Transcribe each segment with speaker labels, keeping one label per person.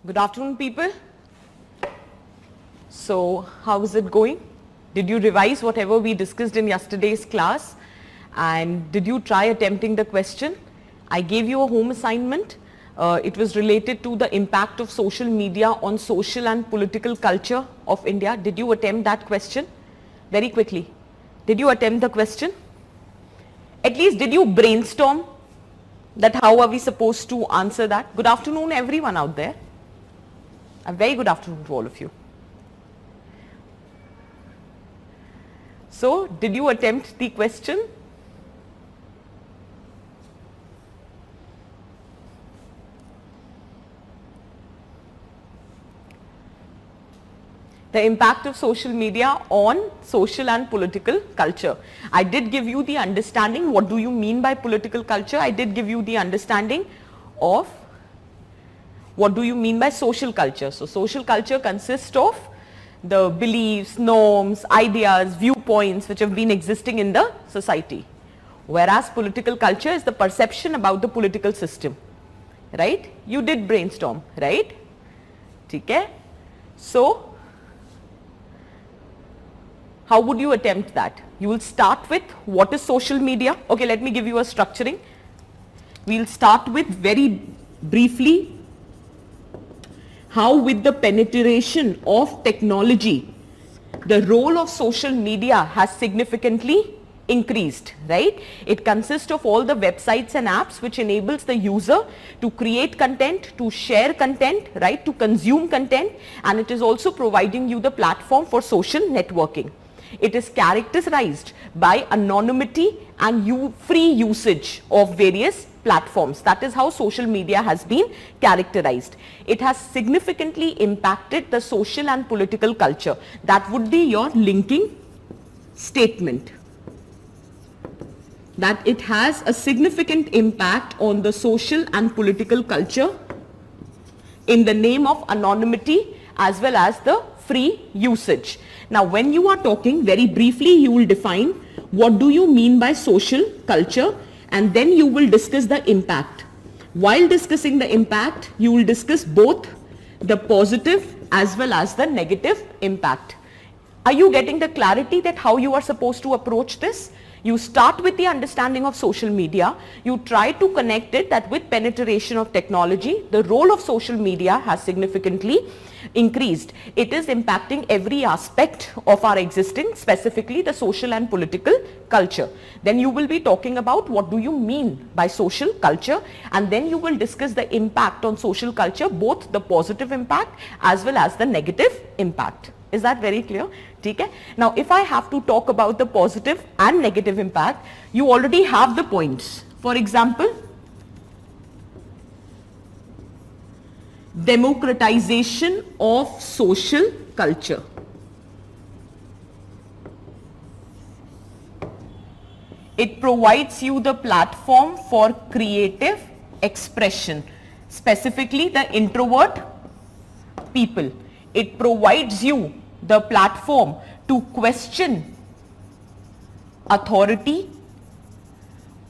Speaker 1: Good afternoon, people. So, how is it going? Did you revise whatever we discussed in yesterday's class? And did you try attempting the question? I gave you a home assignment. It was related to the impact of social media on social and political culture of India. Did you attempt that question? Very quickly. Did you attempt the question? At least did you brainstorm that how are we supposed to answer that? Good afternoon, everyone out there. A very good afternoon to all of you. So, did you attempt the question? The impact of social media on social and political culture. I did give you the understanding. What do you mean by political culture? I did give you the understanding of what do you mean by social culture. So, social culture consists of the beliefs, norms, ideas, viewpoints which have been existing in the society. Whereas political culture is the perception about the political system. Right? You did brainstorm, right? Okay? So, how would you attempt that? You will start with what is social media. Okay, let me give you a structuring. We will start with very briefly how with the penetration of technology, the role of social media has significantly increased, right? It consists of all the websites and apps which enables the user to create content, to share content, right, to consume content, and it is also providing you the platform for social networking. It is characterized by anonymity and free usage of various platforms. That is how social media has been characterized. It has significantly impacted the social and political culture. That would be your linking statement. That it has a significant impact on the social and political culture in the name of anonymity as well as the free usage. Now, when you are talking, very briefly you will define what do you mean by social culture, and then you will discuss the impact. While discussing the impact, you will discuss both the positive as well as the negative impact. Are you getting the clarity that how you are supposed to approach this? You start with the understanding of social media, you try to connect it that with penetration of technology, the role of social media has significantly increased. It is impacting every aspect of our existing, specifically the social and political culture. Then you will be talking about what do you mean by social culture, and then you will discuss the impact on social culture, both the positive impact as well as the negative impact. Is that very clear? Okay. Now, if I have to talk about the positive and negative impact, you already have the points. For example, democratization of social culture. It provides you the platform for creative expression, specifically the introvert people. It provides you the platform to question authority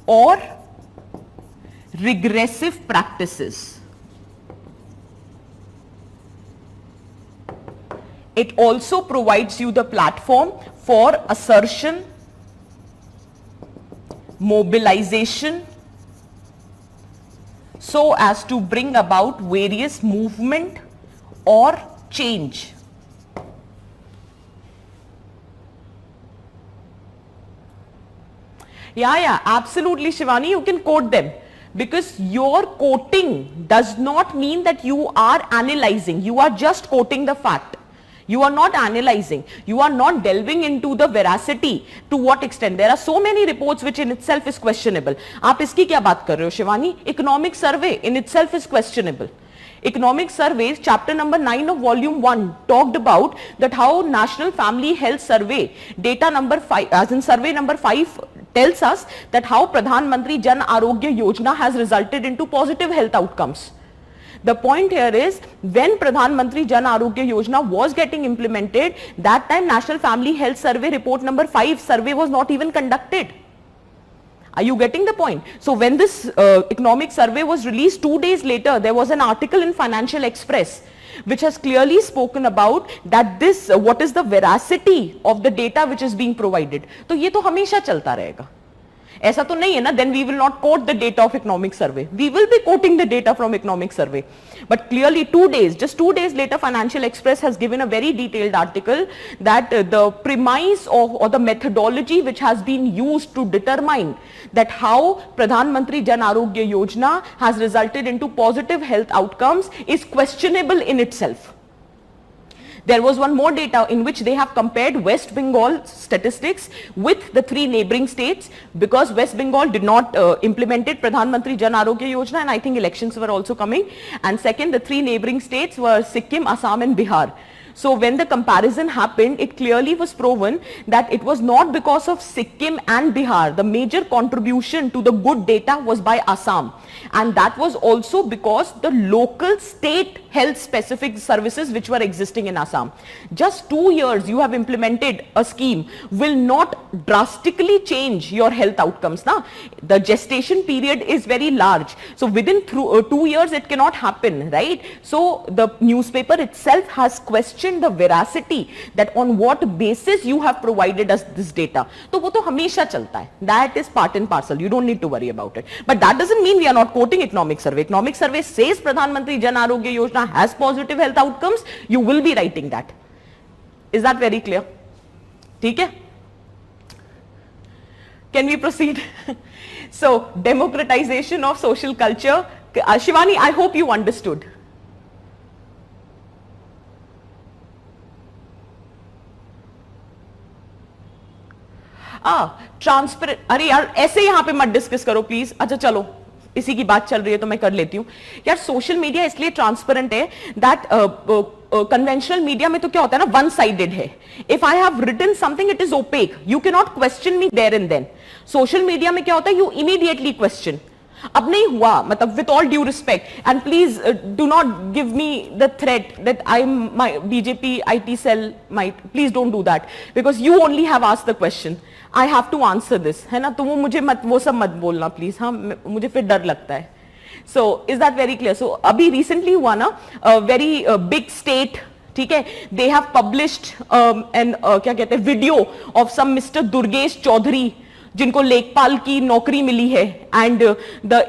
Speaker 1: or regressive practices. It also provides you the platform for assertion, mobilization, so as to bring about various movement or change. Yeah, absolutely, Shivani, you can quote them, because your quoting does not mean that you are analyzing, you are just quoting the fact. You are not analyzing, you are not delving into the veracity to what extent. There are so many reports which in itself is questionable. आप इसकी क्या बात कर रहे हो Shivani? Economic survey in itself is questionable. Economic surveys, chapter number 9 of volume 1 talked about that how National Family Health Survey, data number 5, as in survey number 5 tells us that how Pradhan Mantri Jan Arogya Yojana has resulted into positive health outcomes. The point here is when Pradhan Mantri Jan Arogya Yojana was getting implemented, that time National Family Health Survey report number 5 survey was not even conducted. Are you getting the point? So when this economic survey was released 2 days later, there was an article in Financial Express which has clearly spoken about that this what is the veracity of the data which is being provided. तो ये तो हमेशा चलता रहेगा, ऐसा तो नहीं है ना. Then we will not quote the data of economic survey. We will be quoting the data from economic survey. But clearly just 2 days later, Financial Express has given a very detailed article that the premise of or the methodology which has been used to determine that how Pradhan Mantri Jan Arogya Yojana has resulted into positive health outcomes is questionable in itself. There was one more data in which they have compared West Bengal statistics with the 3 neighboring states, because West Bengal did not implemented Pradhan Mantri Jan Arogya Yojana, and I think elections were also coming. And second, the 3 neighboring states were Sikkim, Assam and Bihar. So when the comparison happened, it clearly was proven that it was not because of Sikkim and Bihar. The major contribution to the good data was by Assam, and that was also because the local state health specific services which were existing in Assam. Just 2 years you have implemented a scheme will not drastically change your health outcomes. Now, the gestation period is very large. So within 2 years it cannot happen, right? So the newspaper itself has questioned the veracity that on what basis you have provided us this data. तो वो तो हमेशा चलता है. That is part and parcel. You don't need to worry about it. But that doesn't mean we are not quoting economic survey. Economic survey says Pradhan Mantri Jan Arogya Yojana has positive health outcomes. You will be writing that. Is that very clear? ठीक है? Can we proceed? So, democratization of social culture. Shivani, I hope you understood. Transparent. अरे यार ऐसे यहां पे मत discuss करो please. अच्छा चलो, इसी की बात चल रही है तो मैं कर लेती हूं. यार सोशल मीडिया इसलिए ट्रांसपेरेंट है दैट कन्वेंशनल मीडिया में तो क्या होता है ना, वन साइडेड है. If I have written something it is opaque, you can not question me there and then. Social media में क्या होता है, यू इमीडिएटली क्वेश्चन. अब नहीं हुआ, मतलब with all due respect, and please do not give me the threat that I am my BJP IT cell might. Please don't do that because you only have asked the question. I have to answer this, है ना. तो वो मुझे मत, वो सब मत बोलना प्लीज. हाँ, मुझे फिर डर लगता है. So is that very clear? So अभी रिसेंटली हुआ ना, वेरी बिग स्टेट, ठीक है, दे हैव पब्लिश्ड एन क्या कहते हैं video of some mister Durgesh Chaudhary जिनको लेखपाल की नौकरी मिली है. And the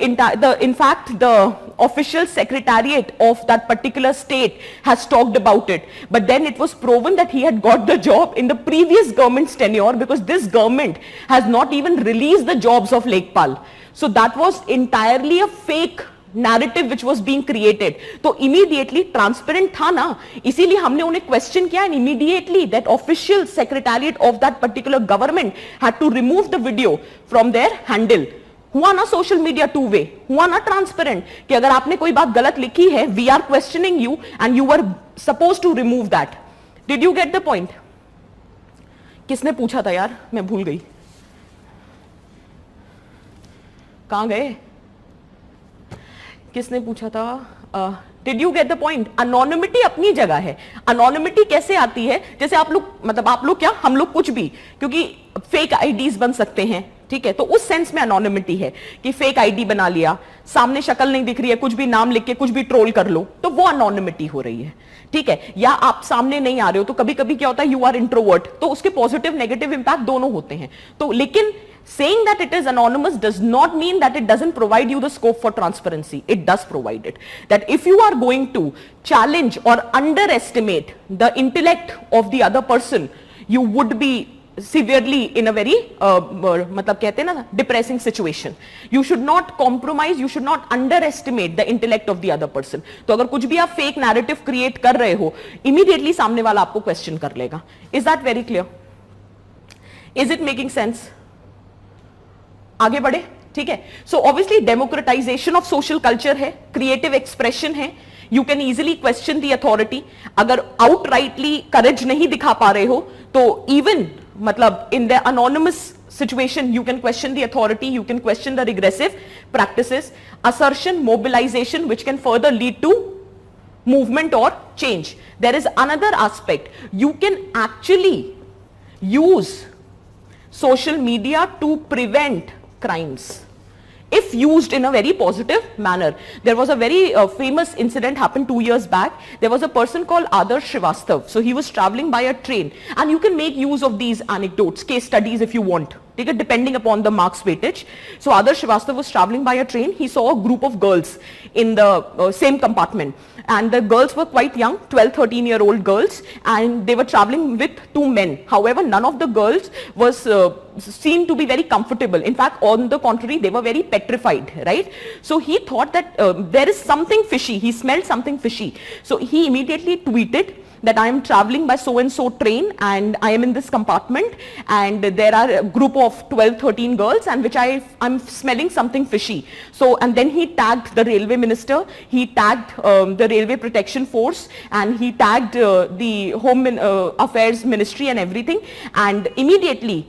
Speaker 1: in fact the official secretariat of that particular state has talked about it, but then it was proven that he had got the job in the previous government's tenure because this government has not even released the jobs of Lekpal. So that was entirely a fake narrative which was being created. तो immediately transparent था ना, इसीलिए हमने उन्हें question किया, and immediately that official secretariat of that particular government had to remove the video from their handle. हुआ ना social media two way, हुआ ना ट्रांसपेरेंट कि अगर आपने कोई बात गलत लिखी है, we are questioning you and you are suppose to remove that. Did you get the point? किसने पूछा था यार, मैं भूल गई. कहां गए? किसने पूछा था? Did you get the point? Anonymity अपनी जगह है. अनोनिमिटी कैसे आती है? जैसे आप लोग, मतलब आप लोग क्या, हम लोग कुछ भी, क्योंकि फेक आईडीज बन सकते हैं, ठीक है, तो उस सेंस में अनोनिमिटी है कि फेक आईडी बना लिया, सामने शक्ल नहीं दिख रही है, कुछ भी नाम लिख के कुछ भी ट्रोल कर लो, तो वो अनोनिमिटी हो रही है, ठीक है. या आप सामने नहीं आ रहे हो, तो कभी कभी क्या होता है, यू आर इंट्रोवर्ट, तो उसके पॉजिटिव नेगेटिव इंपैक्ट दोनों होते हैं. तो लेकिन saying that it is anonymous does not mean that it doesn't provide you the scope for transparency. It does provide it. That if you are going to challenge or underestimate the intellect of the other person, you would be severely in a very मतलब कहते हैं ना, depressing situation. You should not compromise, you should not underestimate the intellect of the other person. तो अगर कुछ भी आप fake narrative create कर रहे हो, immediately सामने वाला आपको question कर लेगा. Is that very clear? Is it making sense? आगे बढ़े, ठीक है. So obviously democratisation of social culture है, क्रिएटिव एक्सप्रेशन है. You can easily question the authority. अगर आउटराइटली करेज नहीं दिखा पा रहे हो तो इवन मतलब in the anonymous situation, you can question the authority, you can question the regressive practices. Assertion, mobilization, which can further lead to movement or change. There is another aspect. You can actually use social media to prevent crimes if used in a very positive manner. There was a very famous incident happened 2 years back. There was a person called Adarsh Srivastav. So he was traveling by a train, and you can make use of these anecdotes, case studies if you want, take it depending upon the marks weightage. So Adarsh Srivastav was traveling by a train. He saw a group of girls in the same compartment, and the girls were quite young, 12-13-year-old girls, and they were traveling with two men. However, none of the girls was seemed to be very comfortable. In fact, on the contrary, they were very petrified, right? So he thought that there is something fishy. He smelled something fishy. So he immediately tweeted that I am traveling by so and so train, and I am in this compartment, and there are a group of 12-13 girls, and which I'm smelling something fishy. So, and then he tagged the railway minister, he tagged the railway protection force, and he tagged the home affairs ministry and everything. And immediately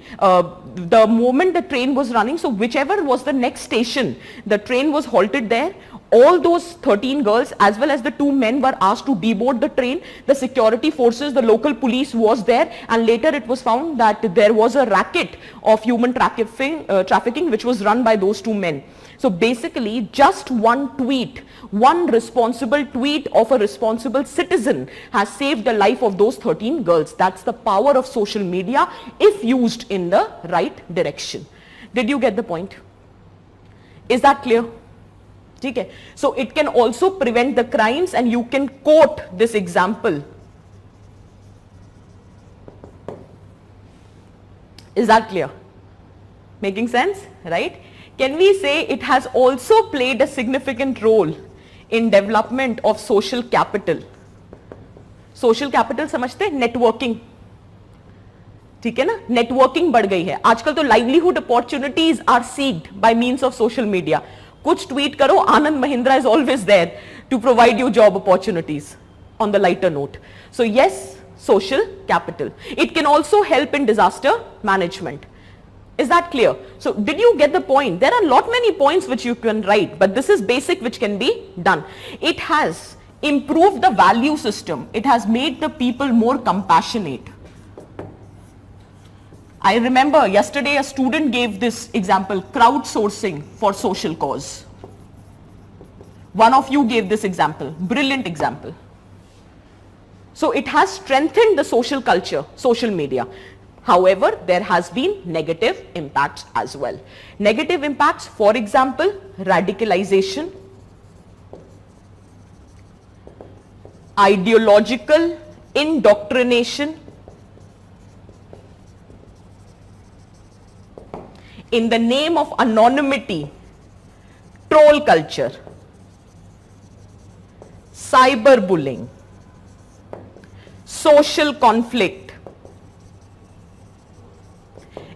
Speaker 1: the moment the train was running, so whichever was the next station, the train was halted there. All those 13 girls as well as the two men were asked to deboard the train. The security forces, the local police was there, and later it was found that there was a racket of human trafficking which was run by those two men. So basically, just one tweet, one responsible tweet of a responsible citizen has saved the life of those 13 girls. That's the power of social media if used in the right direction. Did you get the point? Is that clear? Okay. So it can also prevent the crimes, and you can quote this example. Is that clear? Making sense, right? Can we say it has also played a significant role in development of social capital? Social capital समझते हैं? Networking. ठीक है ना? Networking बढ़ गई है. आजकल तो livelihood opportunities are seeked by means of social media. कुछ tweet करो, Anand Mahindra is always there to provide you job opportunities on the lighter note. So yes, social capital. It can also help in disaster management. Is that clear? So did you get the point? There are lot many points which you can write, but this is basic which can be done. It has improved the value system. It has made the people more compassionate. I remember yesterday a student gave this example, crowdsourcing for social cause. One of you gave this example, brilliant example. So it has strengthened the social culture, social media. However, there has been negative impacts as well. Negative impacts, for example, radicalization, ideological indoctrination, in the name of anonymity, troll culture, cyberbullying, social conflict.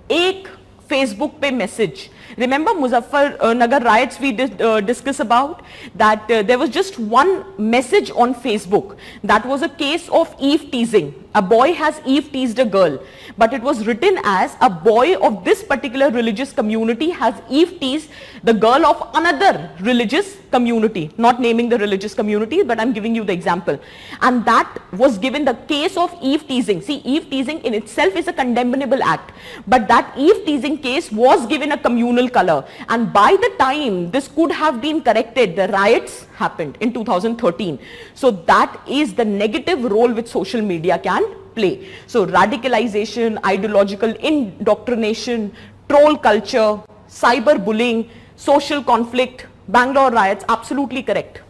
Speaker 1: एक Facebook पे message. Remember Muzaffarnagar riots we did discuss about that there was just one message on Facebook that was a case of Eve teasing. A boy has Eve teased a girl, but it was written as a boy of this particular religious community has Eve teased the girl of another religious community, not naming the religious community, but I'm giving you the example. And that was given the case of Eve teasing. See, Eve teasing in itself is a condemnable act, but that Eve teasing case was given a communal color, and by the time this could have been corrected, the riots happened in 2013. So that is the negative role which social media can play. So radicalization, ideological indoctrination, troll culture, cyberbullying, social conflict, Bangalore riots, absolutely correct.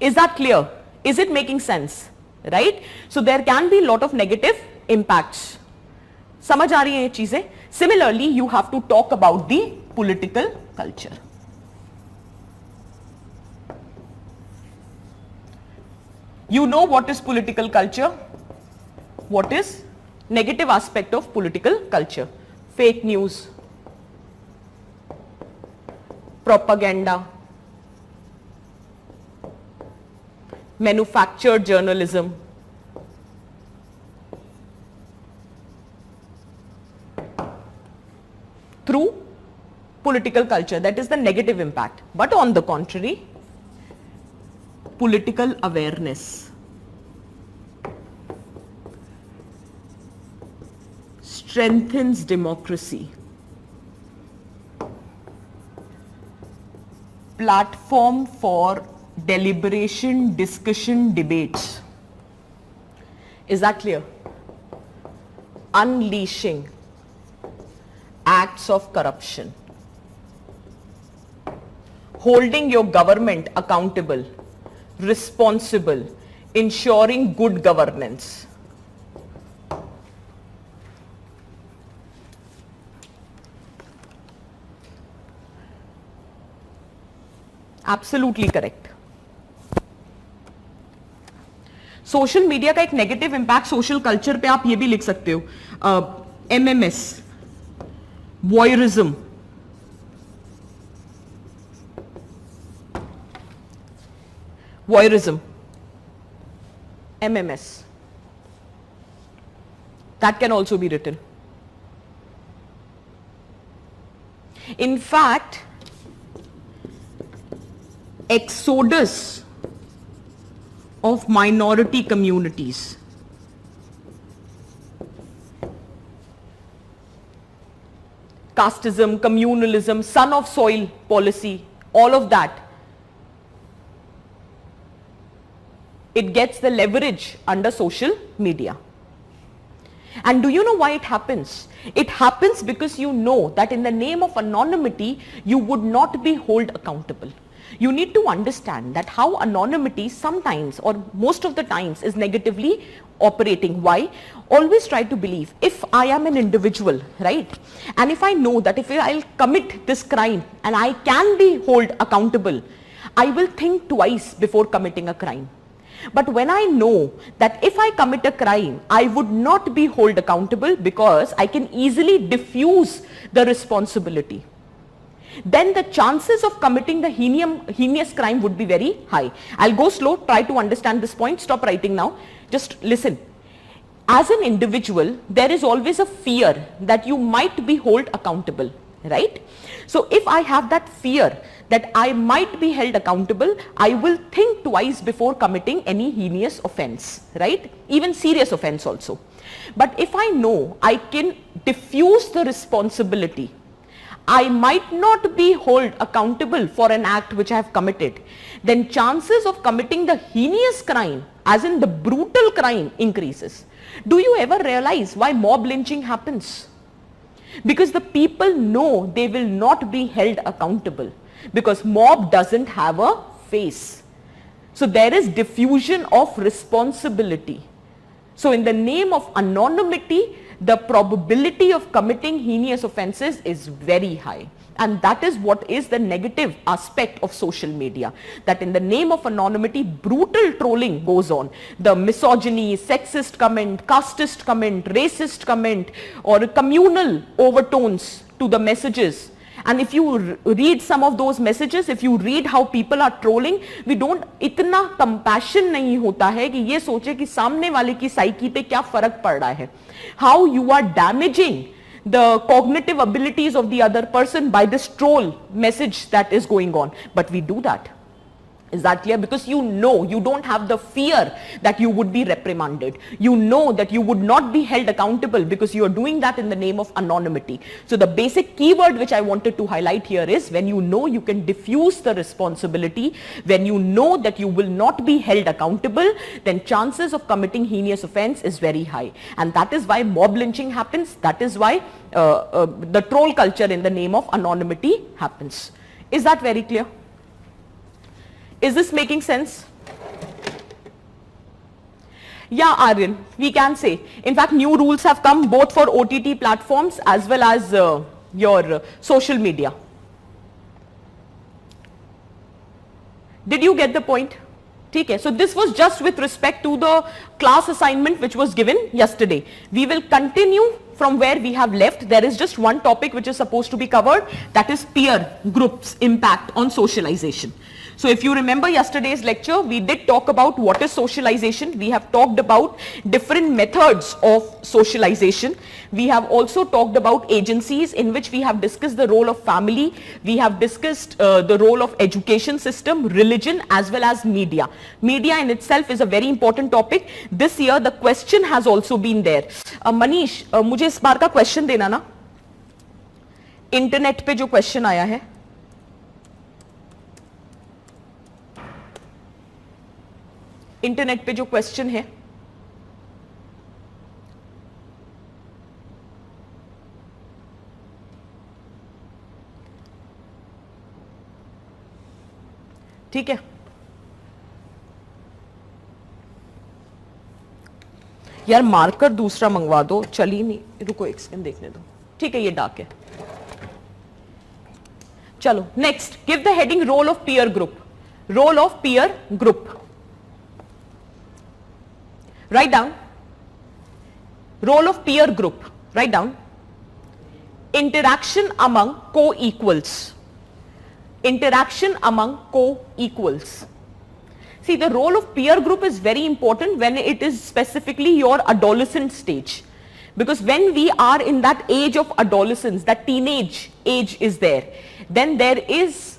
Speaker 1: Is that clear? Is it making sense? Right? So there can be a lot of negative impacts. समझ आ रही हैं ये चीजें? Similarly, you have to talk about the political culture. You know what is political culture? What is negative aspect of political culture? Fake news, propaganda, manufactured journalism, through political culture, that is the negative impact. But on the contrary, political awareness strengthens democracy. Platform for deliberation, discussion, debates. Is that clear? Unleashing acts of corruption. Holding your government accountable, responsible, ensuring good governance. Absolutely correct. Social media का एक negative impact social culture पे आप ये भी लिख सकते हो, MMS, voyeurism, MMS, that can also be written. In fact, exodus of minority communities, casteism, communalism, son of soil policy, all of that, it gets the leverage under social media. And do you know why it happens? It happens because you know that in the name of anonymity, you would not be held accountable. You need to understand that how anonymity sometimes or most of the times is negatively operating. Why? Always try to believe, if I am an individual, right, and if I know that if I'll commit this crime and I can be held accountable, I will think twice before committing a crime. But when I know that if I commit a crime, I would not be held accountable because I can easily diffuse the responsibility, then the chances of committing the heinous crime would be very high. I'll go slow, try to understand this point, stop writing now, just listen. As an individual, there is always a fear that you might be held accountable, right? So if I have that fear that I might be held accountable, I will think twice before committing any heinous offense, right? Even serious offense also. But if I know I can diffuse the responsibility, I might not be held accountable for an act which I have committed, then chances of committing the heinous crime, as in the brutal crime, increases. Do you ever realize why mob lynching happens? Because the people know they will not be held accountable, because mob doesn't have a face. So there is diffusion of responsibility. So in the name of anonymity, the probability of committing heinous offenses is very high. And that is what is the negative aspect of social media, that in the name of anonymity, brutal trolling goes on. The misogyny, sexist comment, casteist comment, racist comment, or communal overtones to the messages. And if you read some of those messages, if you read how people are trolling, we don't, इतना compassion नहीं होता है कि ये सोचे कि सामने वाले की psyche पे क्या फर्क पड़ रहा है. How you are damaging the cognitive abilities of the other person by this troll message that is going on. But we do that. Is that clear? Because you know you don't have the fear that you would be reprimanded. You know that you would not be held accountable because you are doing that in the name of anonymity. So the basic keyword which I wanted to highlight here is when you know you can diffuse the responsibility, when you know that you will not be held accountable, then chances of committing heinous offense is very high. And that is why mob lynching happens. That is why the troll culture in the name of anonymity happens. Is that very clear? Is this making sense? Yeah, Aryan, we can say. In fact, new rules have come both for OTT platforms as well as your social media. Did you get the point? Okay, so this was just with respect to the class assignment which was given yesterday. We will continue from where we have left. There is just one topic which is supposed to be covered, that is peer groups impact on socialization. So if you remember yesterday's lecture, we did talk about what is socialization. We have talked about different methods of socialization. We have also talked about agencies, in which we have discussed the role of family. We have discussed the role of education system, religion, as well as media. Media in itself is a very important topic. This year the question has also been there. Manish, मुझे इस बार का question देना ना, internet पे जो question आया है, internet पे जो क्वेश्चन है, ठीक है, यार मार्कर दूसरा मंगवा दो, चल ही नहीं, रुको एक सेकंड देखने दो, ठीक है, ये डार्क है। चलो next, give the heading role of peer group. Role of peer group, write down role of peer group, write down interaction among co-equals, interaction among co-equals. See, the role of peer group is very important when it is specifically your adolescent stage, because when we are in that age of adolescence, that teenage age is there, then there is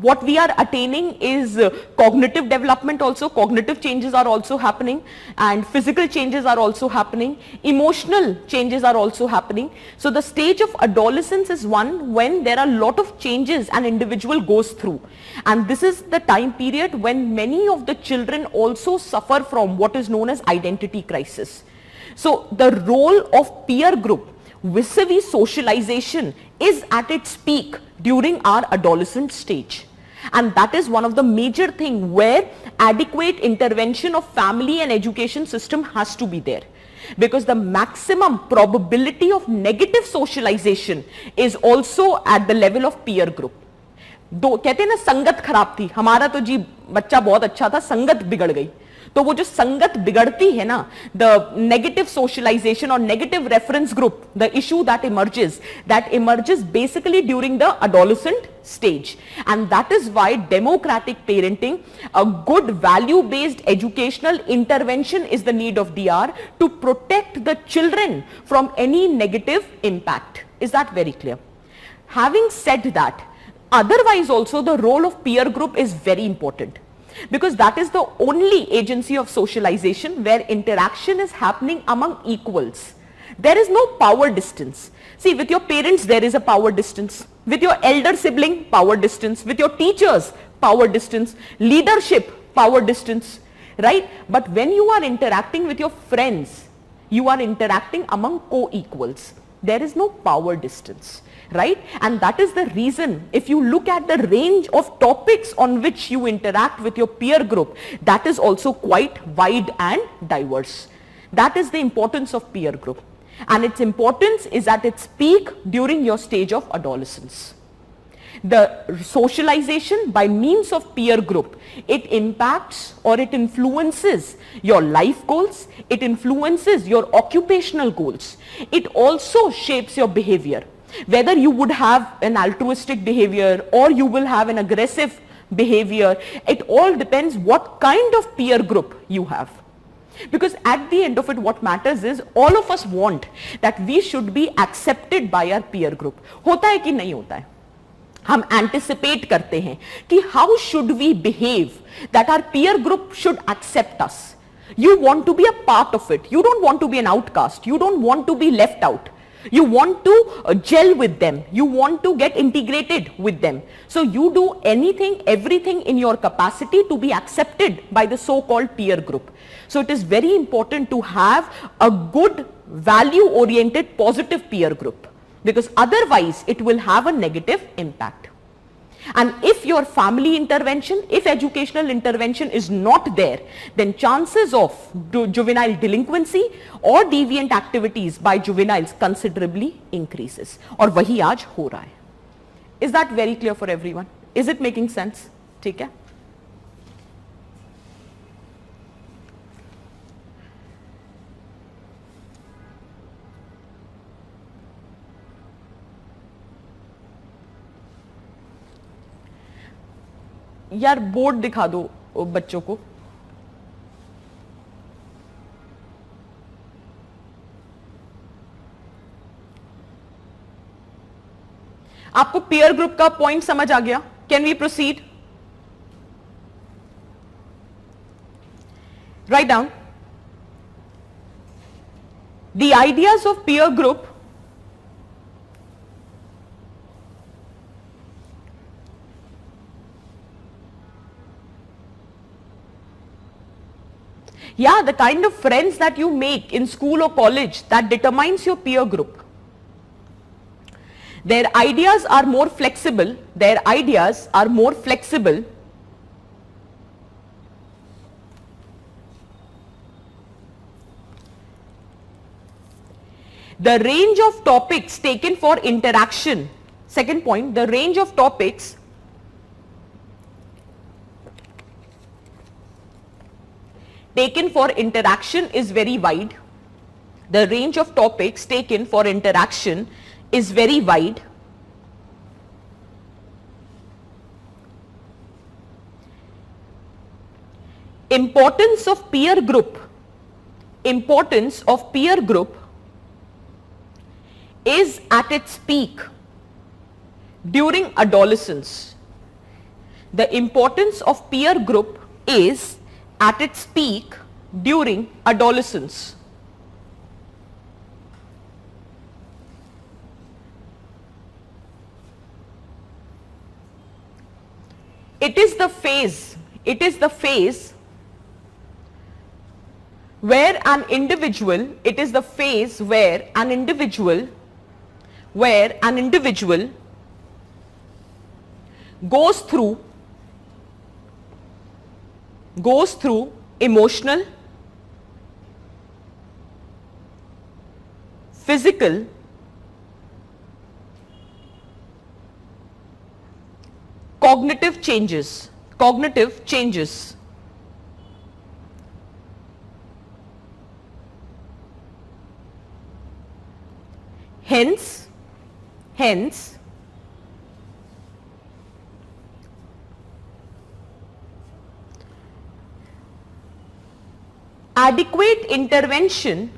Speaker 1: what we are attaining is cognitive development also, cognitive changes are also happening, and physical changes are also happening, emotional changes are also happening. So the stage of adolescence is one when there are a lot of changes an individual goes through, and this is the time period when many of the children also suffer from what is known as identity crisis. So the role of peer group vis-a-vis socialization is at its peak during our adolescent stage, and that is one of the major thing where adequate intervention of family and education system has to be there, because the maximum probability of negative socialization is also at the level of peer group. दो कहते हैं ना, संगत खराब थी, हमारा तो जी बच्चा बहुत अच्छा था, संगत बिगड़ गई, तो वो जो संगत बिगड़ती है ना, द नेगेटिव सोशलाइजेशन और negative reference group, the issue that emerges basically during the adolescent stage, and that is why democratic parenting, a good value based educational intervention is the need of the hour to protect the children from any negative impact. Is that very clear? Having said that, otherwise also the role of peer group is very important, because that is the only agency of socialization where interaction is happening among equals. There is no power distance. See, with your parents there is a power distance, with your elder sibling power distance, with your teachers power distance, leadership power distance, right? But when you are interacting with your friends, you are interacting among co-equals. There is no power distance, right? And that is the reason, if you look at the range of topics on which you interact with your peer group, that is also quite wide and diverse. That is the importance of peer group, and its importance is at its peak during your stage of adolescence. The socialization by means of peer group, it impacts or it influences your life goals, it influences your occupational goals, it also shapes your behavior. Whether you would have an altruistic behavior or you will have an aggressive behavior, it all depends what kind of peer group you have. Because at the end of it, what matters is all of us want that we should be accepted by our peer group. होता है कि नहीं होता है? हम anticipate करते हैं कि how should we behave that our peer group should accept us. You want to be a part of it. You don't want to be an outcast. You don't want to be left out. You want to gel with them. You want to get integrated with them. So you do anything, everything in your capacity to be accepted by the so-called peer group. So it is very important to have a good value-oriented positive peer group, because otherwise it will have a negative impact. And if your family intervention, if educational intervention is not there, then chances of juvenile delinquency or deviant activities by juveniles considerably increases. और वही आज हो रहा है. Is that very clear for everyone? Is it making sense? ठीक है? यार board दिखा दो बच्चों को. आपको पीयर ग्रुप का पॉइंट समझ आ गया? Can we proceed? Write down. The ideas of peer group the kind of friends that you make in school or college, that determines your peer group. Their ideas are more flexible. Their ideas are more flexible. The range of topics taken for interaction. Second point, the range of topics taken for interaction is very wide. The range of topics taken for interaction is very wide. Importance of peer group. Importance of peer group is at its peak during adolescence. The importance of peer group is at its peak during adolescence. It is the phase where an individual goes through emotional, physical, cognitive changes. Hence, adequate intervention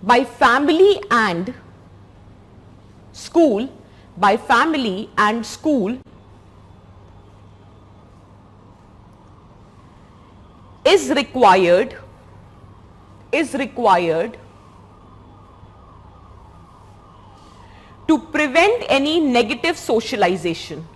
Speaker 1: by family and school is required to prevent any negative socialization.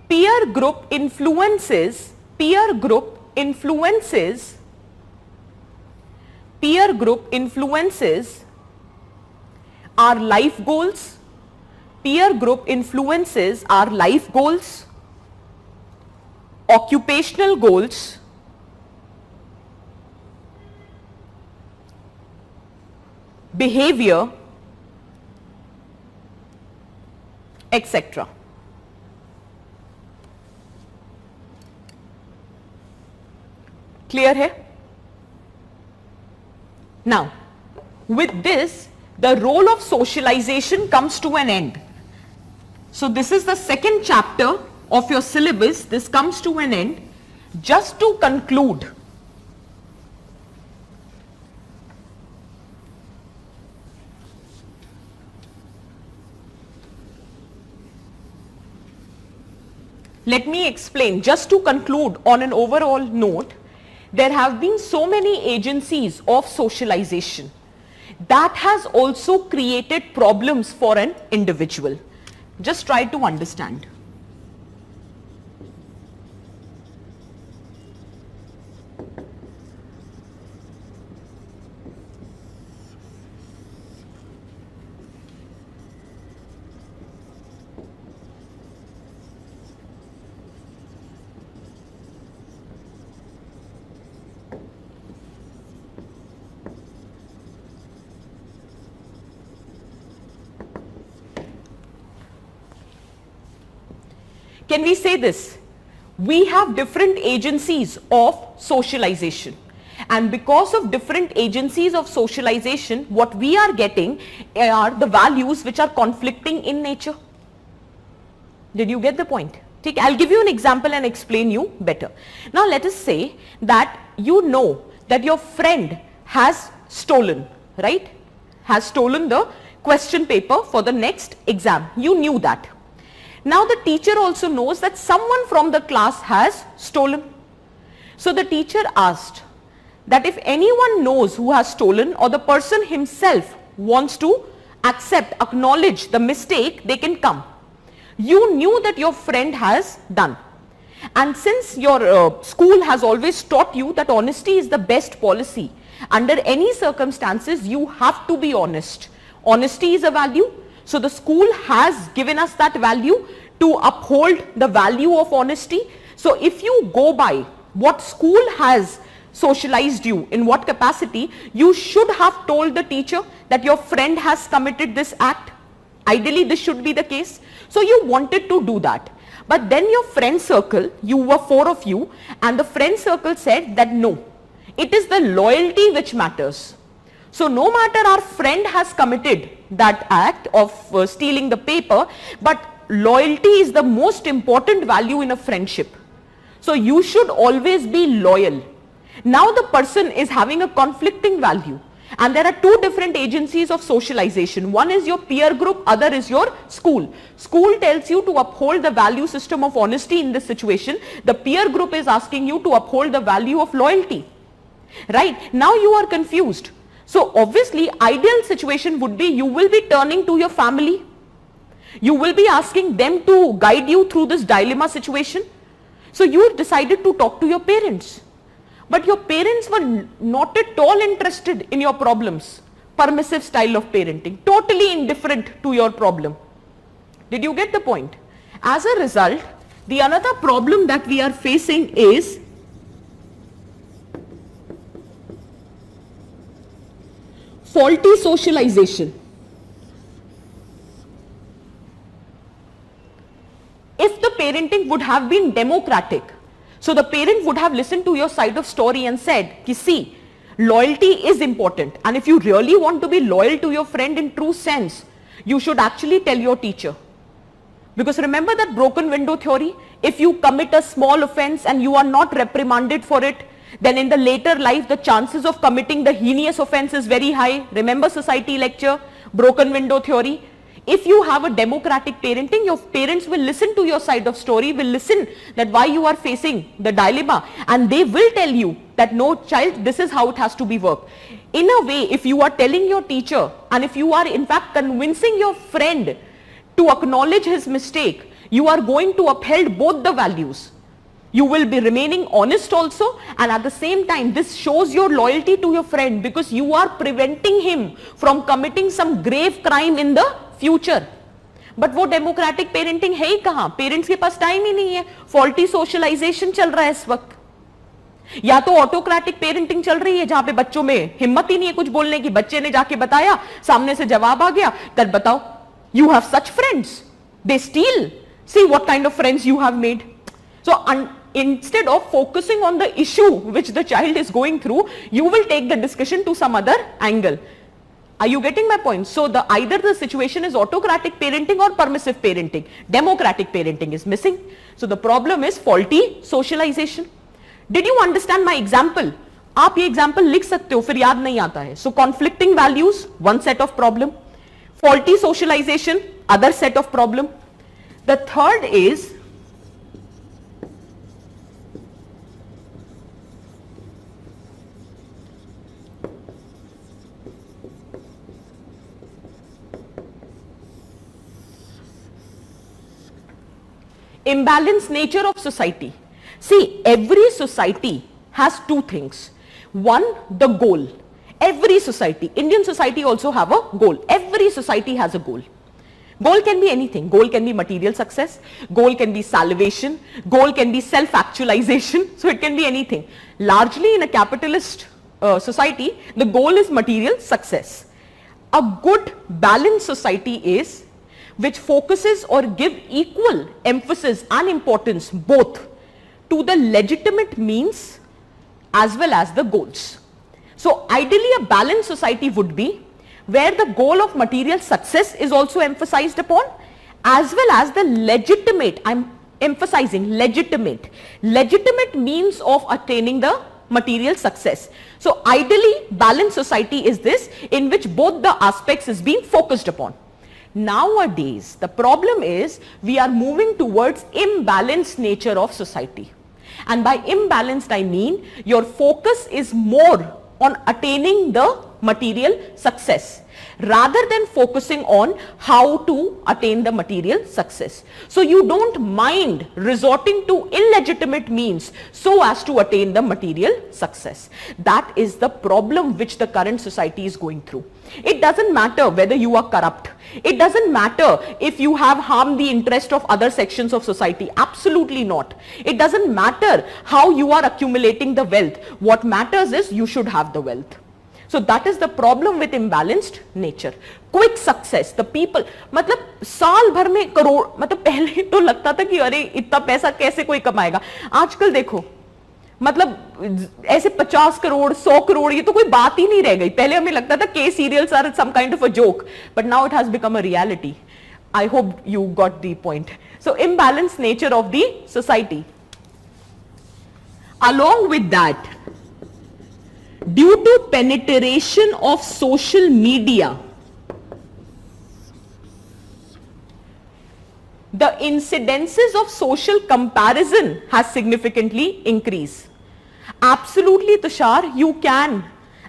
Speaker 1: Peer group influences our life goals. Occupational goals, behavior, etc. Clear hai? Now, with this, the role of socialization comes to an end. So this is the second chapter of your syllabus. This comes to an end. Just to conclude, let me explain. Just to conclude on an overall note, there have been so many agencies of socialization that has also created problems for an individual. Just try to understand. can we say this? We have different agencies of socialization. And because of different agencies of socialization, what we are getting are the values which are conflicting in nature. Did you get the point? I'll give you an example and explain you better. Now let us say that you know that your friend has stolen, right? Has stolen the question paper for the next exam. You knew that. Now the teacher also knows that someone from the class has stolen. So the teacher asked that if anyone knows who has stolen, or the person himself wants to acknowledge the mistake, they can come. You knew that your friend has done. And since your school has always taught you that honesty is the best policy, under any circumstances you have to be honest. Honesty is a value. So the school has given us that value to uphold the value of honesty. So if you go by what school has socialized you, in what capacity, you should have told the teacher that your friend has committed this act. Ideally this should be the case. So you wanted to do that. But then your friend circle, you were 4 of you, and the friend circle said that no, it is the loyalty which matters. So no matter our friend has committed that act of stealing the paper, but loyalty is the most important value in a friendship. So you should always be loyal. Now the person is having a conflicting value, and there are 2 different agencies of socialization. One is your peer group, other is your school. School tells you to uphold the value system of honesty in this situation. The peer group is asking you to uphold the value of loyalty. Right? Now you are confused. So obviously ideal situation would be you will be turning to your family. You will be asking them to guide you through this dilemma situation. So you decided to talk to your parents. But your parents were not at all interested in your problems. Permissive style of parenting, totally indifferent to your problem. Did you get the point? As a result, the another problem that we are facing is faulty socialization. If the parenting would have been democratic, so the parent would have listened to your side of story and said, see, loyalty is important, and if you really want to be loyal to your friend in true sense, you should actually tell your teacher. Because remember that broken window theory? If you commit a small offense and you are not reprimanded for it, then in the later life the chances of committing the heinous offense is very high. Remember society lecture, broken window theory? If you have a democratic parenting, your parents will listen to your side of story, will listen that why you are facing the dilemma, and they will tell you that no child, this is how it has to be worked. In a way, if you are telling your teacher, and if you are in fact convincing your friend to acknowledge his mistake, you are going to uphold both the values. You will be remaining honest also, and at the same time this shows your loyalty to your friend, because you are preventing him from committing some grave crime in the future. But वो democratic parenting है ही कहां? Parents के पास time ही नहीं है. Faulty socialisation चल रहा है इस वक्त. या तो ऑटोक्रेटिक पेरेंटिंग चल रही है जहां पे बच्चों में हिम्मत ही नहीं है कुछ बोलने की. बच्चे ने जाके बताया, सामने से जवाब आ गया, तब बताओ, you have such friends, they still, see what kind of friends you have made. So instead of focusing on the issue which the child is going through, you will take the discussion to some other angle. Are you getting my point? So either the situation is autocratic parenting or permissive parenting. Democratic parenting is missing. So the problem is faulty socialization. Did you understand my example? आप ये example लिख सकते हो, फिर याद नहीं आता है. So conflicting values, one set of problem. Faulty socialization, other set of problem. The third is imbalanced nature of society. See, every society has 2 things. One, the goal. Every society, Indian society also have a goal. Every society has a goal. Goal can be anything. Goal can be material success. Goal can be salvation. Goal can be self-actualization. So it can be anything. Largely in a capitalist society, the goal is material success. A good balanced society is which focuses or give equal emphasis and importance both to the legitimate means as well as the goals. So ideally a balanced society would be where the goal of material success is also emphasized upon, as well as the legitimate, I'm emphasizing legitimate means of attaining the material success. So ideally balanced society is this in which both the aspects is being focused upon. Nowadays the problem is we are moving towards imbalanced nature of society, and by imbalanced I mean your focus is more on attaining the material success rather than focusing on how to attain the material success. So you don't mind resorting to illegitimate means so as to attain the material success. That is the problem which the current society is going through. It doesn't matter whether you are corrupt. It doesn't matter if you have harmed the interest of other sections of society. Absolutely not. It doesn't matter how you are accumulating the wealth. What matters is you should have the wealth. So that is the problem with imbalanced nature. Quick success, the people, मतलब साल भर में करोड़, मतलब पहले तो लगता था कि अरे इतना पैसा कैसे कोई कमाएगा, आजकल देखो मतलब ऐसे 50 करोड़ 100 करोड़ ये तो कोई बात ही नहीं रह गई. पहले हमें लगता था के serials are some kind of a joke, but now it has become a reality. I hope you got the point. So imbalanced nature of the society. Along with that, due to penetration of social media, the incidences of social comparison has significantly increased. Absolutely Tushar, you can.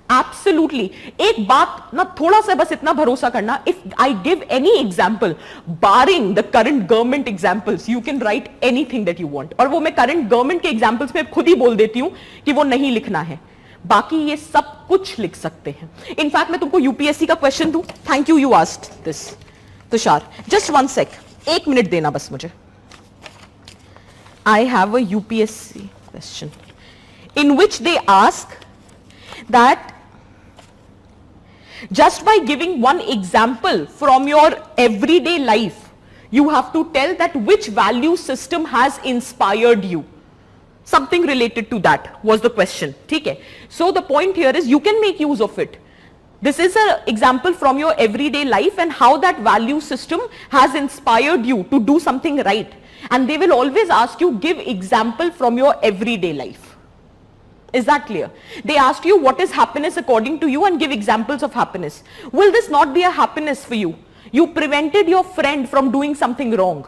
Speaker 1: Absolutely. एक बात ना थोड़ा सा बस इतना भरोसा करना, if I give any example, barring the current government examples, you can write anything that you want. और वो मैं current government के examples में खुद ही बोल देती हूँ कि वो नहीं लिखना है, बाकी ये सब कुछ लिख सकते हैं. इनफैक्ट मैं तुमको यूपीएससी का क्वेश्चन दूं. Thank you, you asked this. Tushar, just 1 sec, 1 minute देना बस मुझे. I have a UPSC question in which they ask that just by giving one example from your everyday life, you have to tell that which value system has inspired you. Something related to that was the question. Okay. So the point here is you can make use of it. This is an example from your everyday life and how that value system has inspired you to do something right. And they will always ask you, give example from your everyday life. Is that clear? They asked you what is happiness according to you and give examples of happiness. Will this not be a happiness for you? You prevented your friend from doing something wrong.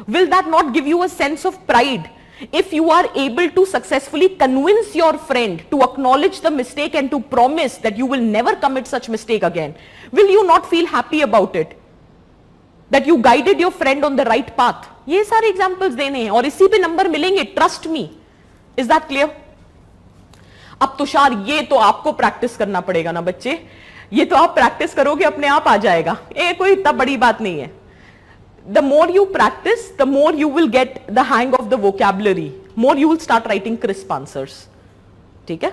Speaker 1: Will that not give you a sense of pride? If you are able to successfully convince your friend to acknowledge the mistake and to promise that you will never commit such mistake again, will you not feel happy about it? That you guided your friend on the right path. ये सारे examples देने हैं और इसी पे number मिलेंगे, trust me. Is that clear? अब तुषार ये तो आपको प्रैक्टिस करना पड़ेगा ना बच्चे, ये तो आप प्रैक्टिस करोगे अपने आप आ जाएगा, ये कोई इतना बड़ी बात नहीं है. The more you practice, the more you will get the hang of the vocabulary, more you will start writing crisp answers. ठीक है?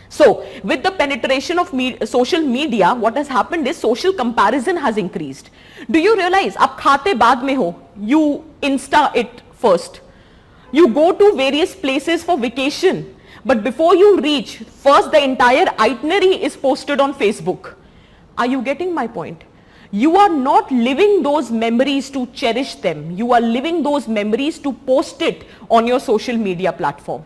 Speaker 1: So with the penetration of social media, what has happened is social comparison has increased. Do you realize आप खाते बाद में हो, you insta it first. You go to various places for vacation, but before you reach, first the entire itinerary is posted on Facebook. Are you getting my point? You are not living those memories to cherish them. You are living those memories to post it on your social media platform.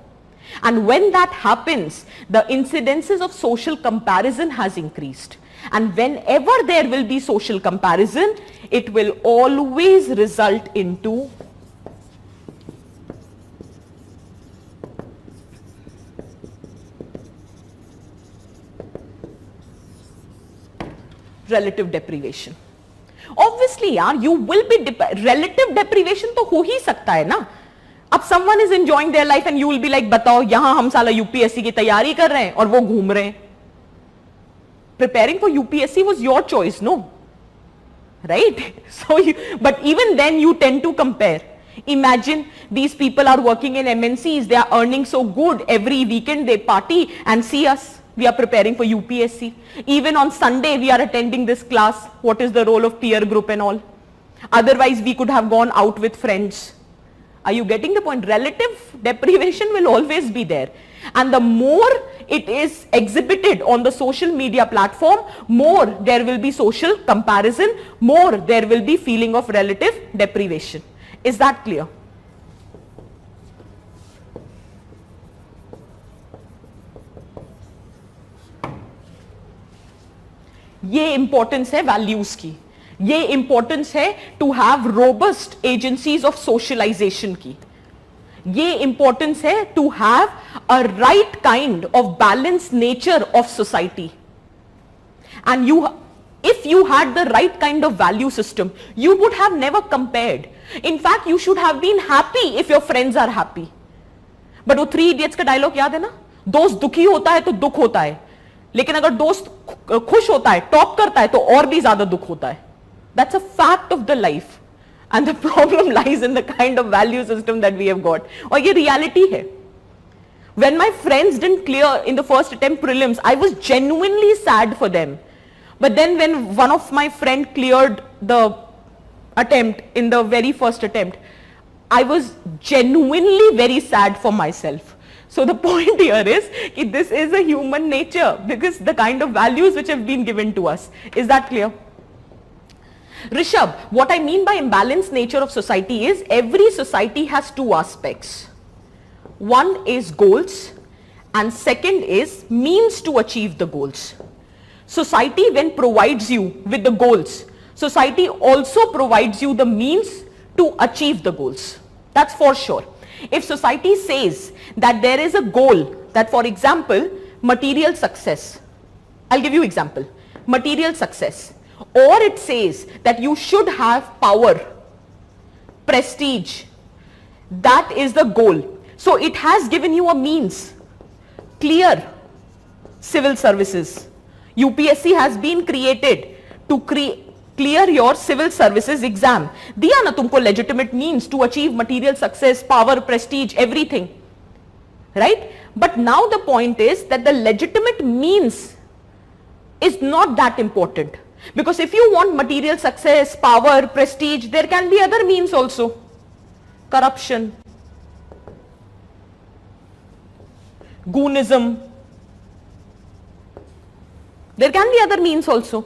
Speaker 1: And when that happens, the incidences of social comparison has increased. And whenever there will be social comparison, it will always result into relative deprivation. Obviously यार, you will be relative deprivation तो हो ही सकता है ना. अब someone is enjoying their life and you will be like, बताओ यहाँ हम साला यूपीएससी की तैयारी कर रहे हैं और वो घूम रहे हैं. Preparing for UPSC was your choice, no? Right? So but even then you tend to compare. Imagine these people are working in MNCs, they are earning so good, every weekend they party, and see us. We are preparing for UPSC. Even on Sunday, we are attending this class. What is the role of peer group and all? Otherwise, we could have gone out with friends. Are you getting the point? Relative deprivation will always be there. And the more it is exhibited on the social media platform, more there will be social comparison, more there will be feeling of relative deprivation. Is that clear? ये importance है values की, ये importance है to have robust agencies of socialisation की, ये importance है to have a right kind of balance nature of society. And you, if you had the right kind of value system, you would have never compared. In fact, you should have been happy if your friends are happy. But वो three idiots का dialogue याद है ना, दोस्त दुखी होता है तो दुख होता है, लेकिन अगर दोस्त खुश होता है, टॉप करता है, तो और भी ज्यादा दुख होता है. That's a fact of the life. And the problem lies in the kind of value system that we have got. और ये reality है. When my friends didn't clear in the first attempt prelims, I was genuinely sad for them. But then when one of my friend cleared the attempt in the very first attempt, I was genuinely very sad for myself. So the point here is that this is a human nature, because the kind of values which have been given to us. Is that clear? Rishabh, what I mean by imbalanced nature of society is every society has two aspects. One is goals and second is means to achieve the goals. Society when provides you with the goals, society also provides you the means to achieve the goals. That's for sure. If society says that there is a goal, that for example, material success, I'll give you example, material success, or it says that you should have power, prestige, that is the goal. So it has given you a means, clear civil services. UPSC has been created to clear your civil services exam. दिया ना तुमको legitimate means to achieve material success, power, prestige, everything, right? But now the point is that the legitimate means is not that important, because if you want material success, power, prestige, there can be other means also. Corruption, goonism, there can be other means also.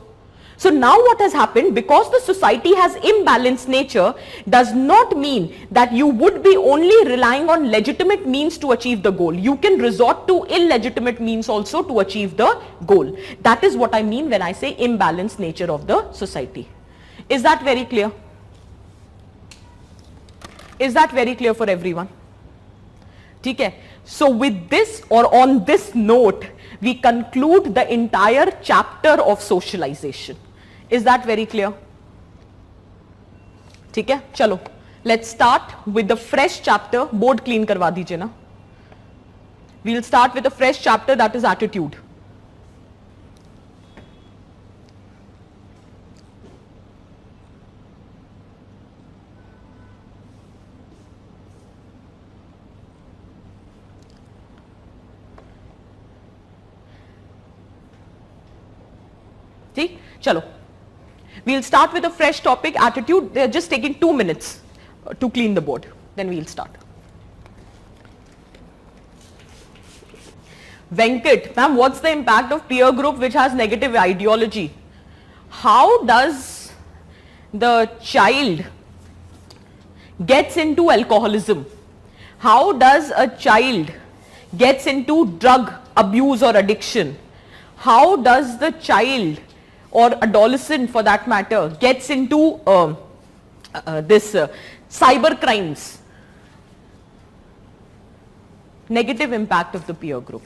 Speaker 1: So now what has happened, because the society has imbalanced nature, does not mean that you would be only relying on legitimate means to achieve the goal. You can resort to illegitimate means also to achieve the goal. That is what I mean when I say imbalanced nature of the society. Is that very clear? Is that very clear for everyone? Okay. So with this, or on this note, we conclude the entire chapter of socialization. Is that very clear? ठीक है, चलो, let's start with the fresh chapter. Board clean करवा दीजिए ना. We'll start with a fresh chapter, that is attitude. ठीक, चलो. We'll start with a fresh topic, attitude. They're just taking 2 minutes to clean the board. Then we'll start. Venkat, ma'am, what's the impact of peer group which has negative ideology? How does the child gets into alcoholism? How does a child gets into drug abuse or addiction? How does the child or adolescent for that matter gets into cyber crimes? Negative impact of the peer group.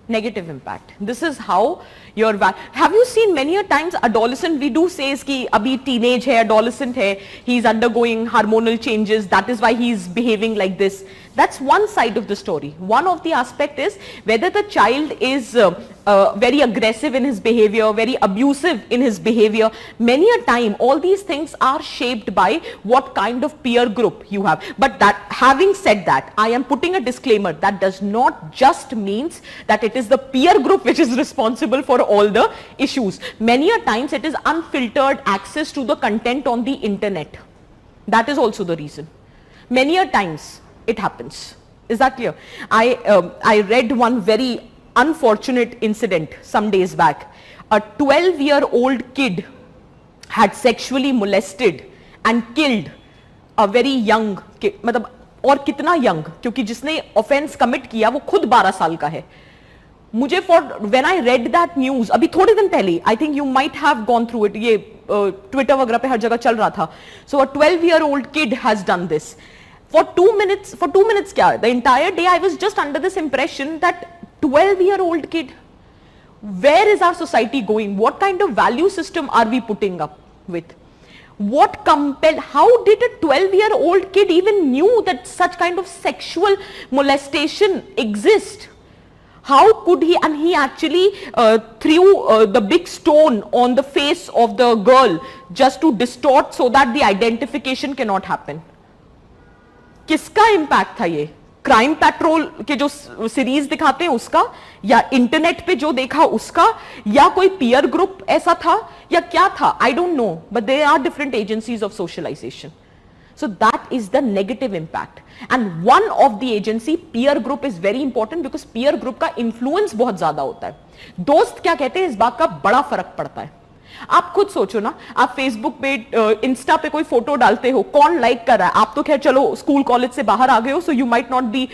Speaker 1: Negative impact. This is how Have you seen many a times adolescent, we do say is ki abhi teenage hai, adolescent hai, he's undergoing hormonal changes, that is why he's behaving like this. That's one side of the story. One of the aspect is whether the child is very aggressive in his behavior, very abusive in his behavior. Many a time all these things are shaped by what kind of peer group you have. But that, having said that, I am putting a disclaimer, that does not just means that it is the peer group which is responsible for all the issues. Many a times it is unfiltered access to the content on the internet. That is also the reason. Many a times it happens. Is that clear? I read one very unfortunate incident some days back. A 12-year-old kid had sexually molested and killed a very young kid. मतलब और कितना young, क्योंकि जिसने offense commit किया वो खुद 12 साल का है. मुझे when I read that news, अभी थोड़े दिन पहले, I think you might have gone through it, ये Twitter वगैरह पे हर जगह चल रहा था. So a 12-year-old kid has done this. For 2 minutes kya? The entire day I was just under this impression that 12-year-old kid, where is our society going? What kind of value system are we putting up with? How did a 12-year-old kid even knew that such kind of sexual molestation exists? How could he, and he actually threw the big stone on the face of the girl just to distort so that the identification cannot happen. किसका impact था ये? Crime petrol के जो series दिखाते हैं उसका, या internet पे जो देखा उसका, या कोई पीयर ग्रुप ऐसा था, या क्या था? I don't know, but there are different agencies of socialisation. So that is the negative impact, and one of the agency, peer group, is very important because peer group का influence बहुत ज्यादा होता है. दोस्त क्या कहते हैं इस बात का बड़ा फर्क पड़ता है. आप खुद सोचो ना, आप फेसबुक पे, इंस्टा पे कोई फोटो डालते हो, कौन लाइक कर रहा है? आप तो खैर चलो स्कूल कॉलेज से बाहर आ गए हो, so you might not be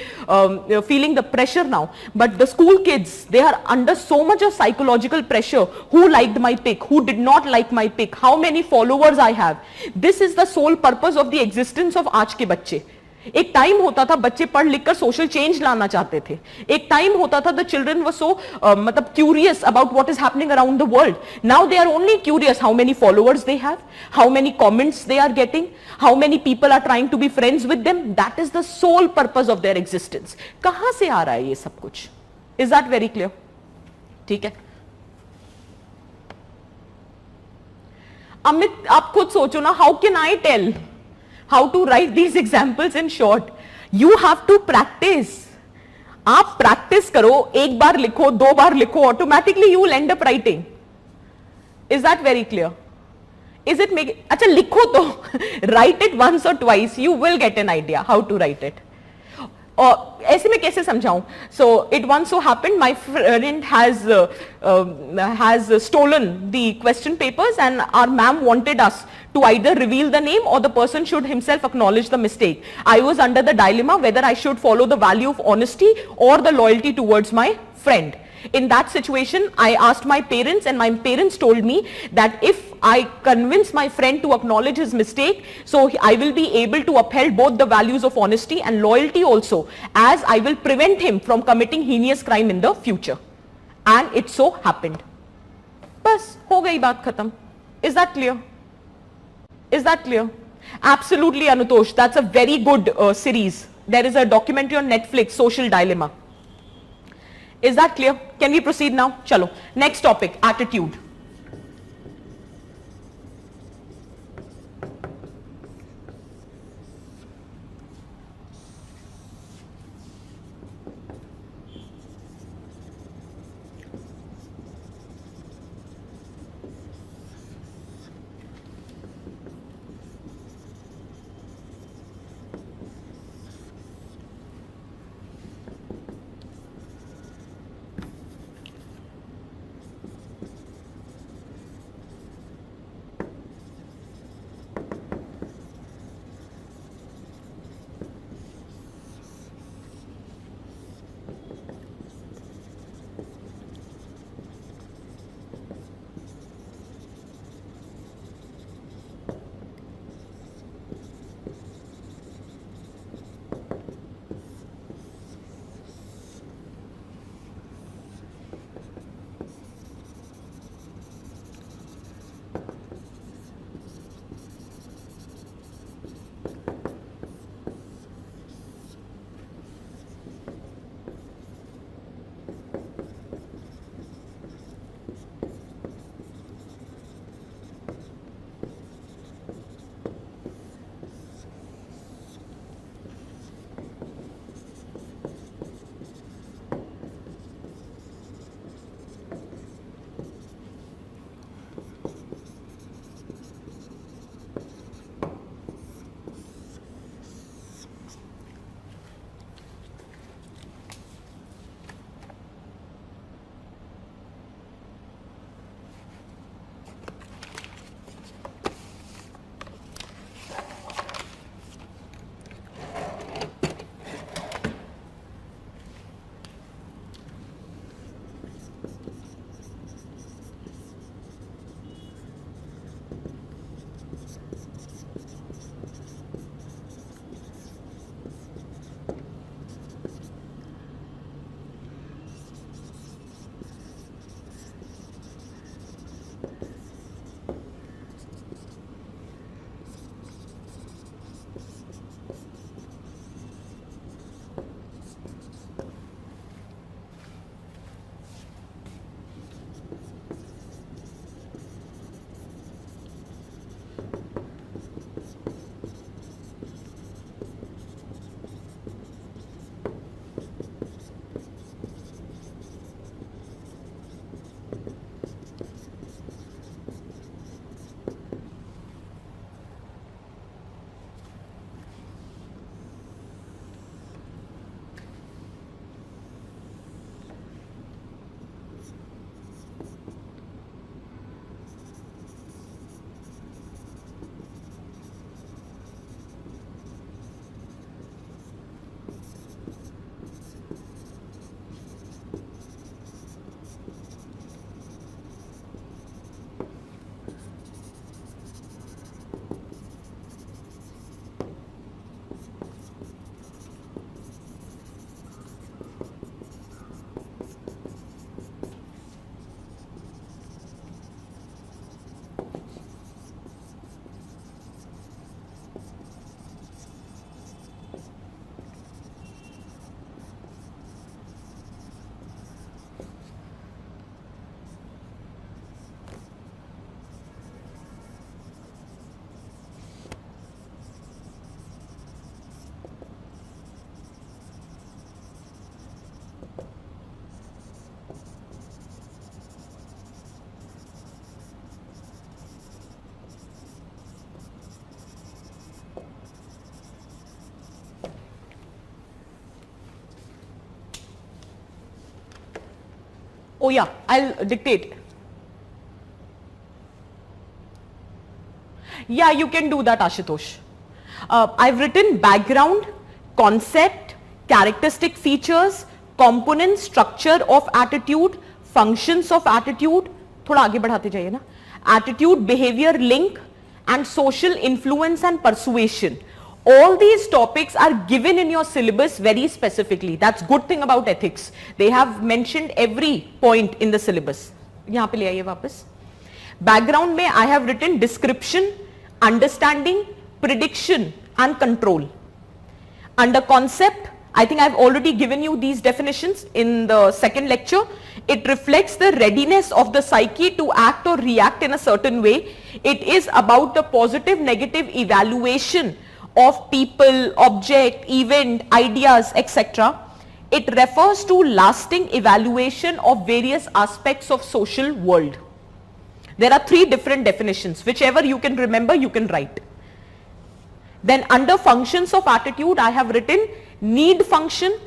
Speaker 1: feeling the pressure now, but the school kids, they are under so much of psychological pressure. Who liked my pic, who did not like my pic, how many followers I have. This is the sole purpose of the existence of आज के बच्चे. एक time होता था बच्चे पढ़ लिखकर social change लाना चाहते थे. एक टाइम होता था द चिल्ड्रन वर सो मतलब curious about what is happening around the world. Now they are only curious how many followers they have, how many comments they are getting, how many people are trying to be friends with them. That is the sole purpose of their existence. कहां से आ रहा है ये सब कुछ? Is that very clear? ठीक है. अमित, आप खुद सोचो ना, how can I tell how to write these examples in short? You have to practice. आप practice करो, एक बार लिखो, दो बार लिखो, automatically you will end up writing. Is that very clear? Is it make? अच्छा लिखो तो write it once or twice, you will get an idea how to write it. ऐसे में कैसे समझाऊं? So it once so happened my friend has stolen the question papers, and our ma'am wanted us to either reveal the name or the person should himself acknowledge the mistake. I was under the dilemma whether I should follow the value of honesty or the loyalty towards my friend. In that situation, I asked my parents, and my parents told me that if I convince my friend to acknowledge his mistake, so I will be able to uphold both the values of honesty and loyalty also, as I will prevent him from committing heinous crime in the future. And it so happened. बस हो गई बात खत्म. Is that clear? Is that clear? Absolutely, Anutosh. That's a very good series. There is a documentary on Netflix, Social Dilemma. Is that clear? Can we proceed now? Chalo. Next topic, attitude. Oh yeah, I'll dictate. Yeah, you can do that, Ashutosh. I've written background, concept, characteristic features, component, structure of attitude, functions of attitude, थोड़ा आगे बढ़ाते जाइए ना, attitude, behavior, link, and social influence and persuasion. All these topics are given in your syllabus very specifically. That's good thing about ethics. They have mentioned every point in the syllabus. यहाँ पे ले आइए वापस. Background में I have written description, understanding, prediction and control. Under concept, I think I've already given you these definitions in the second lecture. It reflects the readiness of the psyche to act or react in a certain way. It is about the positive negative evaluation of people, object, event, ideas, etc. It refers to lasting evaluation of various aspects of social world. There are three different definitions. Whichever you can remember, you can write. Then under functions of attitude, I have written need function,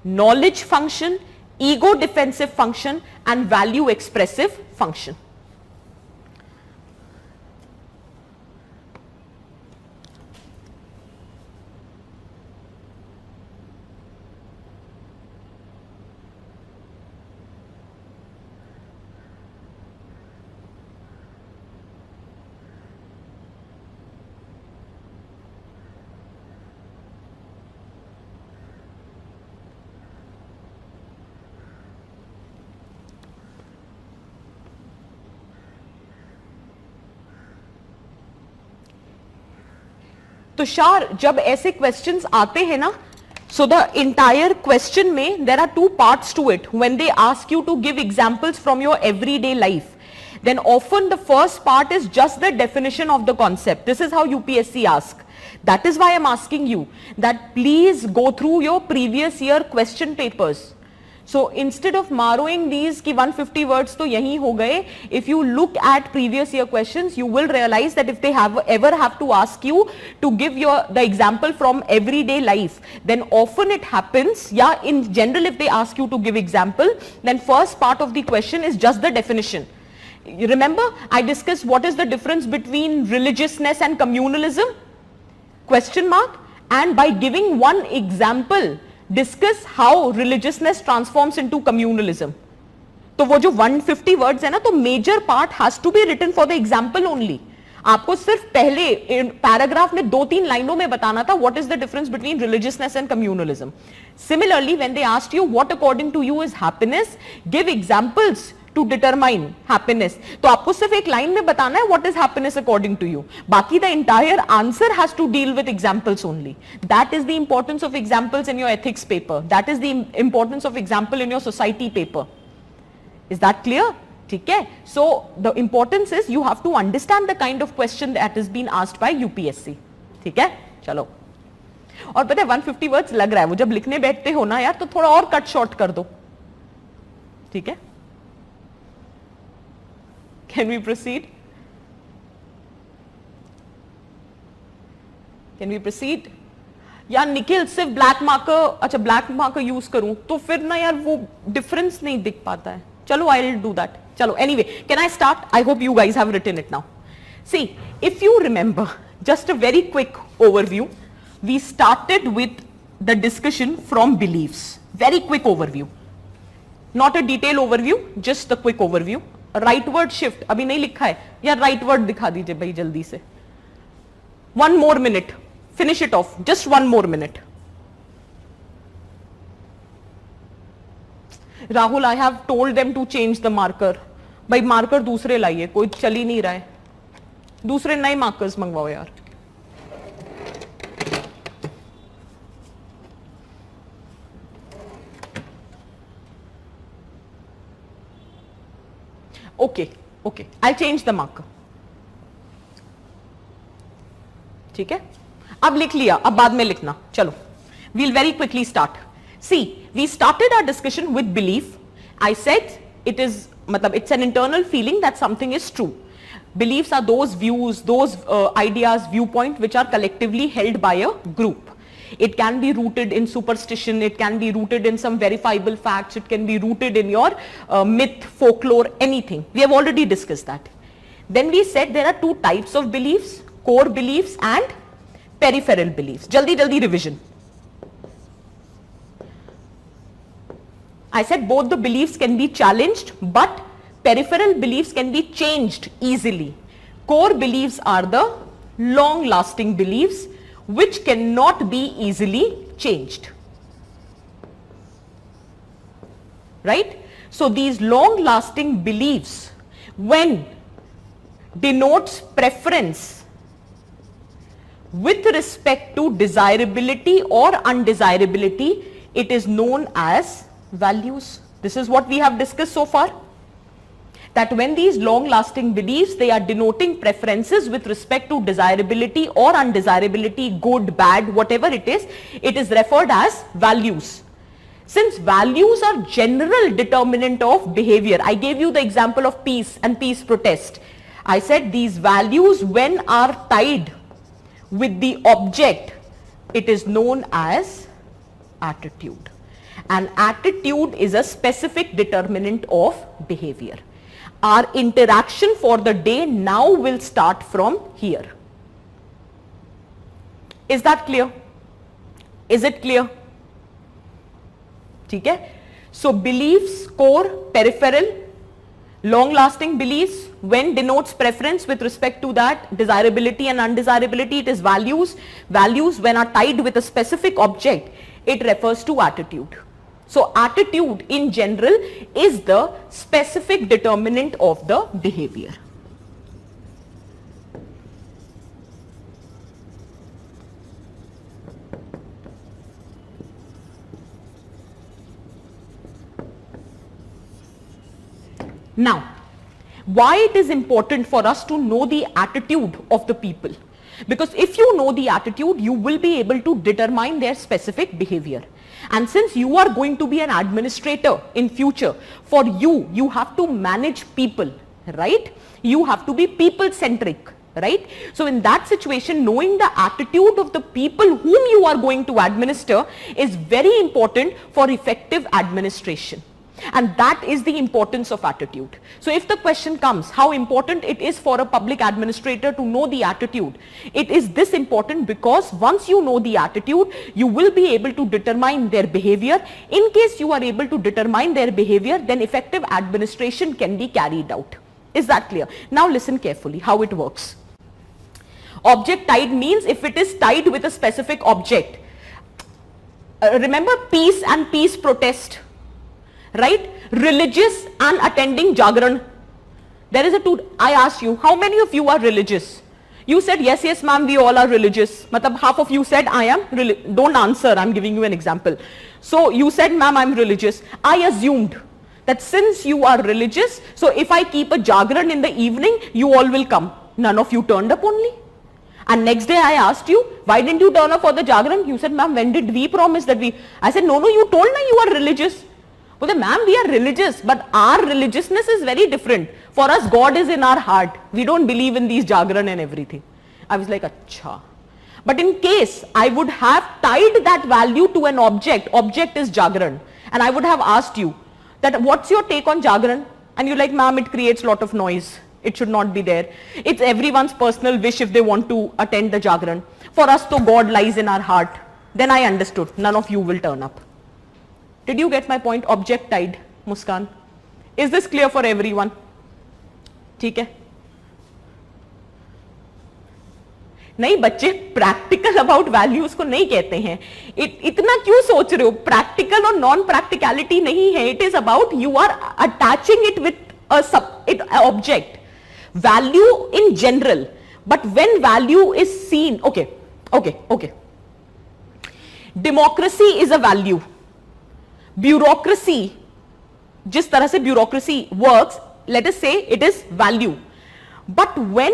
Speaker 1: knowledge function, ego defensive function and value expressive function. Tushar, जब ऐसे questions आते हैं ना, so the entire question में there are two parts to it. When they ask you to give examples from your everyday life, then often the first part is just the definition of the concept. This is how UPSC asks. That is why I'm asking you that please go through your previous year question papers. So instead of borrowing these ki 150 words to yahi ho gaye, if you look at previous year questions, you will realize that if they ever have to ask you to give the example from everyday life, then often it happens, yeah, in general if they ask you to give example, then first part of the question is just the definition. You remember I discussed what is the difference between religiousness and communalism? Question mark. And by giving one example, discuss how religiousness transforms into communalism. तो वो जो 150 words है ना, तो major part has to be written for the example only. आपको सिर्फ पहले paragraph में 2-3 लाइनों में बताना था what is the difference between religiousness and communalism. Similarly, when they asked you what according to you is happiness, give examples to determine happiness. तो आपको सिर्फ एक लाइन में बताना है what is happiness according to you. बाकी the entire answer has to deal with examples only. That is the importance of examples in your ethics paper. That is the importance of example in your society paper. Is that clear? ठीक है? So the importance is you have to understand the kind of question that is being asked by UPSC. ठीक है? चलो. और पता है 150 words लग रहा है, वो जब लिखने बैठते हो ना यार, तो थोड़ा और कट शॉर्ट कर दो. ठीक है? Can we proceed? Can we proceed? यार निखिल सिर्फ ब्लैक मार्कर, अच्छा ब्लैक मार्कर यूज करूं तो फिर ना यार वो डिफरेंस नहीं दिख पाता है. चलो आई विल डू दैट. चलो anyway, can I start? I hope you guys have written it now. See, if you remember, just a very quick overview. We started with the discussion from beliefs. Very quick overview. Not a detailed overview, just the quick overview. Right word shift अभी नहीं लिखा है, या right word दिखा दीजिए भाई जल्दी से. 1 more minute, finish it off, just 1 more minute. Rahul, I have told them to change the marker. भाई मार्कर दूसरे लाइए, कोई चल ही नहीं रहा है, दूसरे नए मार्कर्स मंगवाओ यार. Okay, okay, I'll change the marker. ठीक है? अब लिख लिया, अब बाद में लिखना. चलो, we'll very quickly start. See, we started our discussion with belief. I said it is, मतलब it's an internal feeling that something is true. Beliefs are those views, those ideas, viewpoint which are collectively held by a group. It can be rooted in superstition, it can be rooted in some verifiable facts, it can be rooted in your myth, folklore, anything. We have already discussed that. Then we said there are two types of beliefs, core beliefs and peripheral beliefs. Jaldi revision. I said both the beliefs can be challenged, but peripheral beliefs can be changed easily. Core beliefs are the long lasting beliefs which cannot be easily changed. Right? So these long lasting beliefs, when denotes preference with respect to desirability or undesirability, it is known as values. This is what we have discussed so far. That when these long lasting beliefs, they are denoting preferences with respect to desirability or undesirability, good, bad, whatever it is referred as values. Since values are general determinant of behavior, I gave you the example of peace and peace protest. I said these values, when are tied with the object, it is known as attitude. And attitude is a specific determinant of behavior. Our interaction for the day now will start from here. Is that clear? Is it clear? Okay? So beliefs, core, peripheral, long lasting beliefs, when denotes preference with respect to that desirability and undesirability, it is values. Values, when are tied with a specific object, it refers to attitude. So attitude in general is the specific determinant of the behavior. Now, why it is important for us to know the attitude of the people? Because if you know the attitude, you will be able to determine their specific behavior. And since you are going to be an administrator in future, for you have to manage people, right? You have to be people centric, right? So in that situation, knowing the attitude of the people whom you are going to administer is very important for effective administration. And that is the importance of attitude. So if the question comes, how important it is for a public administrator to know the attitude, it is this important because once you know the attitude, you will be able to determine their behavior. In case you are able to determine their behavior, then effective administration can be carried out. Is that clear? Now listen carefully how it works. Object tied means if it is tied with a specific object. Remember peace and peace protest? Right? Religious and attending Jagran. There is a two. I asked you, how many of you are religious? You said, yes, ma'am, we all are religious. Matlab, half of you said, I am religious. Don't answer, I'm giving you an example. So you said, ma'am, I'm religious. I assumed that since you are religious, so if I keep a Jagran in the evening, you all will come. None of you turned up only. And next day I asked you, why didn't you turn up for the Jagran? You said, ma'am, when did we promise that we? I said, no, you told me you are religious. Well, ma'am, we are religious, but our religiousness is very different. For us, God is in our heart. We don't believe in these Jagran and everything. I was like, acha. But in case I would have tied that value to an object is Jagran, and I would have asked you that what's your take on Jagran? And you're like, ma'am, it creates a lot of noise. It should not be there. It's everyone's personal wish if they want to attend the Jagran. For us, though, God lies in our heart. Then I understood. None of you will turn up. Did you get my point? Object tied, Muskan. Is this clear for everyone? ठीक है? नहीं बच्चे practical about values को नहीं कहते हैं. इतना क्यों सोच रहे हो? प्रैक्टिकल और नॉन प्रैक्टिकलिटी नहीं है. It is about you are attaching it with object. Value in general, but when value is seen, okay. Democracy is a value. Bureaucracy, जिस तरह से bureaucracy works, let us say it is value. But when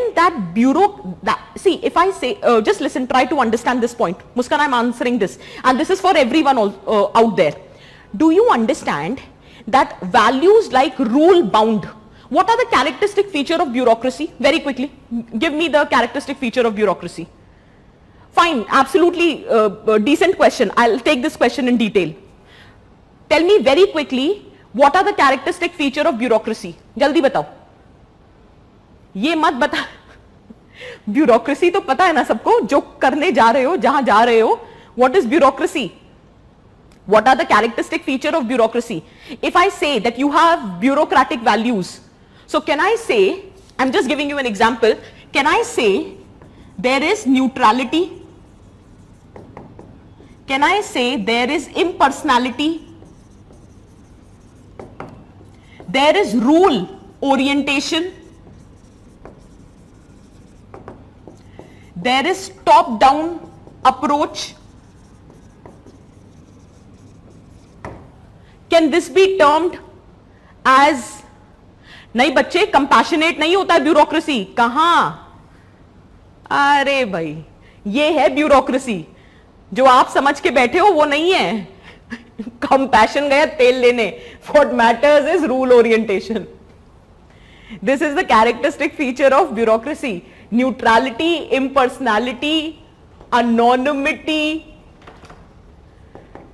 Speaker 1: see, if I say, just listen, try to understand this point. Muskan, I'm answering this, and this is for everyone out there. Do you understand that values like rule bound? What are the characteristic feature of bureaucracy? Very quickly, give me the characteristic feature of bureaucracy. Fine, absolutely decent question. I'll take this question in detail. Tell me very quickly, what are the characteristic feature of bureaucracy? जल्दी बताओ. ये मत बता. Bureaucracy तो पता है ना सबको, जो करने जा रहे हो, जहां जा रहे हो. What is bureaucracy? What are the characteristic feature of bureaucracy? If I say that you have bureaucratic values, so can I say, I'm just giving you an example, can I say there is neutrality? Can I say there is impersonality? There is rule orientation? There is top-down approach? Can this be termed as, नहीं बच्चे, compassionate नहीं होता है bureaucracy, कहां? अरे भाई, ये है bureaucracy. जो आप समझ के बैठे हो वो नहीं है. Compassion गया तेल लेने. What matters is rule orientation. This is the characteristic feature of bureaucracy. Neutrality, impersonality, anonymity,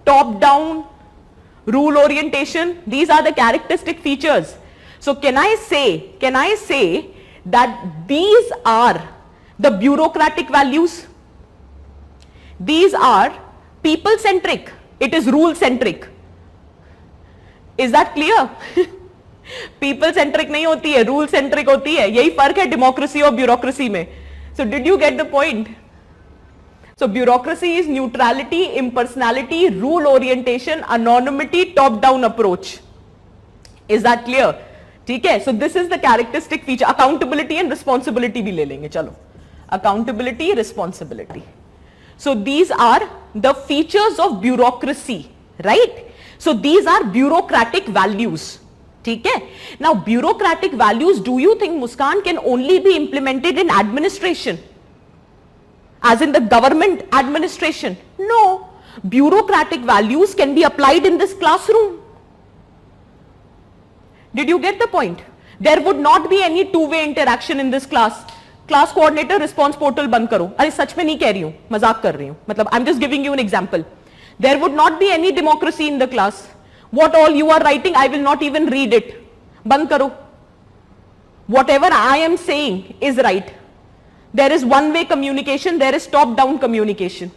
Speaker 1: top down, rule orientation. These are the characteristic features. So can I say that these are the bureaucratic values? These are people centric. It is rule centric. Is that clear? People centric नहीं होती है, rule centric होती है. यही फर्क है democracy और bureaucracy में. So did you get the point? So bureaucracy is neutrality, impersonality, rule orientation, anonymity, top down approach. Is that clear? ठीक है. So this is the characteristic feature. Accountability and responsibility भी ले लेंगे. चलो. Accountability, responsibility. So these are the features of bureaucracy, right? So these are bureaucratic values. ठीक है. Now bureaucratic values, do you think, Muskan, can only be implemented in administration? As in the government administration? No. Bureaucratic values can be applied in this classroom. Did you get the point? There would not be any two-way interaction in this class. Class coordinator response portal बंद करो. अरे सच में नहीं कह रही हूं, मजाक कर रही हूं. मतलब I am just giving you an example. There would not be any democracy in the class. What all you are writing, I will not even read it. बंद करो. Whatever I am saying is right. There is one-way communication, there is top-down communication.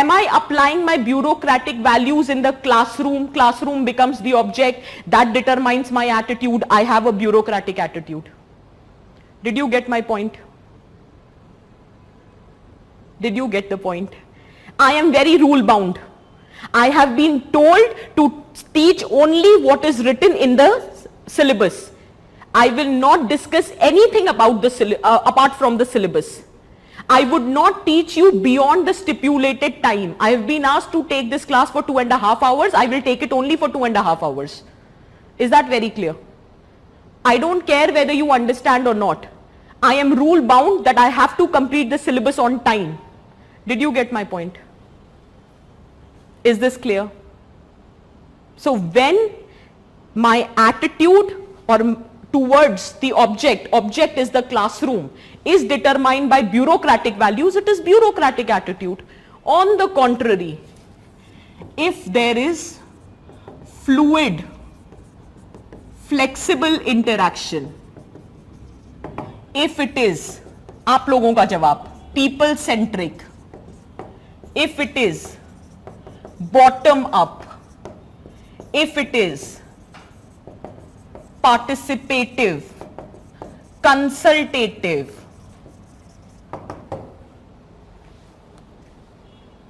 Speaker 1: Am I applying my bureaucratic values in the classroom? Classroom becomes the object that determines my attitude. I have a bureaucratic attitude. Did you get my point? Did you get the point? I am very rule bound. I have been told to teach only what is written in the syllabus. I will not discuss anything about the apart from the syllabus. I would not teach you beyond the stipulated time. I have been asked to take this class for 2.5 hours. I will take it only for 2.5 hours. Is that very clear? I don't care whether you understand or not. I am rule bound that I have to complete the syllabus on time. Did you get my point? Is this clear? So when my attitude or towards the object is the classroom, is determined by bureaucratic values, it is bureaucratic attitude. On the contrary, if there is fluid, flexible interaction, if it is, आप लोगों का जवाब, people centric, if it is bottom up, if it is participative, consultative,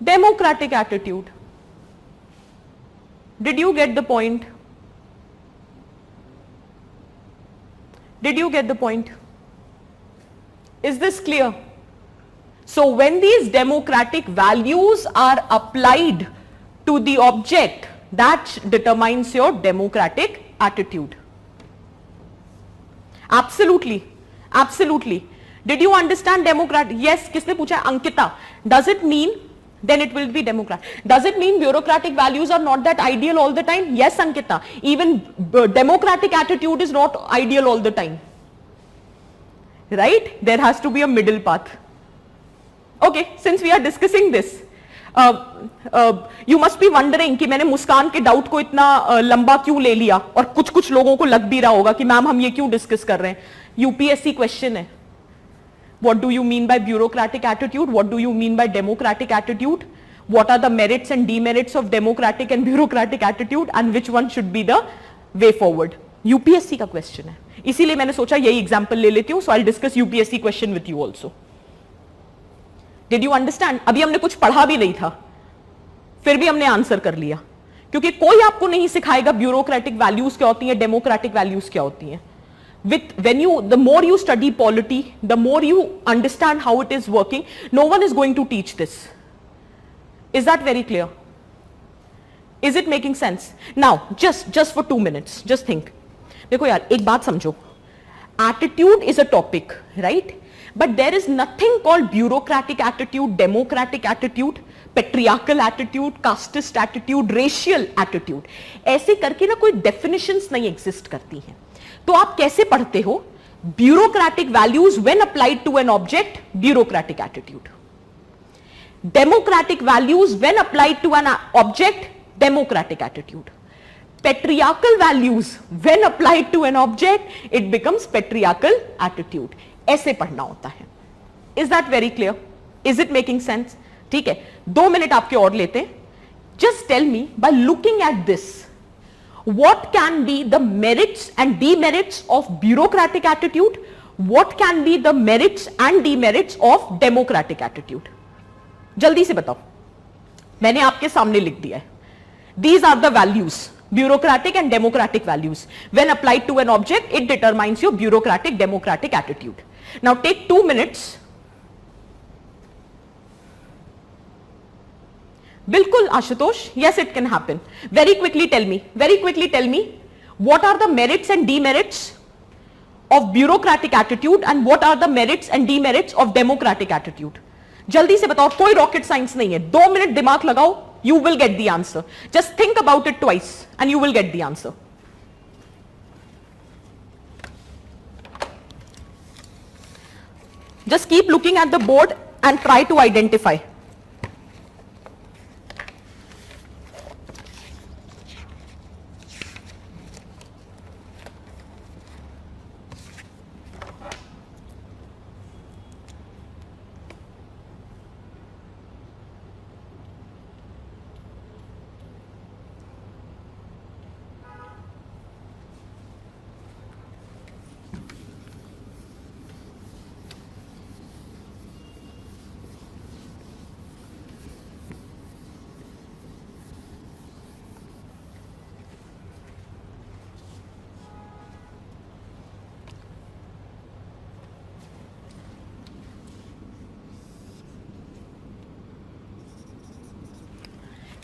Speaker 1: democratic attitude. Did you get the point? Did you get the point? Is this clear? So when these democratic values are applied to the object, that determines your democratic attitude. Absolutely, absolutely. Did you understand democratic? Yes, किसने पूछा? Ankita. Does it mean then it will be democratic? Does it mean bureaucratic values are not that ideal all the time? Yes, Ankita. Even democratic attitude is not ideal all the time. Right? There has to be a middle path. Okay, since we are discussing this, you must be wondering कि मैंने मुस्कान के doubt को इतना लंबा क्यों ले लिया, और कुछ कुछ लोगों को लग भी रहा होगा कि मैम हम ये क्यों डिस्कस कर रहे हैं. यूपीएससी क्वेश्चन है. What do you mean by bureaucratic attitude? What do you mean by democratic attitude? What are the merits and demerits of democratic and bureaucratic attitude, and which one should be the way forward? UPSC का question है, इसीलिए मैंने सोचा यही example ले लेती हूं. So I discuss UPSC question with you also. Did you understand? अभी हमने कुछ पढ़ा भी नहीं था, फिर भी हमने आंसर कर लिया, क्योंकि कोई आपको नहीं सिखाएगा ब्यूरोक्रेटिक वैल्यूज क्या होती हैं, डेमोक्रेटिक वैल्यूज क्या होती हैं. The more you study polity, the more you understand how it is working. No one is going to teach this. Is that very clear? Is it making sense? Now, just for 2 minutes, just think. देखो यार, एक बात समझो. Attitude is a topic, right? But there is nothing called bureaucratic attitude, democratic attitude, patriarchal attitude, casteist attitude, racial attitude. ऐसे करके ना कोई definitions नहीं exist करती हैं. तो आप कैसे पढ़ते हो? Bureaucratic values when applied to an object, bureaucratic attitude. Democratic values when applied to an object, democratic attitude. Patriarchal values when applied to an object, it becomes patriarchal attitude. ऐसे पढ़ना होता है. Is that very clear? Is it making sense? ठीक है, 2 minute आपके और लेते हैं. Just tell me, by looking at this, what can be the merits and demerits of bureaucratic attitude? What can be the merits and demerits of democratic attitude? जल्दी से बताओ. मैंने आपके सामने लिख दिया है. These are the values, bureaucratic and democratic values. When applied to an object, it determines your bureaucratic, democratic attitude. Now take 2 minutes. बिल्कुल Ashutosh, yes it can happen. Very quickly tell me, what are the merits and demerits of bureaucratic attitude and what are the merits and demerits of democratic attitude? जल्दी से बताओ, कोई rocket science नहीं है. 2 minute दिमाग लगाओ, you will get the answer. Just think about it twice and you will get the answer. Just keep looking at the board and try to identify.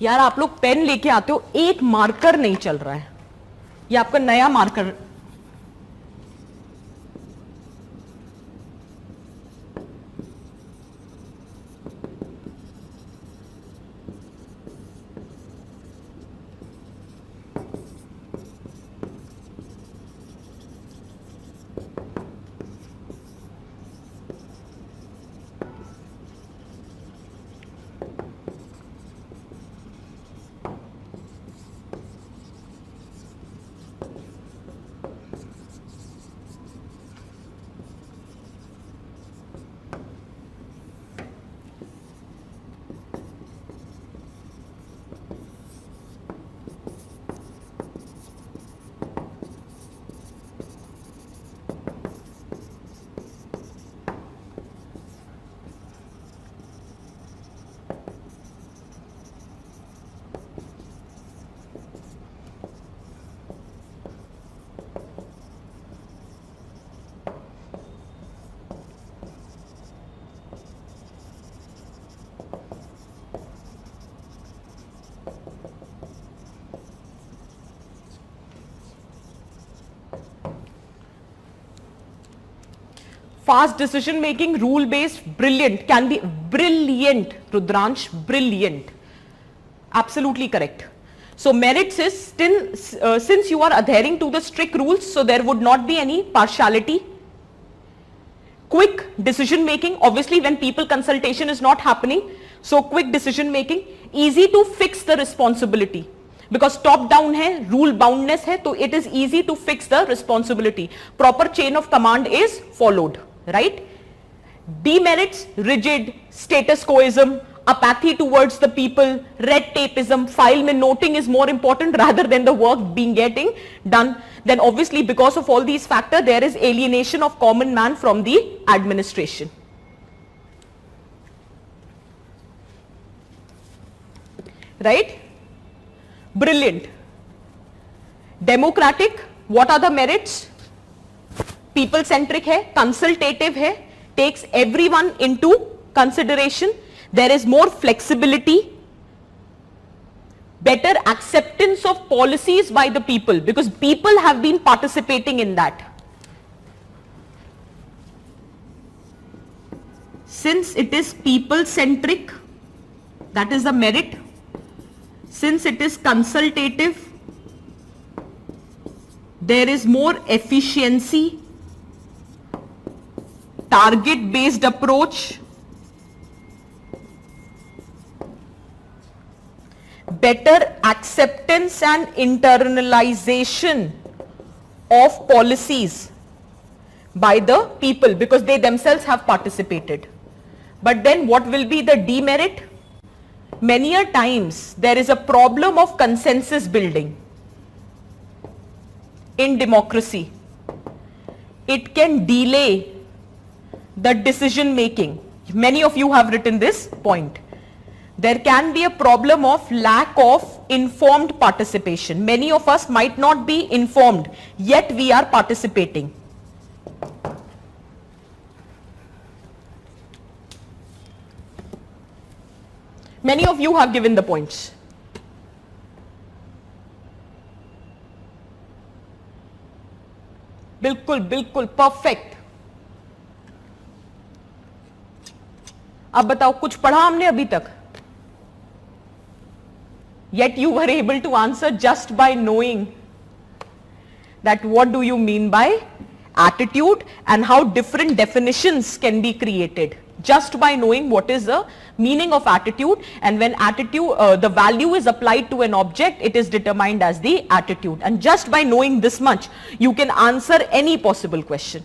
Speaker 1: यार आप लोग पेन लेके आते हो, एक मार्कर नहीं चल रहा है. ये आपका नया marker. Fast decision making, rule based, brilliant, can be brilliant. Rudransh, brilliant. Absolutely correct. So merits is since you are adhering to the strict rules, so there would not be any partiality. quick decision making, obviously when people consultation is not happening, so quick decision making, easy to fix the responsibility because top down hai, rule boundness hai, so it is easy to fix the responsibility, proper chain of command is followed, right? Demerits, rigid, status quoism, apathy towards the people, red tapeism, file mein noting is more important rather than the work being getting done. Then obviously because of all these factors there is alienation of common man from the administration. Right? Brilliant. Democratic, what are the merits? People centric hai, consultative hai, takes everyone into consideration. There is more flexibility, better acceptance of policies by the people because people have been participating in that. Since it is people centric, that is the merit. Since it is consultative, there is more efficiency, target based approach, better acceptance and internalization of policies by the people because they themselves have participated. But then what will be the demerit? Many a times there is a problem of consensus building in democracy. It can delay the decision making. Many of you have written this point. There can be a problem of lack of informed participation. Many of us might not be informed, yet we are participating. Many of you have given the points. बिल्कुल perfect. अब बताओ कुछ पढ़ा हमने अभी तक? Yet you were able to answer just by knowing that what do you mean by attitude and how different definitions can be created just by knowing what is the meaning of attitude, and when attitude the value is applied to an object, it is determined as the attitude, and just by knowing this much you can answer any possible question.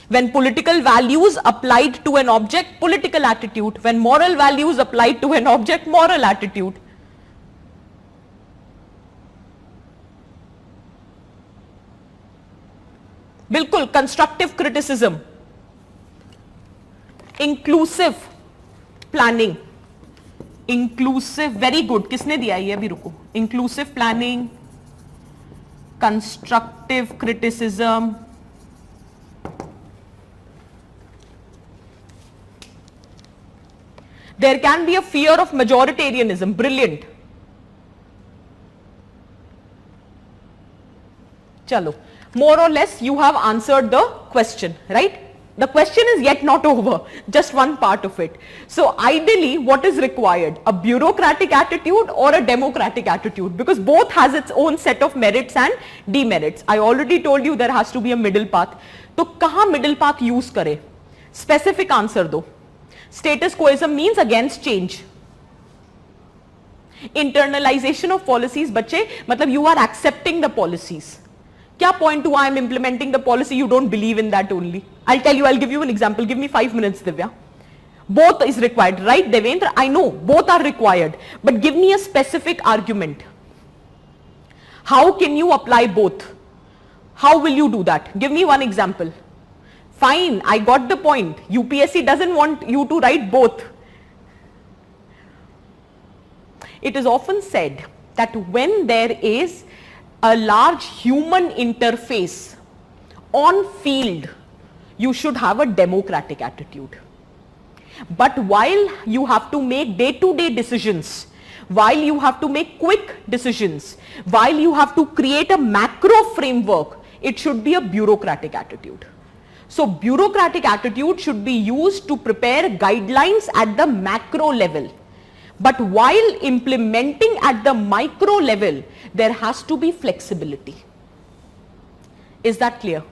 Speaker 1: When political values applied to an object, political attitude. When moral values applied to an object, moral attitude. बिल्कुल constructive criticism, inclusive planning, inclusive, very good. किसने दिया ये? अभी रुको. Inclusive planning, constructive criticism, there can be a fear of majoritarianism. Brilliant. Chalo. More or less you have answered the question, right? The question is yet not over, just one part of it. So ideally what is required? A bureaucratic attitude or a democratic attitude? Because both has its own set of merits and demerits. I already told you there has to be a middle path. तो कहाँ middle path use करे? Specific answer दो. Status quoism means against change. Internalization of policies, बच्चे मतलब you are accepting the policies. क्या point हुआ? I am implementing the policy, you don't believe in that only. I'll tell you, I'll give you an example. Give me 5 minutes, Divya. Both is required, right, Devendra? I know both are required, but give me a specific argument. How can you apply both? How will you do that? Give me one example. Fine, I got the point. UPSC doesn't want you to write both. It is often said that when there is a large human interface on field, you should have a democratic attitude. But while you have to make day-to-day decisions, while you have to make quick decisions, while you have to create a macro framework, it should be a bureaucratic attitude. So bureaucratic attitude should be used to prepare guidelines at the macro level. But while implementing at the micro level, there has to be flexibility. Is that clear?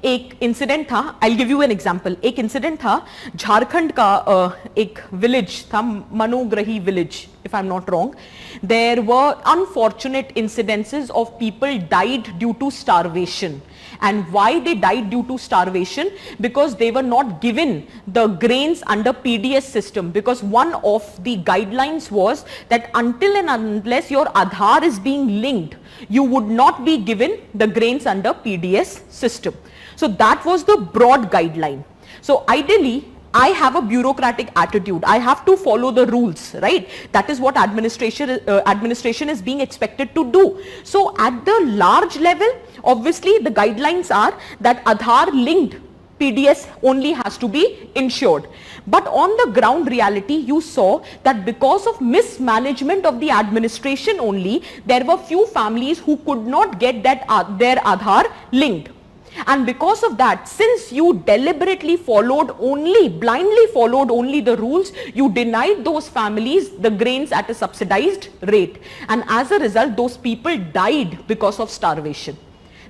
Speaker 1: एक incident था, I will give you an example, एक incident था झारखंड का, एक village था, मनोग्रही village, if I'm not wrong. There were unfortunate incidences of people died due to starvation. And why they died due to starvation? Because they were not given the grains under PDS system, because one of the guidelines was that until and unless your Aadhaar is being linked, you would not be given the grains under PDS system. So that was the broad guideline. So ideally, I have a bureaucratic attitude. I have to follow the rules, right? That is what administration is being expected to do. So at the large level, obviously the guidelines are that Aadhaar linked PDS only has to be insured. But on the ground reality, you saw that because of mismanagement of the administration only, there were few families who could not get that their Aadhaar linked. And because of that, since you deliberately blindly followed only the rules, you denied those families the grains at a subsidized rate. And as a result, those people died because of starvation.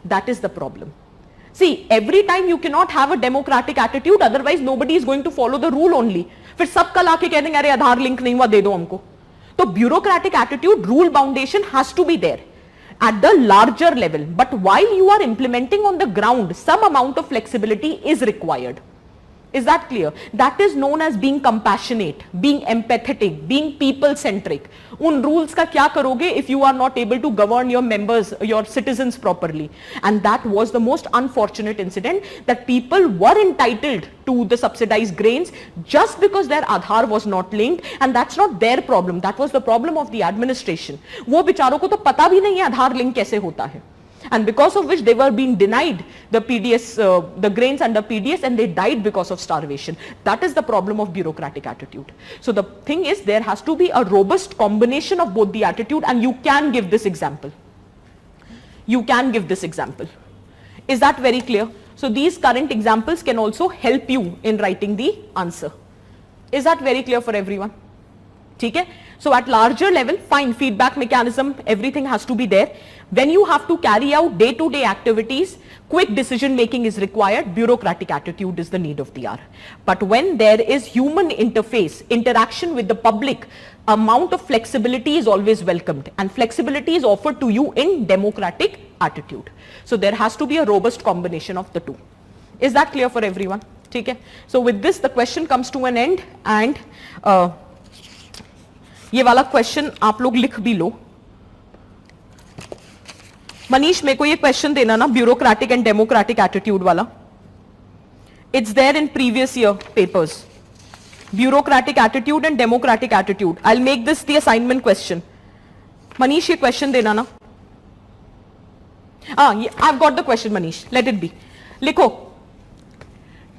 Speaker 1: That is the problem. See, every time you cannot have a democratic attitude, otherwise nobody is going to follow the rule only. फिर सब कल आके कह देंगे अरे आधार link नहीं हुआ, दे दो हमको. तो bureaucratic attitude, rule foundation has to be there at the larger level, but while you are implementing on the ground, some amount of flexibility is required. Is that clear? That is known as being compassionate, being empathetic, being people centric. उन rules का क्या करोगे if you are not able to govern your members, your citizens properly? And that was the most unfortunate incident, that people were entitled to the subsidized grains just because their Aadhaar was not linked, and that's not their problem. That was the problem of the administration. वो बेचारों को तो पता भी नहीं है आधार link कैसे होता है. And because of which they were being denied the PDS, the grains under PDS, and they died because of starvation. That is the problem of bureaucratic attitude. So the thing is, there has to be a robust combination of both the attitude, and you can give this example. You can give this example. Is that very clear? So these current examples can also help you in writing the answer. Is that very clear for everyone? Okay? So at larger level, fine, feedback mechanism, everything has to be there. When you have to carry out day-to-day activities, quick decision making is required, bureaucratic attitude is the need of the hour. But when there is human interface, interaction with the public, amount of flexibility is always welcomed, and flexibility is offered to you in democratic attitude. So there has to be a robust combination of the two. Is that clear for everyone? Okay? So with this, the question comes to an end, and ये वाला question आप लोग लिख भी लो. मनीष, मेरे को ये question देना ना, ब्यूरोक्रेटिक एंड डेमोक्रेटिक एटीट्यूड वाला. It's there in previous year papers. Bureaucratic attitude and democratic attitude. I will make this the assignment question. Manish, ये क्वेश्चन देना ना. I have got the question Manish, let it be. लिखो,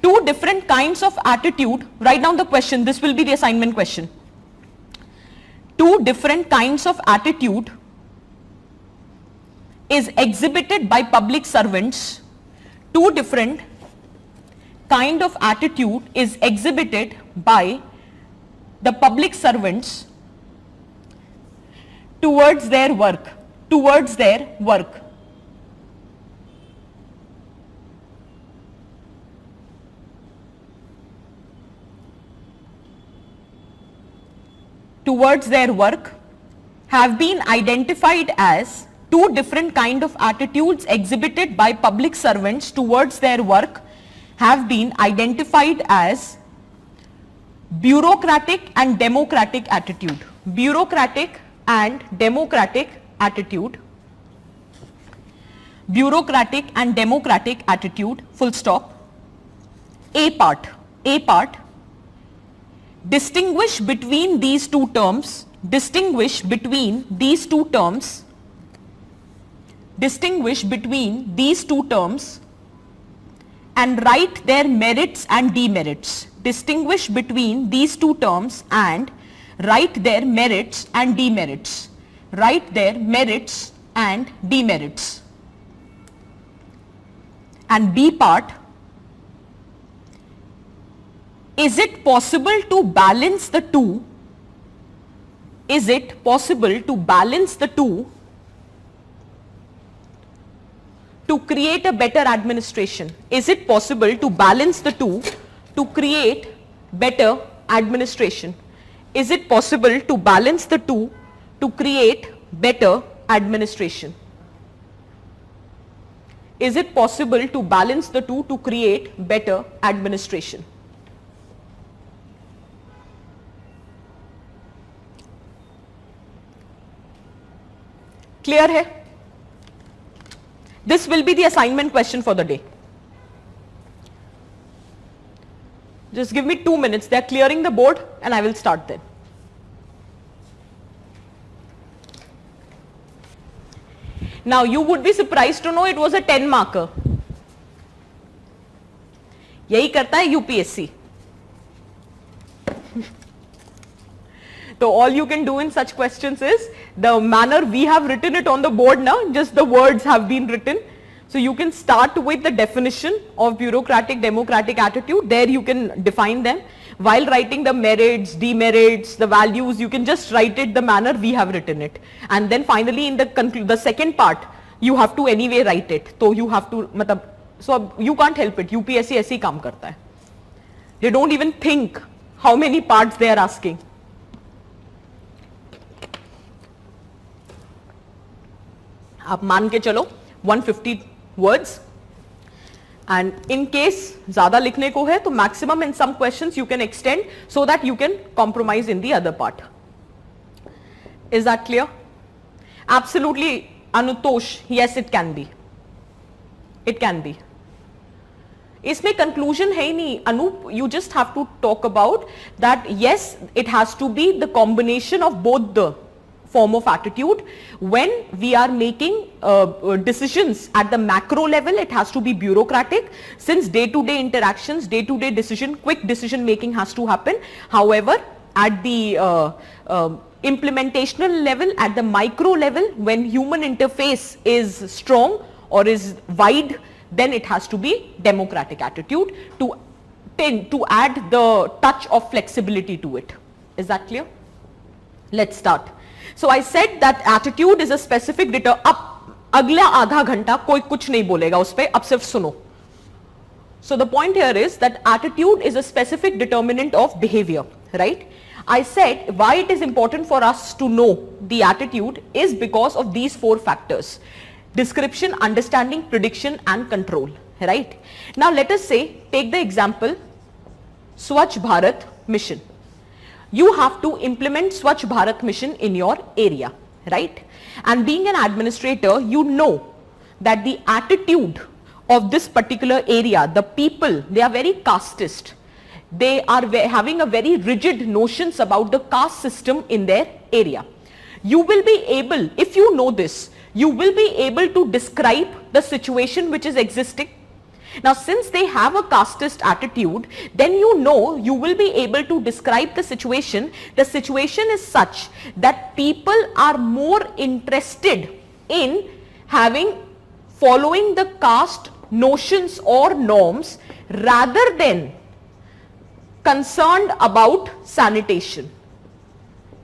Speaker 1: two different kinds of attitude. Write down the question, this will be the assignment question. Two different kinds of attitude is exhibited by public servants. Two different kind of attitude is exhibited by the public servants towards their work. Towards their work. Towards their work have been identified as two different kind of attitudes exhibited by public servants towards their work have been identified as bureaucratic and democratic attitude. Bureaucratic and democratic attitude. Bureaucratic and democratic attitude, full stop. A part. A part. Distinguish between these two terms. Distinguish between these two terms. Distinguish between these two terms and write their merits and demerits. Distinguish between these two terms and write their merits and demerits. Write their merits and demerits. And B part. Is it possible to balance the two? Is it possible to balance the two to create a better administration? Is it possible to balance the two to create better administration? Is it possible to balance the two to create better administration? Is it possible to balance the two to create better administration? Clear hai? This will be the assignment question for the day. Just give me 2 minutes. They are clearing the board and I will start then. Now you would be surprised to know it was a 10 marker. यही करता है UPSC. So all you can do in such questions is the manner we have written it on the board now, just the words have been written. So you can start with the definition of bureaucratic democratic attitude. There you can define them. While writing the merits, demerits, the values, you can just write it the manner we have written it. And then finally in the second part, you have to anyway write it. So you have to, so you can't help it. UPSC ऐसे ही काम करता है. They don't even think how many parts they are asking. आप मान के चलो 150 words, and in case ज़्यादा लिखने को है तो maximum in some questions you can extend so that you can compromise in the other part. Is that clear? Absolutely, Anutosh, yes it can be. It can be. इसमें conclusion है ही नहीं. Anup, you just have to talk about that yes, it has to be the combination of both the form of attitude. When we are making decisions at the macro level, it has to be bureaucratic, since day-to-day interactions, day-to-day quick decision making has to happen. However, at the implementational level, at the micro level, when human interface is strong or is wide, then it has to be democratic attitude to add the touch of flexibility to it. Is that clear? Let's start. So I said that attitude is a specific अब अगला आधा घंटा कोई कुछ नहीं बोलेगा उस पे, अब सिर्फ सुनो. So the point here is that attitude is a specific determinant of behavior, right? I said why it is important for us to know the attitude is because of these 4 factors: description, understanding, prediction and control, right? Now let us say, take the example Swachh Bharat mission. You have to implement Swachh Bharat mission in your area, right? And being an administrator, you know that the attitude of this particular area, the people, they are very casteist. They are having a very rigid notions about the caste system in their area. You will be able, if you know this, you will be able to describe the situation which is existing. Now, since they have a casteist attitude, then you know you will be able to describe the situation. The situation is such that people are more interested in following the caste notions or norms rather than concerned about sanitation.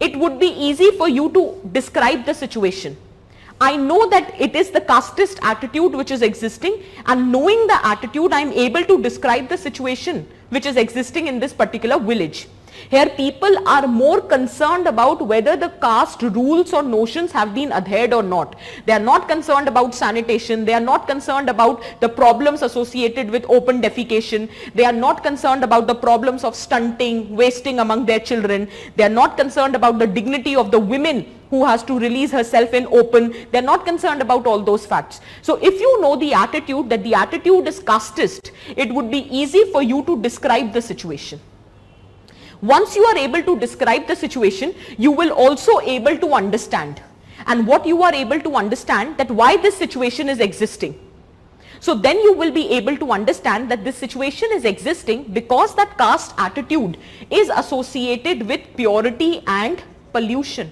Speaker 1: It would be easy for you to describe the situation. I know that it is the casteist attitude which is existing, and knowing the attitude I am able to describe the situation which is existing in this particular village. Here people are more concerned about whether the caste rules or notions have been adhered or not. They are not concerned about sanitation, they are not concerned about the problems associated with open defecation, they are not concerned about the problems of stunting, wasting among their children, they are not concerned about the dignity of the women who has to release herself in open, they are not concerned about all those facts. So if you know the attitude, that the attitude is casteist, it would be easy for you to describe the situation. Once you are able to describe the situation, you will also able to understand. And what you are able to understand, that why this situation is existing. So then you will be able to understand that this situation is existing because that caste attitude is associated with purity and pollution.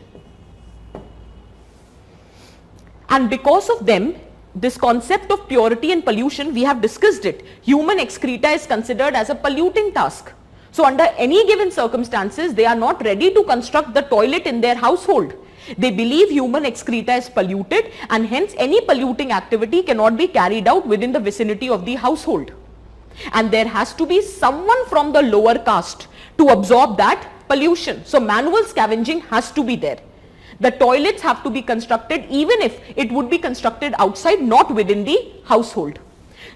Speaker 1: And because of them, this concept of purity and pollution, we have discussed it. Human excreta is considered as a polluting task. So under any given circumstances, they are not ready to construct the toilet in their household. They believe human excreta is polluted and hence any polluting activity cannot be carried out within the vicinity of the household. And there has to be someone from the lower caste to absorb that pollution. So manual scavenging has to be there. The toilets have to be constructed even if it would be constructed outside, not within the household.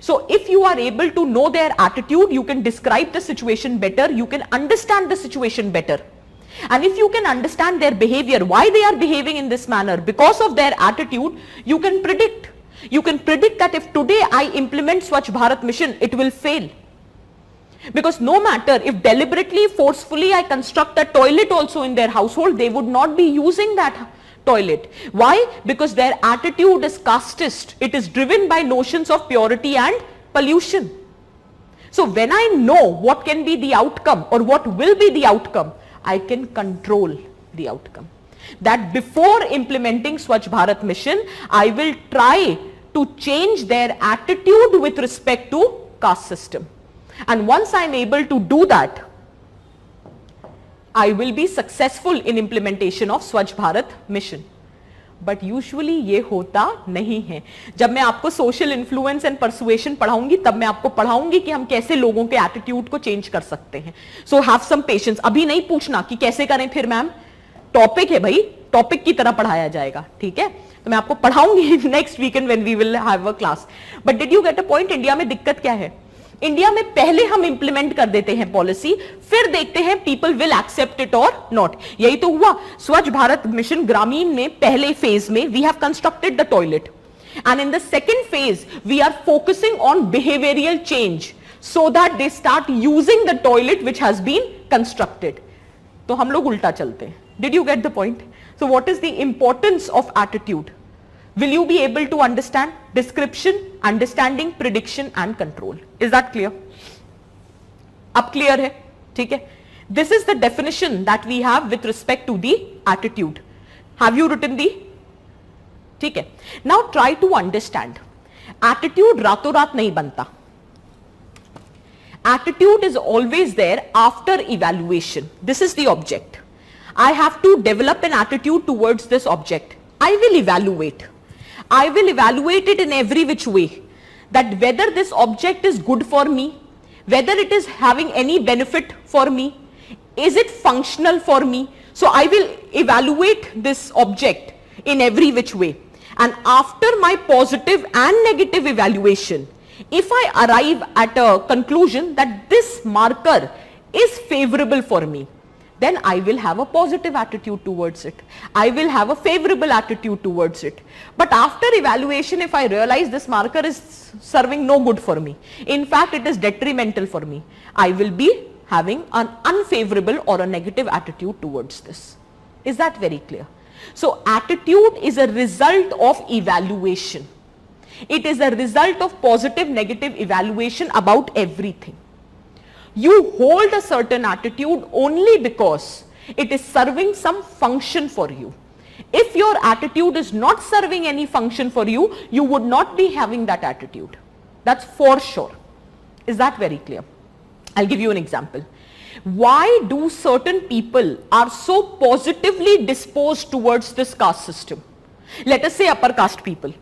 Speaker 1: So if you are able to know their attitude, you can describe the situation better, you can understand the situation better. And if you can understand their behavior, why they are behaving in this manner, because of their attitude, you can predict. You can predict that if today I implement Swachh Bharat mission, it will fail. Because no matter if deliberately, forcefully I construct a toilet also in their household, they would not be using that toilet. Why? Because their attitude is casteist. It is driven by notions of purity and pollution. So when I know what can be the outcome or what will be the outcome, I can control the outcome. That before implementing Swachh Bharat mission, I will try to change their attitude with respect to caste system. And once I am able to do that, I will be successful in implementation of Swachh Bharat mission. But usually ये होता नहीं है. जब मैं आपको social influence and persuasion पढ़ाऊंगी, तब मैं आपको पढ़ाऊंगी कि हम कैसे लोगों के attitude को change कर सकते हैं. So have some patience. अभी नहीं पूछना कि कैसे करें फिर मैम. टॉपिक है भाई, टॉपिक की तरह पढ़ाया जाएगा, ठीक है. तो मैं आपको पढ़ाऊंगी next weekend when we will have a class. But did you get a point? India में दिक्कत क्या है? इंडिया में पहले हम इंप्लीमेंट कर देते हैं पॉलिसी, फिर देखते हैं पीपल विल एक्सेप्ट इट और नॉट. यही तो हुआ स्वच्छ भारत मिशन ग्रामीण में. पहले फेज में we have constructed the toilet and in the second phase we are focusing on behavioural change so that they start using the toilet which has been constructed. तो हम लोग उल्टा चलते हैं. Did you get the point? So what is the importance of attitude? Will you be able to understand description, understanding, prediction and control? Is that clear? अब clear है? ठीक है? This is the definition that we have with respect to the attitude. Have you written the? ठीक है? Now try to understand. Attitude रातों रात नहीं बनता. Attitude is always there after evaluation. This is the object. I have to develop an attitude towards this object. I will evaluate. I will evaluate it in every which way. That whether this object is good for me, whether it is having any benefit for me, is it functional for me. So I will evaluate this object in every which way. And after my positive and negative evaluation, if I arrive at a conclusion that this marker is favorable for me, then I will have a positive attitude towards it. I will have a favorable attitude towards it. But after evaluation, if I realize this marker is serving no good for me, in fact it is detrimental for me, I will be having an unfavorable or a negative attitude towards this. Is that very clear? So attitude is a result of evaluation. It is a result of positive, negative evaluation about everything. You hold a certain attitude only because it is serving some function for you. If your attitude is not serving any function for you, you would not be having that attitude. That's for sure. Is that very clear? I'll give you an example. Why do certain people are so positively disposed towards this caste system? Let us say upper caste people.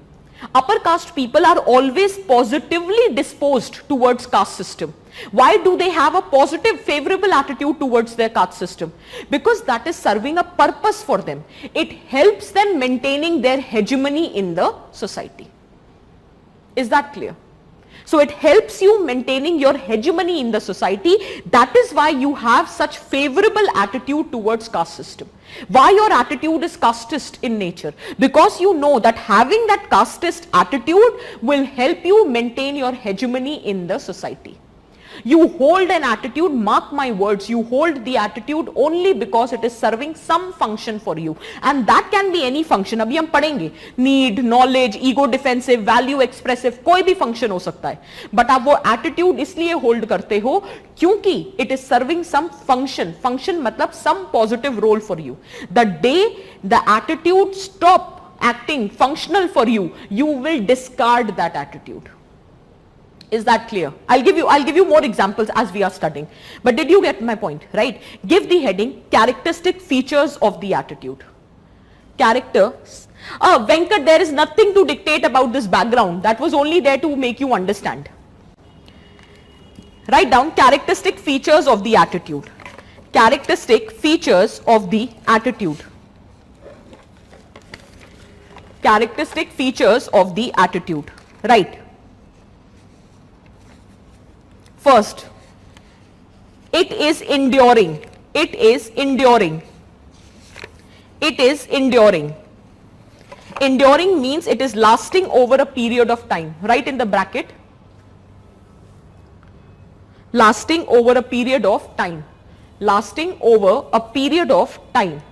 Speaker 1: Upper caste people are always positively disposed towards caste system. Why do they have a positive, favorable attitude towards their caste system? Because that is serving a purpose for them. It helps them maintaining their hegemony in the society. Is that clear? So it helps you maintaining your hegemony in the society. That is why you have such favorable attitude towards caste system. Why your attitude is casteist in nature? Because you know that having that casteist attitude will help you maintain your hegemony in the society. You hold an attitude, mark my words, you hold the attitude only because it is serving some function for you. And that can be any function. अभी हम पढ़ेंगे. Need, knowledge, ego defensive, value expressive, कोई भी function हो सकता है. But आप वो attitude इसलिए hold करते हो क्योंकि it is serving some function. Function मतलब some positive role for you. The day the attitude stop acting functional for you, you will discard that attitude. Is that clear? I'll give you more examples as we are studying. But did you get my point, right? Give the heading characteristic features of the attitude. character. Venkat, there is nothing to dictate about this background. That was only there to make you understand. Write down characteristic features of the attitude. Characteristic features of the attitude. Characteristic features of the attitude. Right. First, it is enduring. It is enduring. It is enduring. Enduring means it is lasting over a period of time. Write in the bracket. Lasting over a period of time. Lasting over a period of time.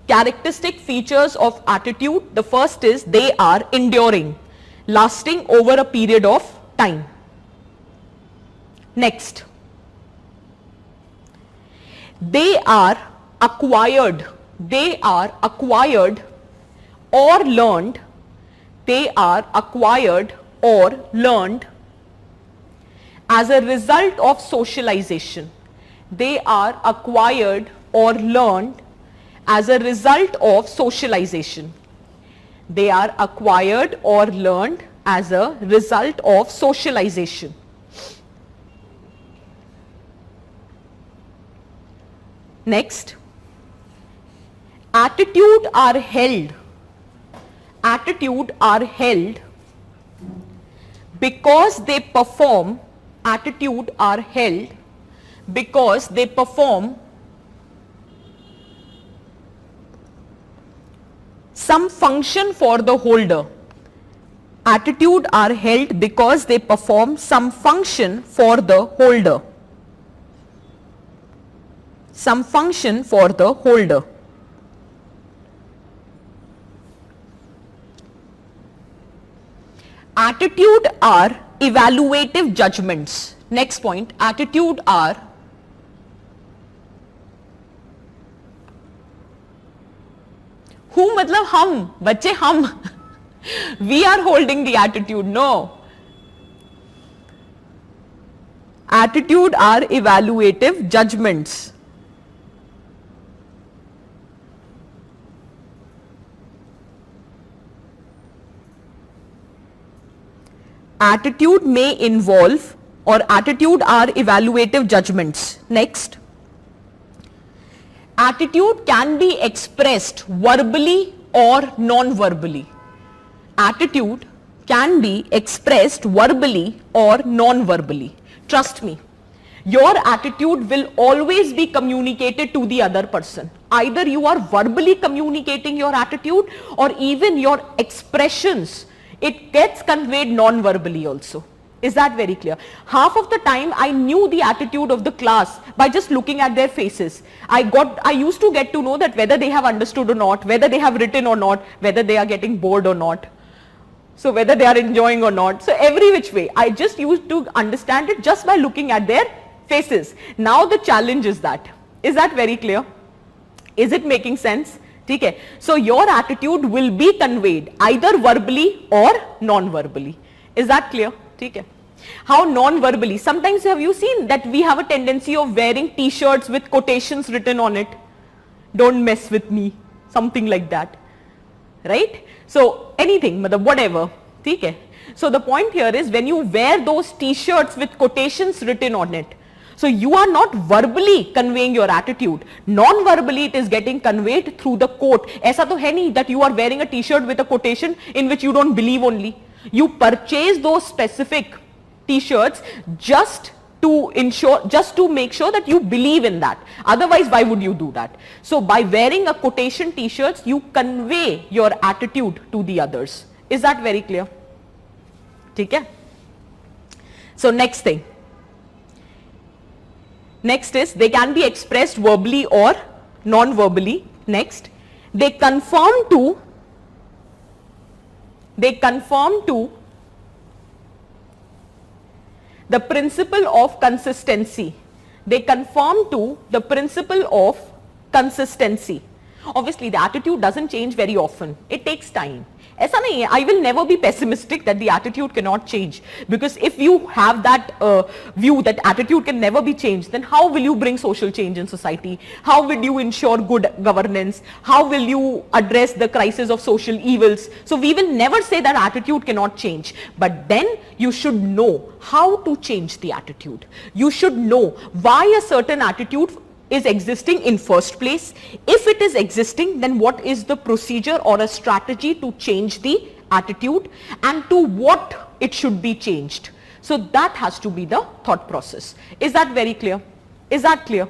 Speaker 1: Characteristic features of attitude. The first is they are enduring, lasting over a period of time. Next, they are acquired. They are acquired or learned. They are acquired or learned as a result of socialization. They are acquired or learned as a result of socialization. They are acquired or learned as a result of socialization. Next, attitude are held. Attitude are held because they perform. Attitude are held because they perform some function for the holder. Attitude are held because they perform some function for the holder. Some function for the holder. Attitude are evaluative judgments. Next point, attitude are who matlab hum, bacche hum. We are holding the attitude, no. Attitude are evaluative judgments. Attitude may involve or attitude are evaluative judgments. Next, attitude can be expressed verbally or non-verbally. Attitude can be expressed verbally or non-verbally. Trust me, your attitude will always be communicated to the other person. Either you are verbally communicating your attitude or even your expressions. It gets conveyed non-verbally also. Is that very clear? Half of the time I knew the attitude of the class by just looking at their faces. I used to get to know that whether they have understood or not, whether they have written or not, whether they are getting bored or not. So whether they are enjoying or not. So every which way, I just used to understand it just by looking at their faces. Now the challenge is that. Is that very clear? Is it making sense? Okay. So your attitude will be conveyed either verbally or non-verbally. Is that clear? Okay. How non-verbally? Sometimes have you seen that we have a tendency of wearing t-shirts with quotations written on it. Don't mess with me. Something like that. Right? So anything, whatever. Okay. So the point here is when you wear those t-shirts with quotations written on it, so you are not verbally conveying your attitude. Non-verbally it is getting conveyed through the quote. Aisa to hai nahi that you are wearing a t-shirt with a quotation in which you don't believe only. You purchase those specific t-shirts just to make sure that you believe in that. Otherwise, why would you do that? So by wearing a quotation t-shirts, you convey your attitude to the others. Is that very clear? Okay. So next thing. Next is they can be expressed verbally or non-verbally. Next, they conform to the principle of consistency. They conform to the principle of consistency. Obviously, the attitude doesn't change very often. It takes time. ऐसा नहीं है. I will never be pessimistic that the attitude cannot change, because if you have that view that attitude can never be changed, then how will you bring social change in society? How will you ensure good governance? How will you address the crisis of social evils? So we will never say that attitude cannot change, but then you should know how to change the attitude. You should know why a certain attitude is existing in first place. If it is existing, then what is the procedure or a strategy to change the attitude, and to what it should be changed. So that has to be the thought process. Is that very clear? Is that clear?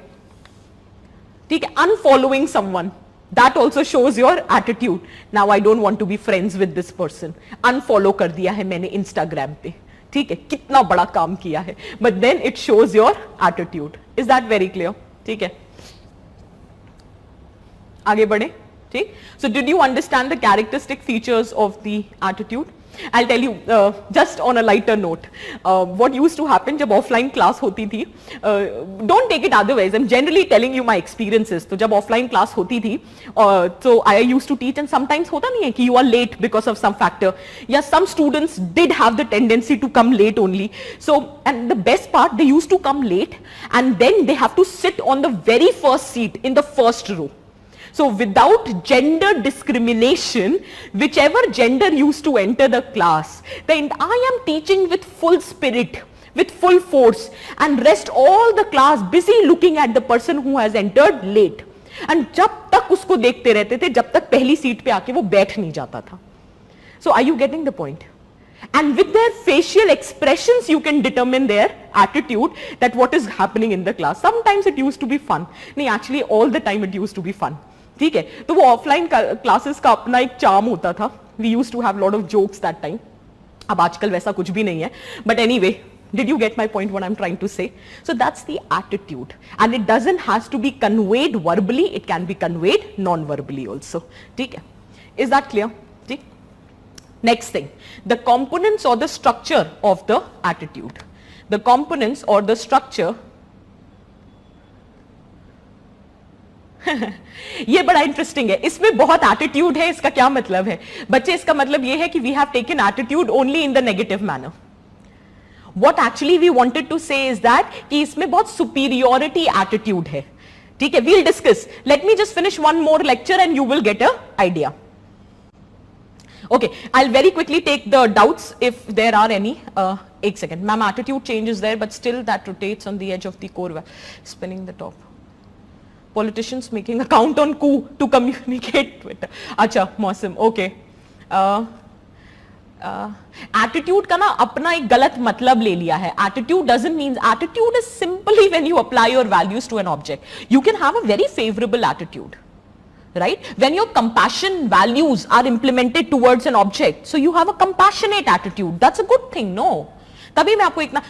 Speaker 1: ठीक है. Unfollowing someone, that also shows your attitude. Now I don't want to be friends with this person. Unfollow कर दिया है मैंने Instagram पे. ठीक है, कितना बड़ा काम किया है, but then it shows your attitude. Is that very clear? ठीक है, आगे बढ़े. ठीक. So did you understand the characteristic features of the attitude? I'll tell you just on a lighter note, what used to happen जब offline class होती थी, don't take it otherwise, I'm generally telling you my experiences. तो जब offline class होती थी, so I used to teach, and sometimes होता नहीं है कि you are late because of some factor. Yeah, some students did have the tendency to come late only. So, and the best part, they used to come late and then they have to sit on the very first seat in the first row. So without gender discrimination, whichever gender used to enter the class, then I am teaching with full spirit, with full force, and rest all the class busy looking at the person who has entered late. And जब तक उसको देखते रहते थे, जब तक पहली seat पे आके वो बैठ नहीं जाता था. So are you getting the point? And with their facial expressions, you can determine their attitude, that what is happening in the class. Sometimes it used to be fun. नहीं, actually all the time it used to be fun. ठीक है. तो वो offline classes का अपना एक charm होता था. We use to have lot of jokes that time. अब आजकल वैसा कुछ भी नहीं है, but anyway, did you get my point what I'm trying to say? So that's the attitude, and it doesn't has to be conveyed verbally, it can be conveyed non-verbally also. ठीक है. Is that clear? ठीक. Next thing, the components or the structure of the attitude. The components or the structure ये बड़ा interesting है. इसमें बहुत attitude है. इसका क्या मतलब है बच्चे? इसका मतलब ये है कि we have taken attitude only in the negative manner. What actually we wanted to say is that कि इसमें बहुत सुपीरियोरिटी एटीट्यूड है. ठीक है, we'll discuss. Let me just finish one more lecture and you will get a idea. Okay, I'll very quickly take the doubts if there are any. एक second, ma'am, attitude change is there, but still that rotates on the edge of the core, spinning the top. Politicians making a count on coup to communicate Twitter. अच्छा, मौसम. Okay. Attitude का ना अपना एक गलत मतलब ले लिया है. Attitude doesn't mean, attitude is simply when you apply your values to an object. You can have a very favorable attitude, right? When your compassion values are implemented towards an object, so you have a compassionate attitude. That's a good thing, no? तभी मैं आपको एक ना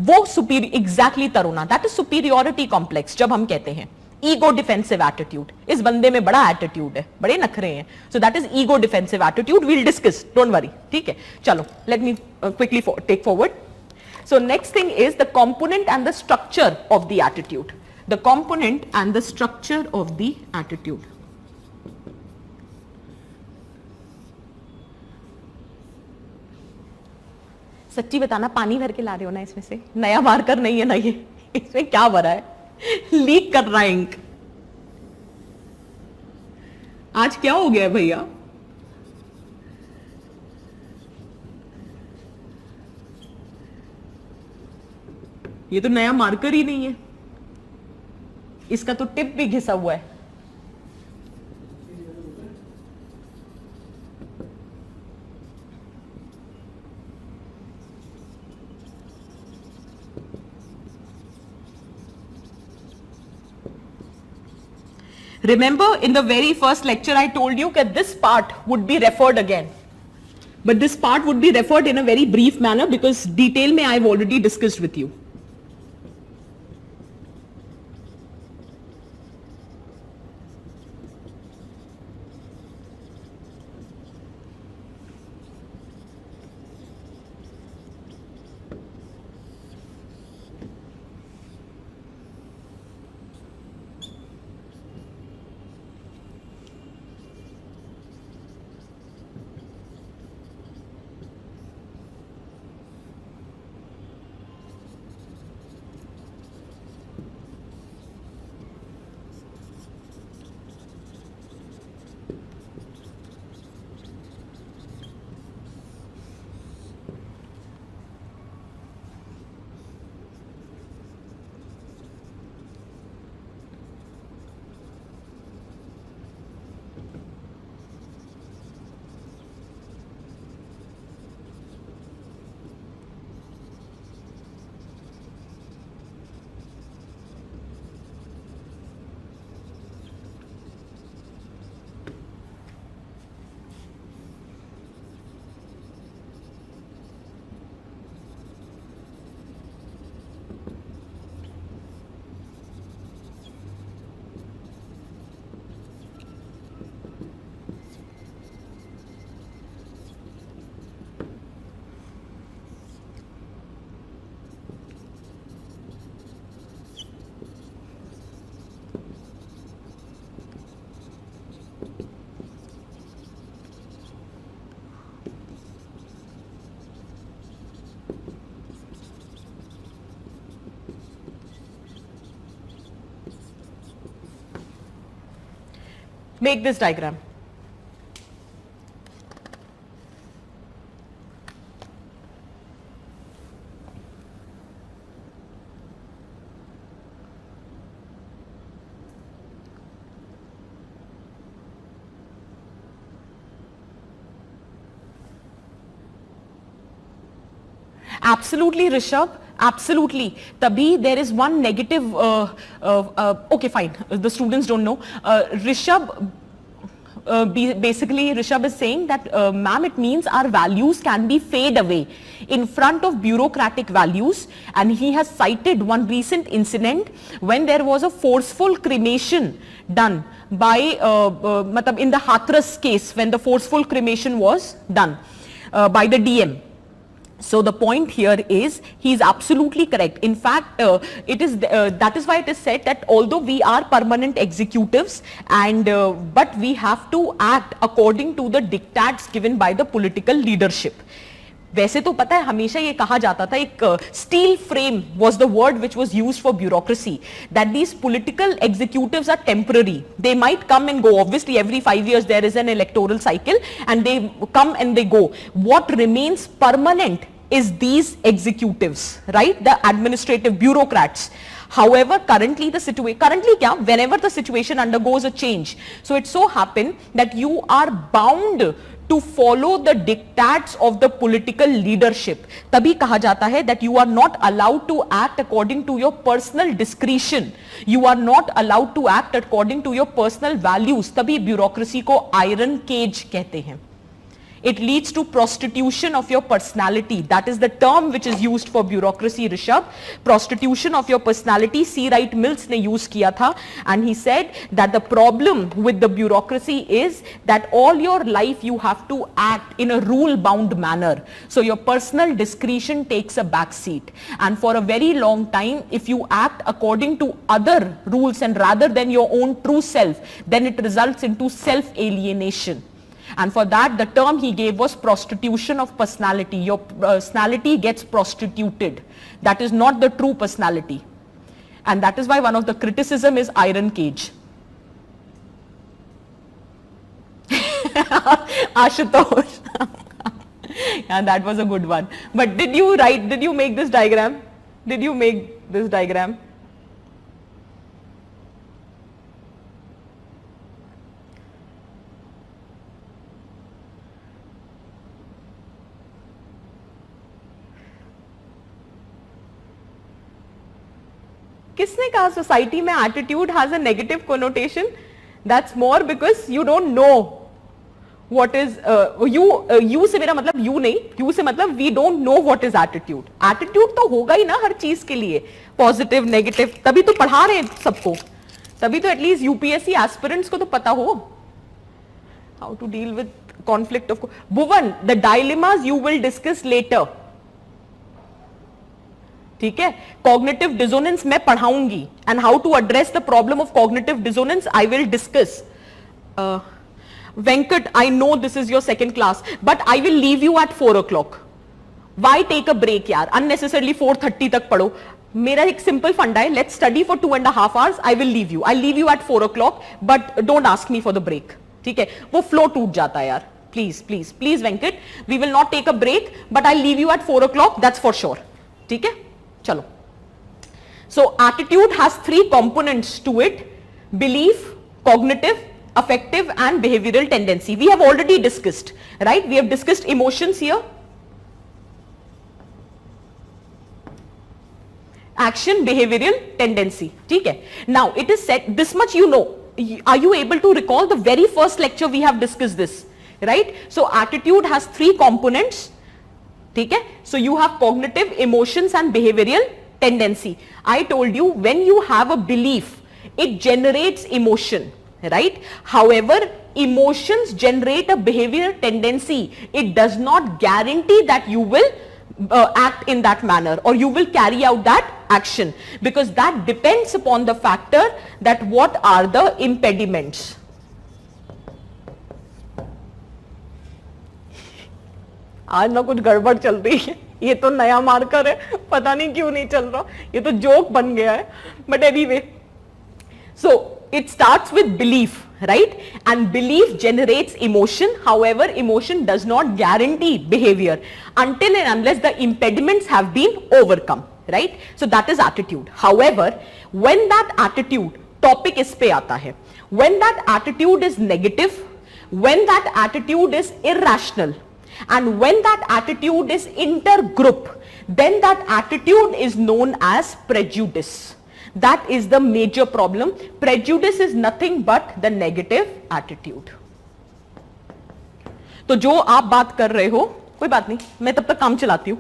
Speaker 1: वो superior, exactly Taruna, that is superiority complex. जब हम कहते हैं ईगो डिफेंसिव एटीट्यूड, इस बंदे में बड़ा एटीट्यूड है, बड़े नखरे हैं, so that is ego defensive attitude. We'll discuss, don't worry. ठीक है, चलो let me quickly take forward. So next thing is the component and the structure of the attitude. The component and the structure of the attitude. सच्ची बताना, पानी भर के ला रहे हो ना इसमें से? नया मार्कर नहीं है ना ये? इसमें क्या भरा है? लीक कर रहा है इंक. आज क्या हो गया भैया? ये तो नया मार्कर ही नहीं है. इसका तो टिप भी घिसा हुआ है. Remember in the very first lecture I told you that this part would be referred again, but this part would be referred in a very brief manner because detail में I've already discussed with you. Make this diagram. Absolutely, Rishabh. Absolutely. Tabhi, there is one negative. Okay, fine. The students don't know. Rishabh. Basically, Rishabh is saying that, ma'am, it means our values can be fade away in front of bureaucratic values. And he has cited one recent incident when there was a forceful cremation done by, in the Hathras case, when the forceful cremation was done by the DM. So the point here is, he is absolutely correct. In fact, it is that is why it is said that although we are permanent executives, and but we have to act according to the diktats given by the political leadership. वैसे तो पता है हमेशा ये कहा जाता था, एक steel frame was the word which was used for bureaucracy, that these political executives are temporary. They might come and go. Obviously, every 5 years there is an electoral cycle and they come and they go. What remains permanent is these executives, right? The administrative bureaucrats. However, currently whenever the situation undergoes a change, so it so happen that you are bound to follow the diktats of the political leadership. तभी कहा जाता है that you are not allowed to act according to your personal discretion. You are not allowed to act according to your personal values. तभी bureaucracy को iron cage कहते हैं. It leads to prostitution of your personality. That is the term which is used for bureaucracy, Rishabh. Prostitution of your personality. C. Wright Mills ने use किया था, and he said that the problem with the bureaucracy is that all your life you have to act in a rule-bound manner. So your personal discretion takes a back seat, and for a very long time, if you act according to other rules and rather than your own true self, then it results into self-alienation. And for that, the term he gave was prostitution of personality. Your personality gets prostituted. That is not the true personality. And that is why one of the criticism is iron cage. Ashutosh. Yeah, that was a good one. But did you make this diagram? Did you make this diagram? किसने कहा society में attitude has a negative connotation? That's more because you don't know what is you say मेरा मतलब you नहीं, you say मतलब we don't know what is attitude. Attitude तो होगा ही ना हर चीज के लिए, पॉजिटिव नेगेटिव, तभी तो पढ़ा रहे हैं सबको, तभी तो एटलीस्ट यूपीएससी एस्पिरेंट्स को तो पता हो how to deal with conflict of. Bhuvan, the dilemmas you will discuss later. ठीक है, कॉग्निटिव डिसोनेंस मैं पढ़ाऊंगी, and how to address the problem of cognitive dissonance I will discuss. Venkat, I know this is your second class, but I will leave you at 4 o'clock. Why take a break यार, unnecessarily 4:30 तक पढ़ो. मेरा एक simple फंडा है, let's study for 2.5 hours. I will leave you at 4 o'clock, but don't ask me for the break. ठीक है, वो फ्लो टूट जाता है यार. Please please please Venkat, we will not take a break, but I leave you at 4 o'clock, that's for sure. ठीक है, चलो. So attitude has 3 components to it: belief, cognitive, affective and behavioral tendency. We have already discussed, right? We have discussed emotions here. Action, behavioral tendency. ठीक है. Now it is said, this much you know. Are you able to recall the very first lecture we have discussed this, right? So attitude has 3 components. ठीक है. So you have cognitive, emotions and behavioral tendency. I told you, when you have a belief, it generates emotion, right? However, emotions generate a behavioral tendency. It does not guarantee that you will act in that manner or you will carry out that action, because that depends upon the factor that what are the impediments. आज ना कुछ गड़बड़ चल रही है, ये तो नया मार्कर है, पता नहीं क्यों नहीं चल रहा, ये तो जोक बन गया है. But anyway, so it starts with belief, right? And belief generates emotion. However, emotion does not guarantee behavior until and unless the impediments have been overcome, right? So that is attitude. However, when that attitude, topic is pe aata hai, when that attitude is negative, when that attitude is irrational, and when that attitude is intergroup, then that attitude is known as prejudice. That is the major problem. Prejudice is nothing but the negative attitude. तो जो आप बात कर रहे हो, कोई बात नहीं, मैं तब तक काम चलाती हूं,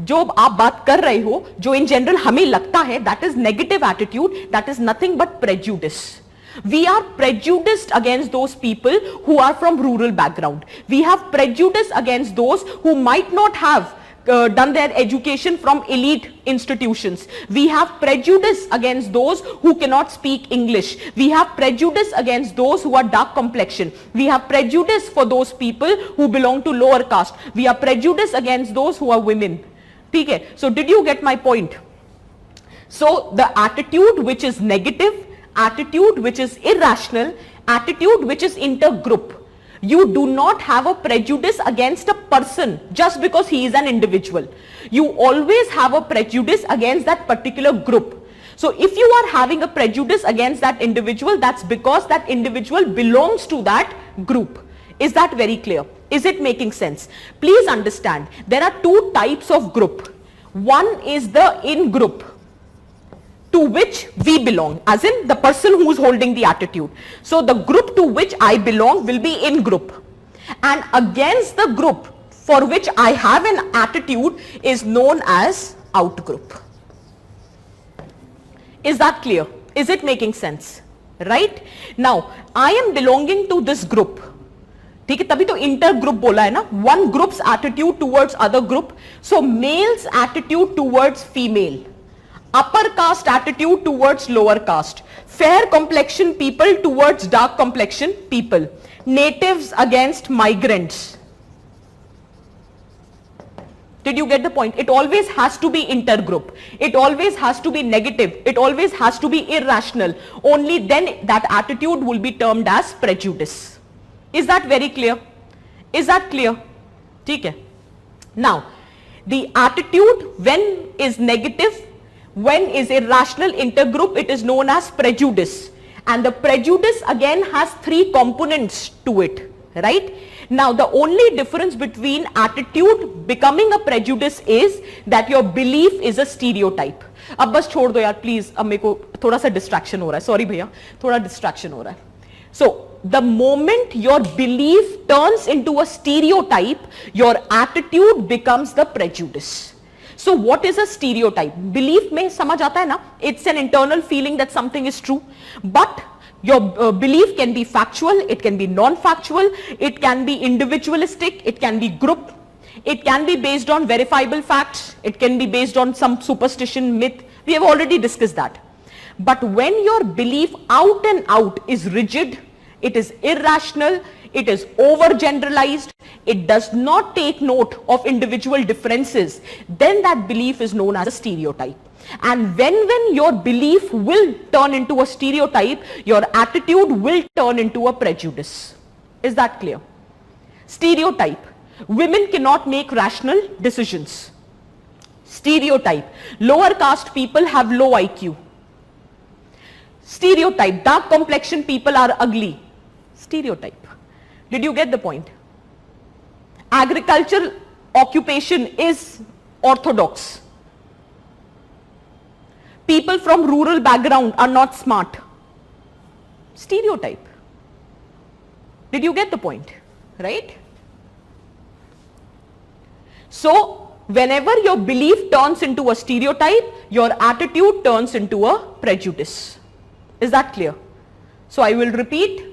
Speaker 1: जो आप बात कर रहे हो, जो इन जनरल हमें लगता है, that is negative attitude, that is nothing but prejudice. We are prejudiced against those people who are from rural background. We have prejudice against those who might not have done their education from elite institutions. We have prejudice against those who cannot speak English. We have prejudice against those who are dark complexion. We have prejudice for those people who belong to lower caste. We have prejudice against those who are women. Okay? So did you get my point? So the attitude which is negative, attitude which is irrational, attitude which is intergroup. You do not have a prejudice against a person just because he is an individual. You always have a prejudice against that particular group. So if you are having a prejudice against that individual, that's because that individual belongs to that group. Is that very clear? Is it making sense? Please understand, there are two types of group. One is the in-group, to which we belong, as in the person who is holding the attitude. So the group to which I belong will be in group, and against the group for which I have an attitude is known as out group. Is that clear? Is it making sense? Right? Now I am belonging to this group. ठीक है, तभी तो inter group बोला है ना, one group's attitude towards other group. So male's attitude towards female, upper caste attitude towards lower caste, fair complexion people towards dark complexion people, natives against migrants. Did you get the point? It always has to be intergroup. It always has to be negative. It always has to be irrational. Only then that attitude will be termed as prejudice. Is that very clear? Is that clear? ठीक है. Now, the attitude when is negative, when is irrational, intergroup, it is known as prejudice. And the prejudice again has three components to it, right? Now the only difference between attitude becoming a prejudice is that your belief is a stereotype. अब बस छोड़ दो यार please, अब मेरे को थोड़ा सा डिस्ट्रैक्शन हो रहा है, सॉरी भैया, थोड़ा डिस्ट्रैक्शन हो रहा है. So the moment your belief turns into a stereotype, your attitude becomes the prejudice. So what is a stereotype? Belief में समझ आता है ना? It's an internal feeling that something is true, but your belief can be factual, it can be non-factual, it can be individualistic, it can be group, it can be based on verifiable facts, it can be based on some superstition, myth. We have already discussed that. But when your belief out and out is rigid, it is irrational, it is overgeneralized, it does not take note of individual differences, then that belief is known as a stereotype. And when your belief will turn into a stereotype, your attitude will turn into a prejudice. Is that clear? Stereotype. Women cannot make rational decisions. Stereotype. Lower caste people have low IQ. Stereotype. Dark complexion people are ugly. Stereotype. Did you get the point? Agricultural occupation is orthodox. People from rural background are not smart. Stereotype. Did you get the point? Right? So, whenever your belief turns into a stereotype, your attitude turns into a prejudice. Is that clear? So, I will repeat.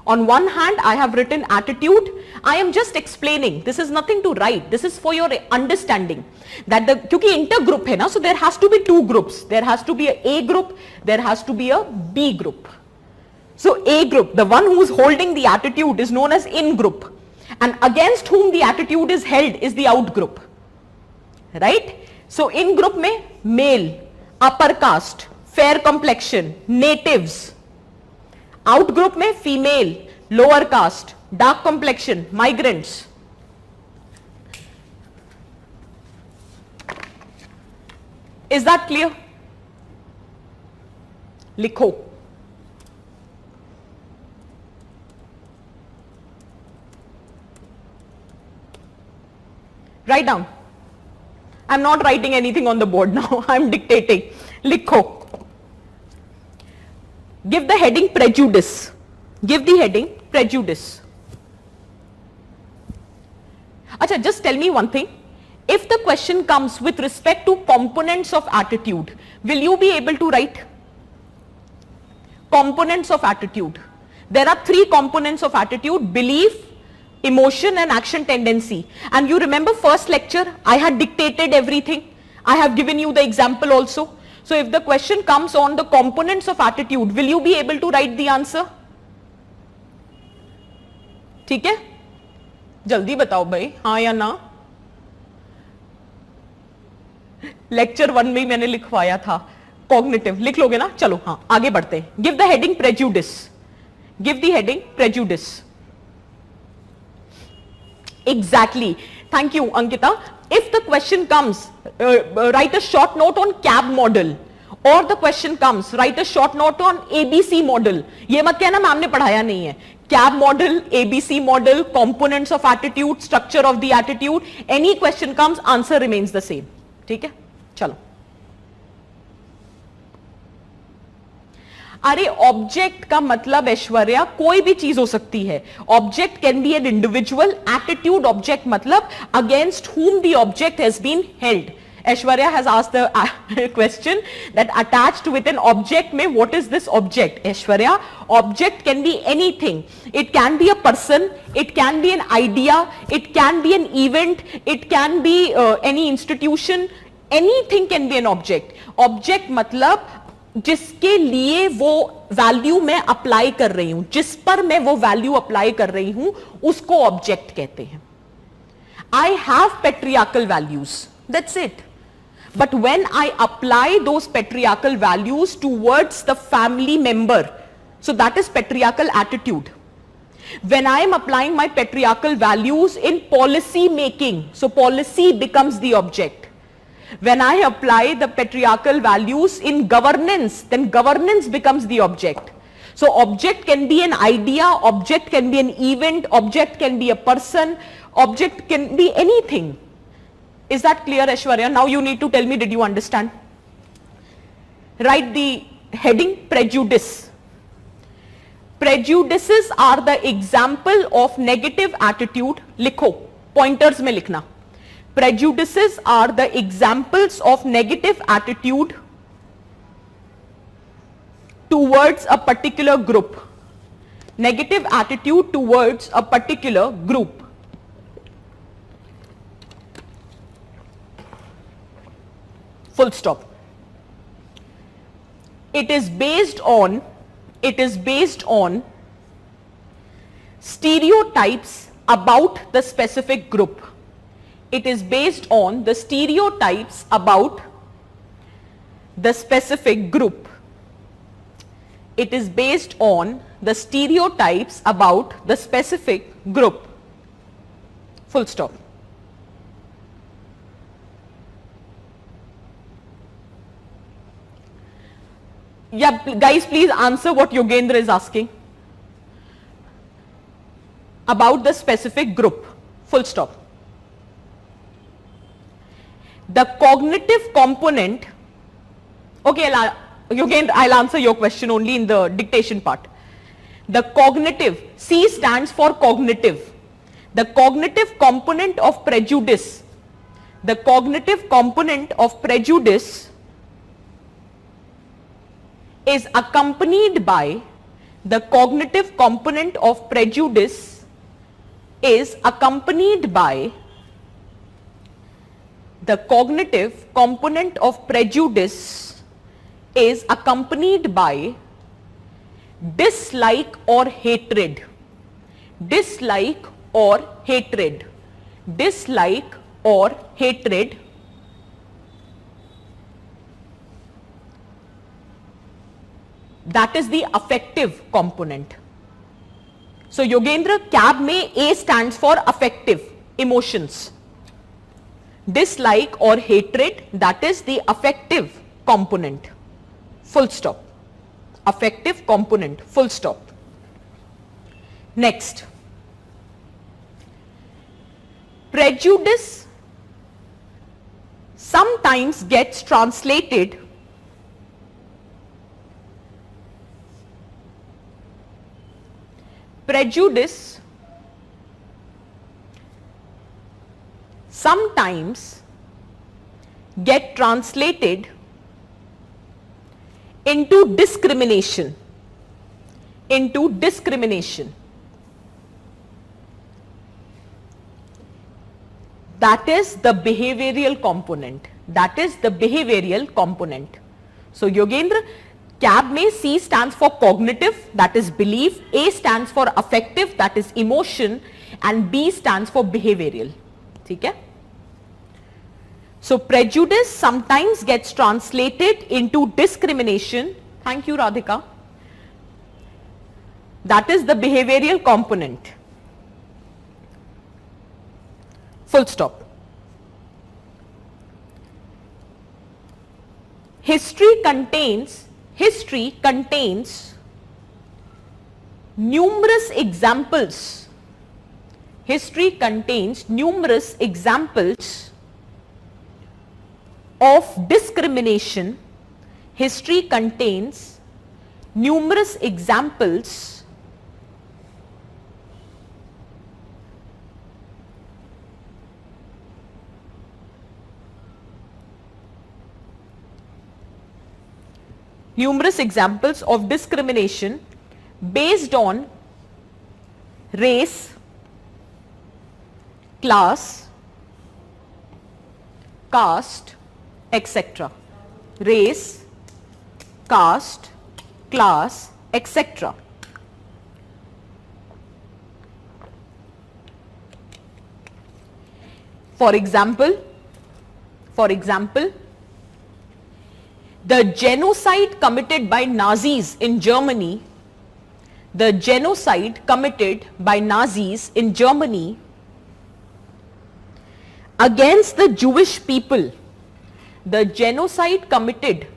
Speaker 1: On one hand, I have written attitude. I am just explaining. This is nothing to write. This is for your understanding. That क्योंकि intergroup है ना, so there has to be two groups. There has to be a group. There has to be a B group. So A group, the one who is holding the attitude, is known as in group, and against whom the attitude is held is the out group. Right? So in group में male, upper caste, fair complexion, natives. Out group में female, lower caste, dark complexion, migrants. Is that clear? लिखो. Write down. I'm not writing anything on the board now. I'm dictating. Likho. Give the heading prejudice. Give the heading prejudice. Acha, just tell me one thing. If the question comes with respect to components of attitude, will you be able to write? Components of attitude. There are 3 components of attitude: belief, emotion and action tendency. And you remember first lecture, I had dictated everything. I have given you the example also. So if the question comes on the components of attitude, will you be able to write the answer? ठीक है, जल्दी बताओ भाई, हाँ या ना. Lecture 1 में मैंने लिखवाया था कॉग्निटिव. लिख लोगे ना? चलो हाँ आगे बढ़ते हैं. Give the heading prejudice. Give the heading prejudice. Exactly. Thank you, Ankita. If the question comes, write a short note on CAB model, or the question comes, write a short note on ABC model. ये मत कहना ma'am ने पढ़ाया नहीं है. CAB model, ABC model, components of attitude, structure of the attitude. Any question comes, answer remains the same. ठीक है? चलो. अरे ऑब्जेक्ट का मतलब ऐश्वर्या कोई भी चीज हो सकती है. Object can be an individual. Attitude object मतलब against whom the object has been held. Aishwarya has asked the question that attached with an object mein what is this object? Aishwarya, object can be anything. It can be a person, it can be an idea, it can be an event, it can be any institution. Anything can be an object. Object मतलब जिसके लिए वो value मैं apply कर रही हूं, जिस पर मैं वो वैल्यू अप्लाई कर रही हूं, उसको ऑब्जेक्ट कहते हैं. I have patriarchal values, that's it. But when I apply those patriarchal values towards the family member, so that is patriarchal attitude. When I am applying my patriarchal values in policy making, so policy becomes the object. When I apply the patriarchal values in governance, then governance becomes the object. So object can be an idea, object can be an event, object can be a person, object can be anything. Is that clear, Aishwarya? Now you need to tell me, did you understand? Write the heading prejudice. Prejudices are the example of negative attitude. लिखो, pointers में लिखना. Prejudices are the examples of negative attitude towards a particular group. Negative attitude towards a particular group. Full stop. It is based on stereotypes about the specific group. It is based on the stereotypes about the specific group. It is based on the stereotypes about the specific group. Full stop. Yeah, guys, please answer what Yogendra is asking about the specific group. Full stop. The cognitive component, okay, Yogendra, I'll answer your question only in the dictation part. The cognitive, C stands for cognitive. The cognitive component of prejudice, the cognitive component of prejudice is accompanied by, the cognitive component of prejudice is accompanied by, the cognitive component of prejudice is accompanied by dislike or hatred, dislike or hatred, dislike or hatred, that is the affective component. So Yogendra, CAB में A stands for affective, emotions. Dislike or hatred, that is the affective component. Full stop. Affective component, full stop. Next. Prejudice sometimes gets translated prejudice sometimes get translated into discrimination, That is the behavioral component. So Yogendra, CAB में C stands for cognitive, that is belief, A stands for affective, that is emotion, and B stands for behavioral. ठीक है? So prejudice sometimes gets translated into discrimination. Thank you, Radhika. That is the behavioral component. Full stop. History contains numerous examples. History contains numerous examples of discrimination. History contains numerous examples of discrimination based on race, class, caste, etc. Race, caste, class, etc. For example, the genocide committed by Nazis in Germany, against the Jewish people, the genocide committed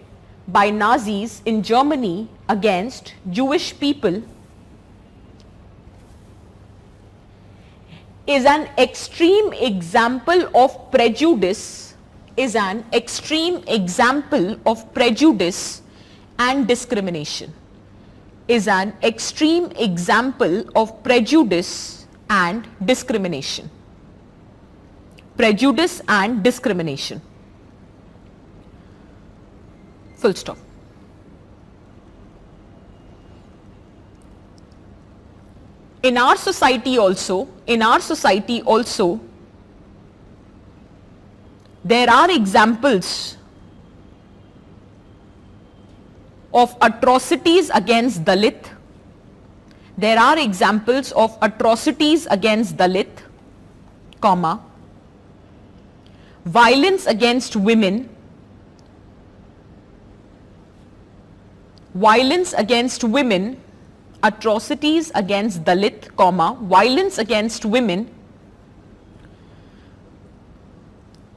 Speaker 1: by Nazis in Germany against Jewish people is an extreme example of prejudice, and discrimination. Prejudice and discrimination. Full stop. In our society also, there are examples of atrocities against Dalit. Violence against women, atrocities against Dalit, violence against women,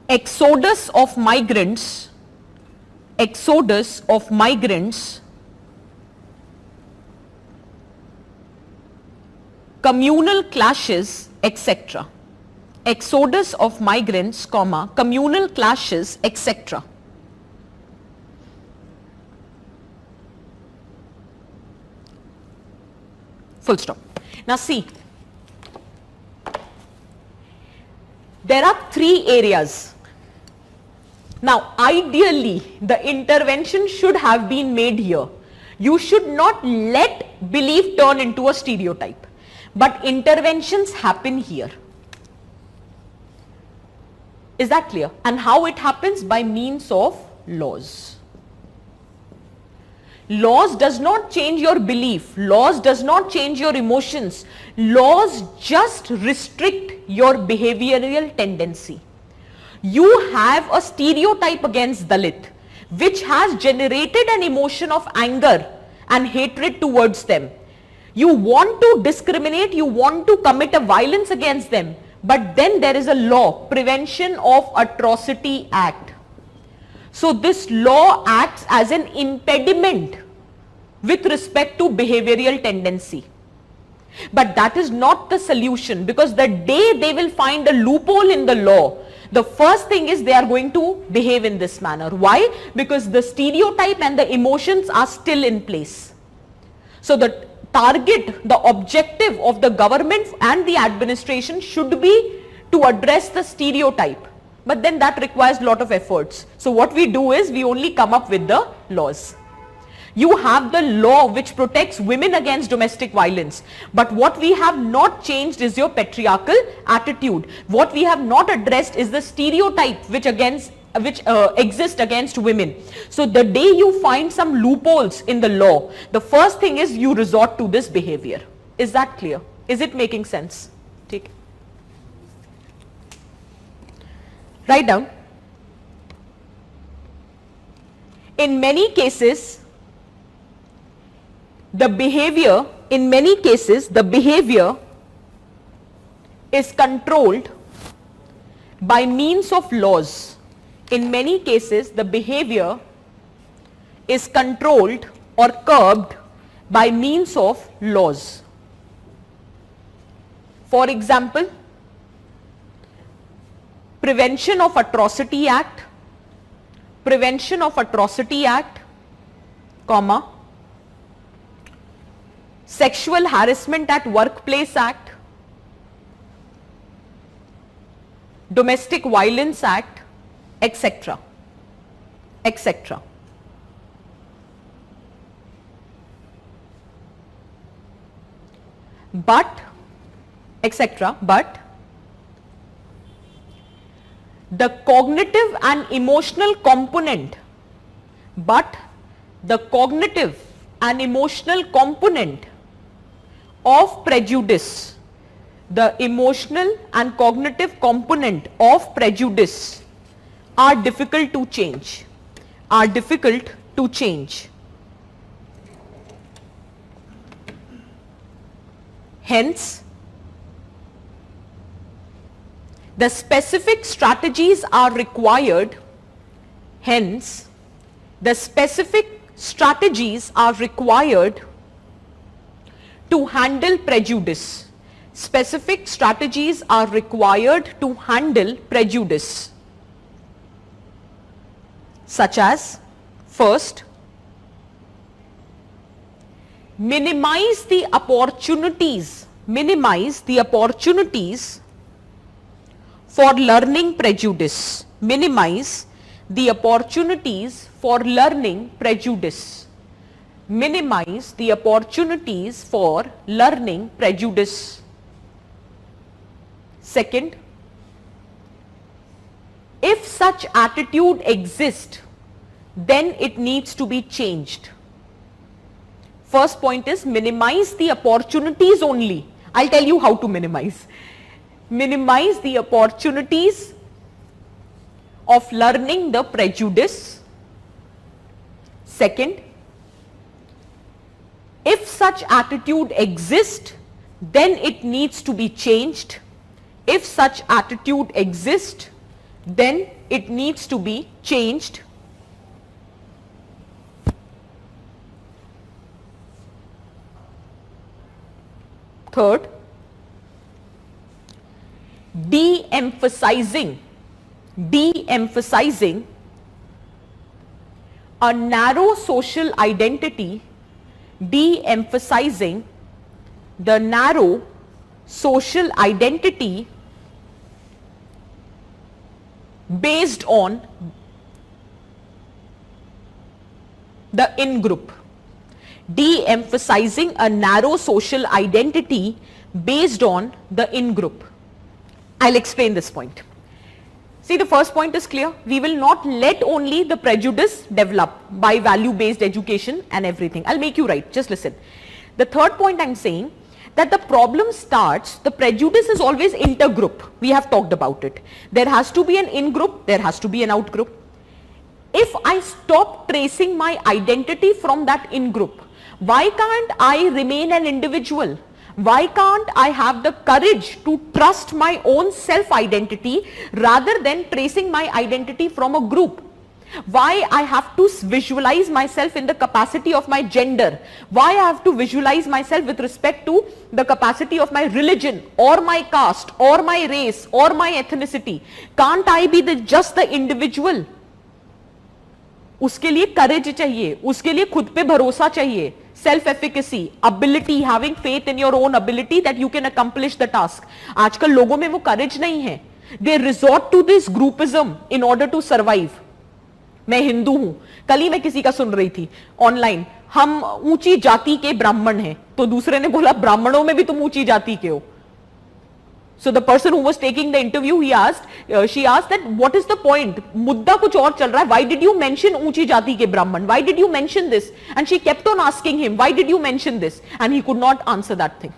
Speaker 1: exodus of migrants, communal clashes, etc. Exodus of migrants, communal clashes, etc. Full stop. Now see, there are 3 areas. Now ideally the intervention should have been made here. You should not let belief turn into a stereotype, but interventions happen here. Is that clear? And how it happens? By means of laws. Laws does not change your belief. Laws does not change your emotions. Laws just restrict your behavioral tendency. You have a stereotype against Dalit which has generated an emotion of anger and hatred towards them. You want to discriminate, you want to commit a violence against them, but then there is a law, Prevention of Atrocity Act. So this law acts as an impediment with respect to behavioral tendency. But that is not the solution, because the day they will find a loophole in the law, the first thing is they are going to behave in this manner. Why? Because the stereotype and the emotions are still in place. So the target, the objective of the government and the administration should be to address the stereotype. But then that requires a lot of efforts. So what we do is we only come up with the laws. You have the law which protects women against domestic violence. But what we have not changed is your patriarchal attitude. What we have not addressed is the stereotype which exist against women. So the day you find some loopholes in the law, the first thing is you resort to this behavior. Is that clear? Is it making sense? Take it. Write down. In many cases, the behavior is controlled by means of laws. In many cases, the behavior is controlled or curbed by means of laws. For example, Prevention of Atrocity Act, comma, Sexual Harassment at Workplace Act, Domestic Violence Act, etc. etc. But the cognitive and emotional component of prejudice, the emotional and cognitive component of prejudice are difficult to change, Hence, the specific strategies are required, to handle prejudice. Specific strategies are required to handle prejudice, such as, first, minimize the opportunities for learning prejudice. Minimize the opportunities for learning prejudice. Second, if such attitude exists, then it needs to be changed. First point is minimize the opportunities only. I'll tell you how to minimize. Minimize the opportunities of learning the prejudice. Second, if such attitude exists, then it needs to be changed. If such attitude exists, then it needs to be changed. Third, de-emphasizing a narrow social identity, de-emphasizing the narrow social identity based on the in-group. De-emphasizing a narrow social identity based on the in-group. I'll explain this point. See, the first point is clear. We will not let only the prejudice develop by value-based education and everything. I'll make you write. Just listen. The third point I'm saying that the problem starts, the prejudice is always intergroup. We have talked about it. There has to be an in-group, there has to be an out-group. If I stop tracing my identity from that in-group, Why can't I remain an individual? Why can't I have the courage to trust my own self-identity rather than tracing my identity from a group? Why I have to visualize myself in the capacity of my gender? Why I have to visualize myself with respect to the capacity of my religion or my caste or my race or my ethnicity? Can't I be just the individual? उसके लिए courage चाहिए, उसके लिए खुद पे भरोसा चाहिए, self efficacy, ability, having faith in your own ability that you can accomplish the task. आजकल लोगों में वो courage नहीं है. They resort to this groupism in order to survive. मैं हिंदू हूं, कल ही मैं किसी का सुन रही थी ऑनलाइन, हम ऊंची जाति के ब्राह्मण हैं, तो दूसरे ने बोला ब्राह्मणों में भी तुम ऊंची जाति के हो. So the person who was taking the interview, she asked that what is the point? मुद्दा कुछ और चल रहा है. Why did you mention ऊंची जाति के ब्राह्मण? Why did you mention this? And she kept on asking him, why did you mention this? And he could not answer that thing.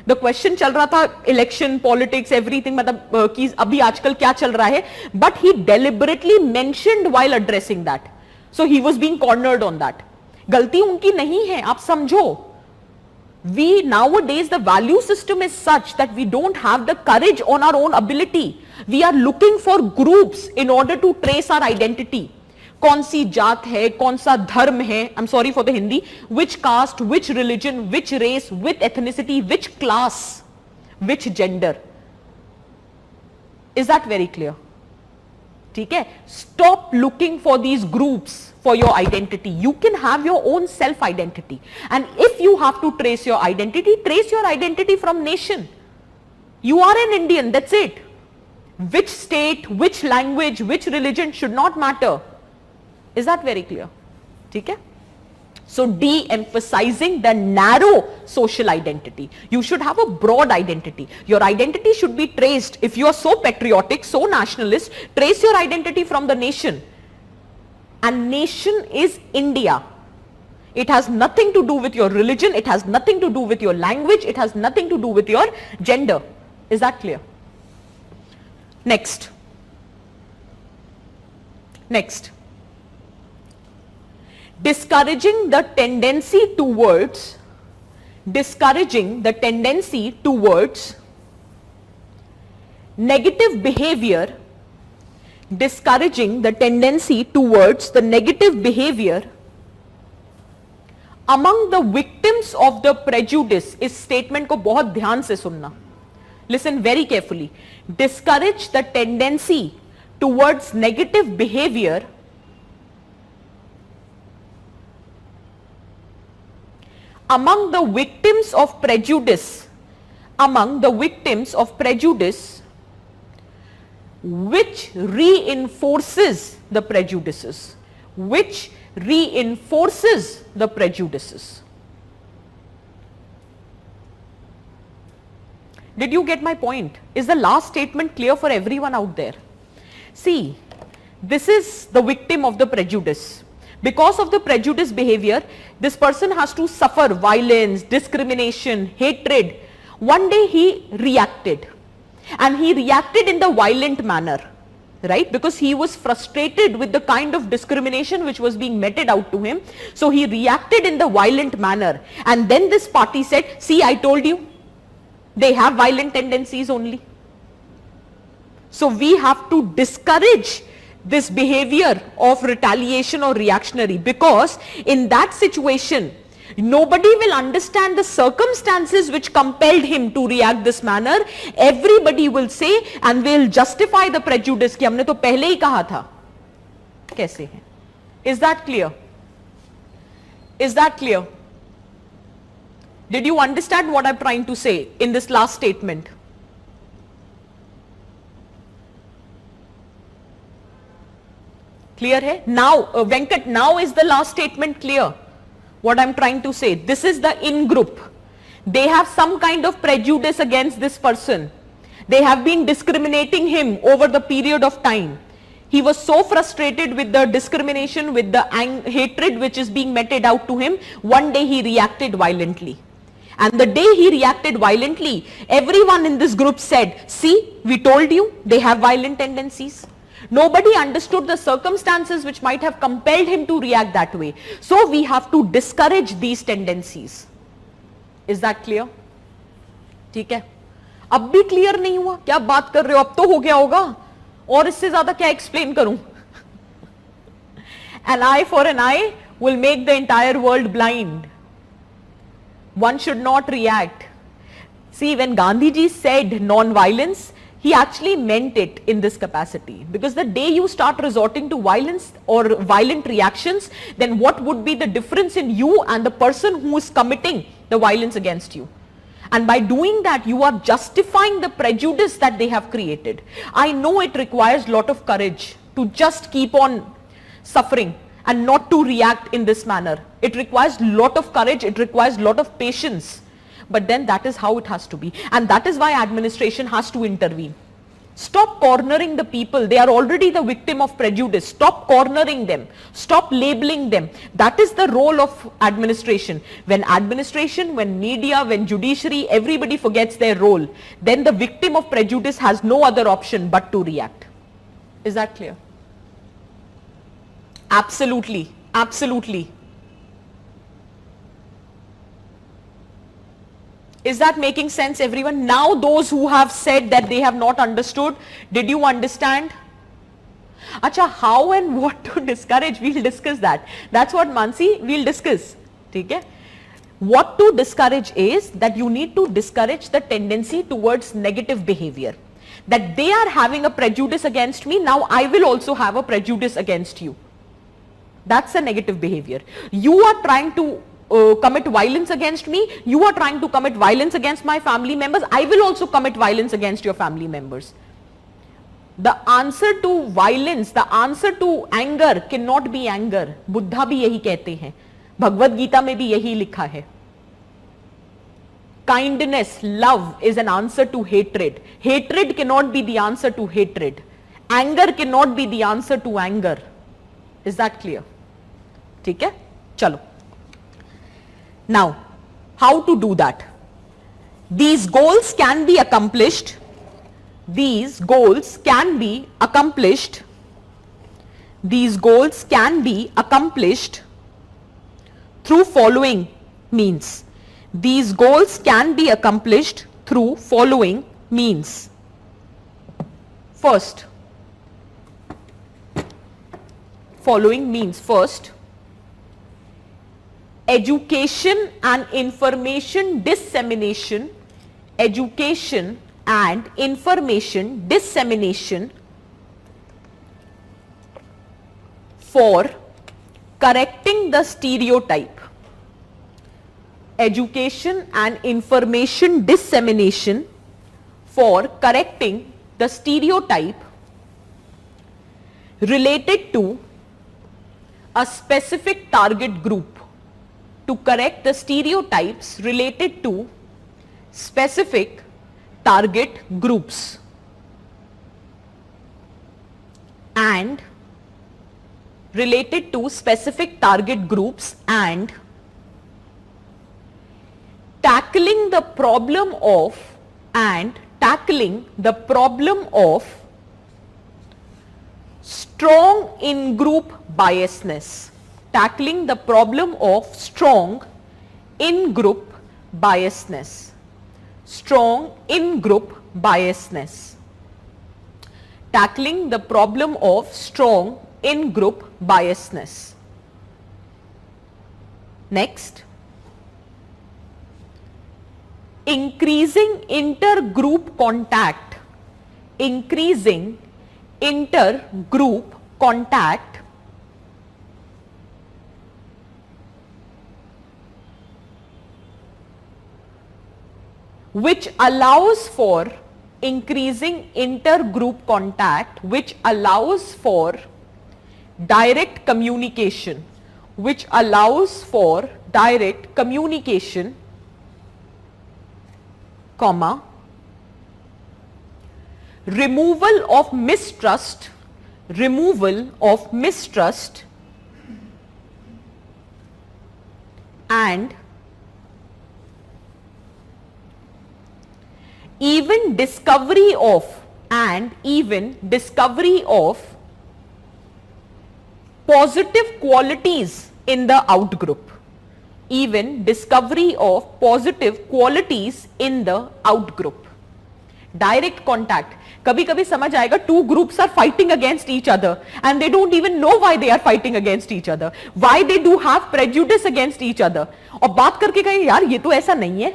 Speaker 1: The question चल रहा था election, politics, everything, मतलब कि अभी आजकल क्या चल रहा है, but he deliberately mentioned while addressing that. So he was being cornered on that. गलती उनकी नहीं है, आप समझो. We nowadays, the value system is such that we don't have the courage on our own ability. We are looking for groups in order to trace our identity. कौन सी जात है, कौन सा धर्म है, I'm sorry for the Hindi, which caste, which religion, which race, which ethnicity, which class, which gender. Is that very clear? ठीक है? Stop looking for these groups for your identity. You can have your own self identity, and if you have to trace your identity from nation. You are an Indian, that's it. Which state, which language, which religion should not matter. Is that very clear? ठीक है? So de-emphasizing the narrow social identity. You should have a broad identity. Your identity should be traced. If you are so patriotic, so nationalist, trace your identity from the nation. And nation is India. It has nothing to do with your religion. It has nothing to do with your language. It has nothing to do with your gender. Is that clear? Next. Next. Discouraging the tendency towards negative behavior, discouraging the tendency towards the negative behavior among the victims of the prejudice. इस statement को बहुत ध्यान से सुनना. Listen very carefully. Discourage the tendency towards negative behavior among the victims of prejudice, which reinforces the prejudices, Did you get my point? Is the last statement clear for everyone out there? See, this is the victim of the prejudice. Because of the prejudice behavior, this person has to suffer violence, discrimination, hatred. One day he reacted, and he reacted in the violent manner, right? Because he was frustrated with the kind of discrimination which was being meted out to him. So he reacted in the violent manner, and then this party said, see, I told you, they have violent tendencies only. So we have to discourage this behavior of retaliation or reactionary, because in that situation nobody will understand the circumstances which compelled him to react this manner. Everybody will say and will justify the prejudice कि हमने तो पहले ही कहा था. कैसे है? Is that clear? Is that clear? Did you understand what I'm trying to say in this last statement? Clear hai? Now, Venkat, now is the last statement clear? What I'm trying to say. This is the in-group. They have some kind of prejudice against this person. They have been discriminating him over the period of time. He was so frustrated with the discrimination, with the hatred which is being meted out to him. One day he reacted violently. And the day he reacted violently, everyone in this group said, see, we told you they have violent tendencies. Nobody understood the circumstances which might have compelled him to react that way. So we have to discourage these tendencies. Is that clear? ठीक है, अब भी clear नहीं हुआ? क्या बात कर रहे हो, अब तो हो गया होगा, और इससे ज्यादा क्या एक्सप्लेन करूं? An eye for an eye will make the entire world blind. One should not react. See, when Gandhiji said non-violence, he actually meant it in this capacity, because the day you start resorting to violence or violent reactions, then what would be the difference in you and the person who is committing the violence against you? And by doing that, you are justifying the prejudice that they have created. I know it requires a lot of courage to just keep on suffering and not to react in this manner. It requires a lot of courage, it requires a lot of patience. But then that is how it has to be, and that is why administration has to intervene. Stop cornering the people. They are already the victim of prejudice. Stop cornering them. Stop labeling them. That is the role of administration. When administration, when media, when judiciary, everybody forgets their role, then the victim of prejudice has no other option but to react. Is that clear? Absolutely. Absolutely. Is that making sense, everyone? Now those who have said that they have not understood, did you understand? Acha, how and what to discourage, we'll discuss that. That's what, Mansi, we'll discuss. Okay? What to discourage is that you need to discourage the tendency towards negative behavior. That they are having a prejudice against me, now I will also have a prejudice against you. That's a negative behavior. You are trying to commit violence against me, you are trying to commit violence against my family members, I will also commit violence against your family members. The answer to violence, the answer to anger cannot be anger. Buddha भी यही कहते हैं, भगवद गीता में भी यही लिखा है. Kindness, love is an answer to hatred. Hatred cannot be the answer to hatred. Anger cannot be the answer to anger. Is that clear? ठीक है, चलो. Now, how to do that? These goals can be accomplished. These goals can be accomplished. These goals can be accomplished through following means. These goals can be accomplished through following means. First, following means. First, education and information dissemination, education and information dissemination for correcting the stereotype. Education and information dissemination for correcting the stereotype related to a specific target group. To correct the stereotypes related to specific target groups, and related to specific target groups, and tackling the problem of strong in-group biasness. Tackling the problem of strong in-group biasness. Strong in-group biasness. Tackling the problem of strong in-group biasness. Next, increasing inter-group contact. Increasing inter-group contact which allows for increasing inter-group contact, which allows for direct communication, which allows for direct communication, comma, removal of mistrust, and even discovery of and even discovery of positive qualities in the outgroup. Even discovery of positive qualities in the outgroup. Direct contact. कभी कभी समझ आएगा two groups are fighting against each other and they don't even know why they are fighting against each other, why they do have prejudice against each other. और बात करके कहें यार ये तो ऐसा नहीं है,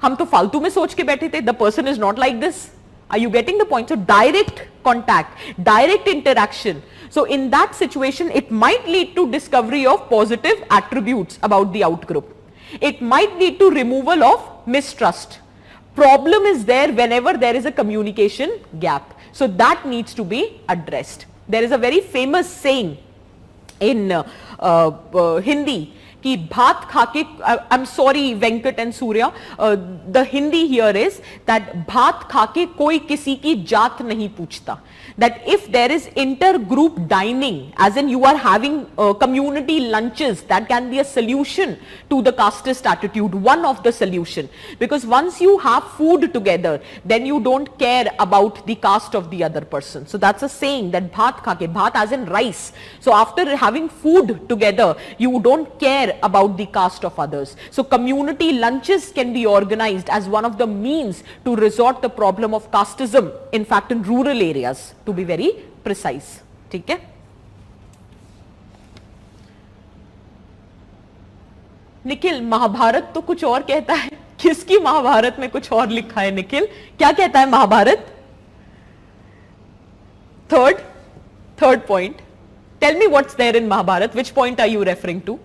Speaker 1: हम तो फालतू में सोच के बैठे थे, the person is not like this. Are you getting the point? So direct contact, direct interaction. So in that situation, it might lead to discovery of positive attributes about the outgroup. It might lead to removal of mistrust. Problem is there whenever there is a communication gap. So that needs to be addressed. There is a very famous saying in Hindi कि भात खाके, I'm sorry Venkat and Surya, the Hindi here is that भात खाके कोई किसी की जात नहीं पूछता. That if there is inter-group dining, as in you are having community lunches, that can be a solution to the casteist attitude, one of the solution. Because once you have food together, then you don't care about the caste of the other person. So that's a saying that bhat khake, bhat as in rice. So after having food together, you don't care about the caste of others. So community lunches can be organized as one of the means to resort the problem of casteism, in fact in rural areas, to be very precise. ठीक है? निखिल, महाभारत तो कुछ और कहता है, किसकी महाभारत में कुछ और लिखा है? निखिल क्या कहता है Mahabharat? Third point. Tell me what's there in Mahabharat. Which point are you referring to?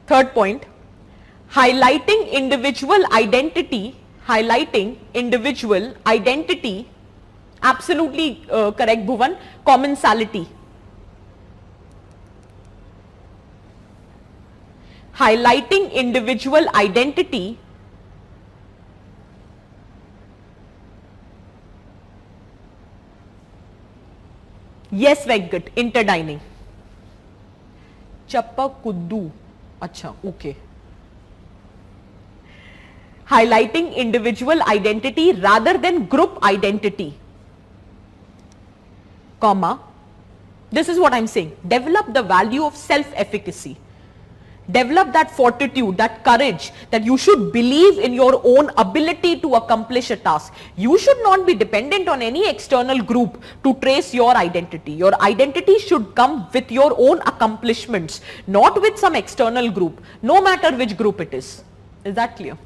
Speaker 1: Third point, highlighting individual identity. Absolutely correct, Bhuvan. Commensality. Highlighting individual identity. Yes, Venkat, interdining. Chappa kuddu. Acha, okay. Highlighting individual identity rather than group identity. Comma. This is what I'm saying. Develop the value of self-efficacy. Develop that fortitude, that courage, that you should believe in your own ability to accomplish a task. You should not be dependent on any external group to trace your identity. Your identity should come with your own accomplishments, not with some external group, no matter which group it is. Is that clear?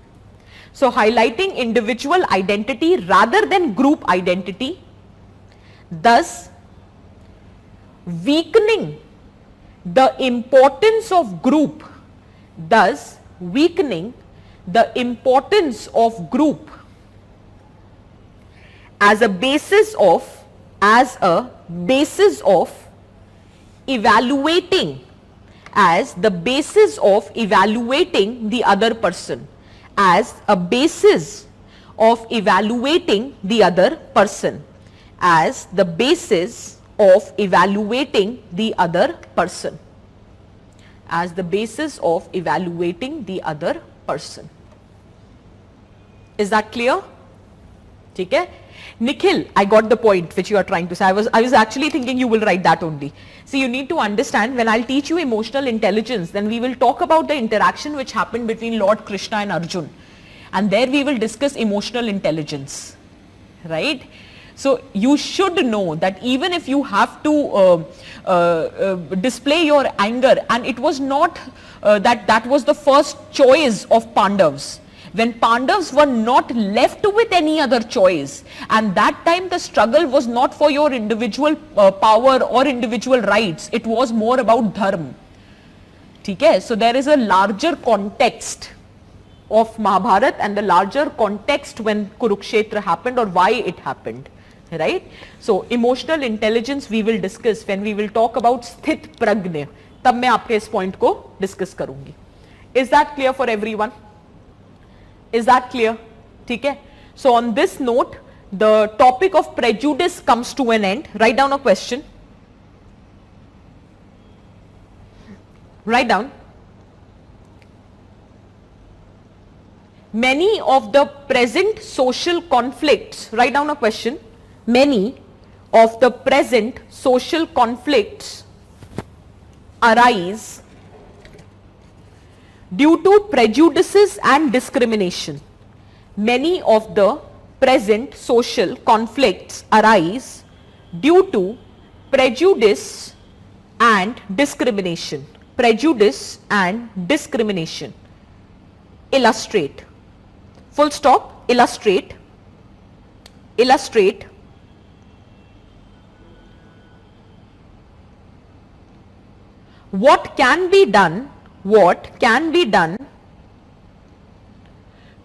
Speaker 1: So highlighting individual identity rather than group identity, thus weakening the importance of group, as a basis of evaluating the other person, as a basis of evaluating the other person, as the basis of evaluating the other person, as the basis of evaluating the other person. Is that clear? ठीक है? Nikhil, I got the point which you are trying to say. I was actually thinking you will write that only. See, you need to understand, when I'll teach you emotional intelligence, then we will talk about the interaction which happened between Lord Krishna and Arjun, and there we will discuss emotional intelligence, right? So you should know that even if you have to display your anger, and it was not that was the first choice of Pandavas. When Pandavas were not left with any other choice, and that time the struggle was not for your individual power or individual rights, it was more about dharma. ठीक है? So there is a larger context of Mahabharat and the larger context when Kurukshetra happened or why it happened. Right? So emotional intelligence we will discuss when we will talk about sthit pragna. तब मैं आपके इस point को discuss करूंगी. Is that clear for everyone? Is that clear? ठीक है? So on this note, the topic of prejudice comes to an end. Write down a question. Write down. Many of the present social conflicts, write down a question. many of the present social conflicts arise due to prejudices and discrimination. Many of the present social conflicts arise due to prejudice and discrimination. Prejudice and discrimination. Illustrate. Full stop. Illustrate. Illustrate. What can be done? What can be done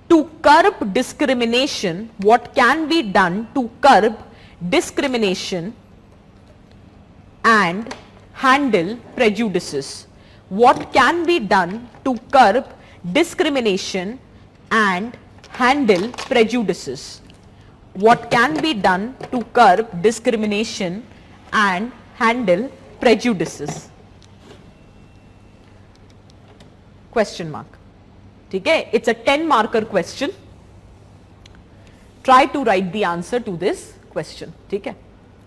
Speaker 1: to curb discrimination? What can be done to curb discrimination and handle prejudices? What can be done to curb discrimination and handle prejudices? What can be done to curb discrimination and handle prejudices? Question mark. Okay, it's a 10 marker question. Try to write the answer to this question. Okay.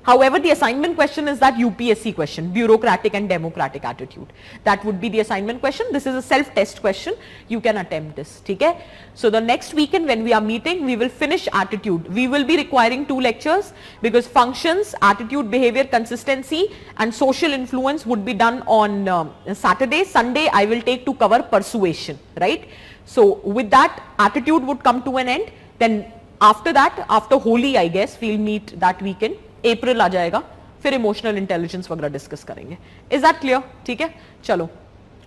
Speaker 1: However, the assignment question is that UPSC question, bureaucratic and democratic attitude. That would be the assignment question. This is a self-test question. You can attempt this. Okay. So the next weekend when we are meeting, we will finish attitude. We will be requiring 2 lectures because functions, attitude, behavior, consistency and social influence would be done on Saturday. Sunday I will take to cover persuasion, right? So with that, attitude would come to an end. Then after that, after Holi, I guess, we'll meet that weekend. अप्रैल आ जाएगा, फिर emotional intelligence वगैरह discuss करेंगे. Is that clear? ठीक है, चलो.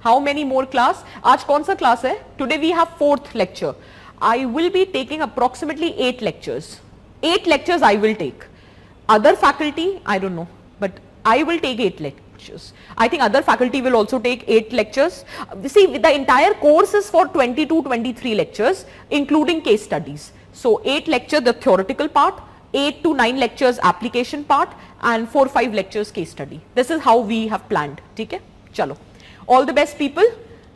Speaker 1: How many more class? आज कौन सा क्लास है? Today we have 4th lecture. I will be taking approximately 8 lectures. 8 lectures I will take. Other faculty, I don't know, but I will take 8 lectures. I think other faculty will also take 8 lectures. See, the entire course is for 22-23 lectures, including case studies. So 8 lectures, the theoretical part, 8 to 9 lectures application part and 4-5 lectures case study. This is how we have planned. ठीक है, चलो. All the best people.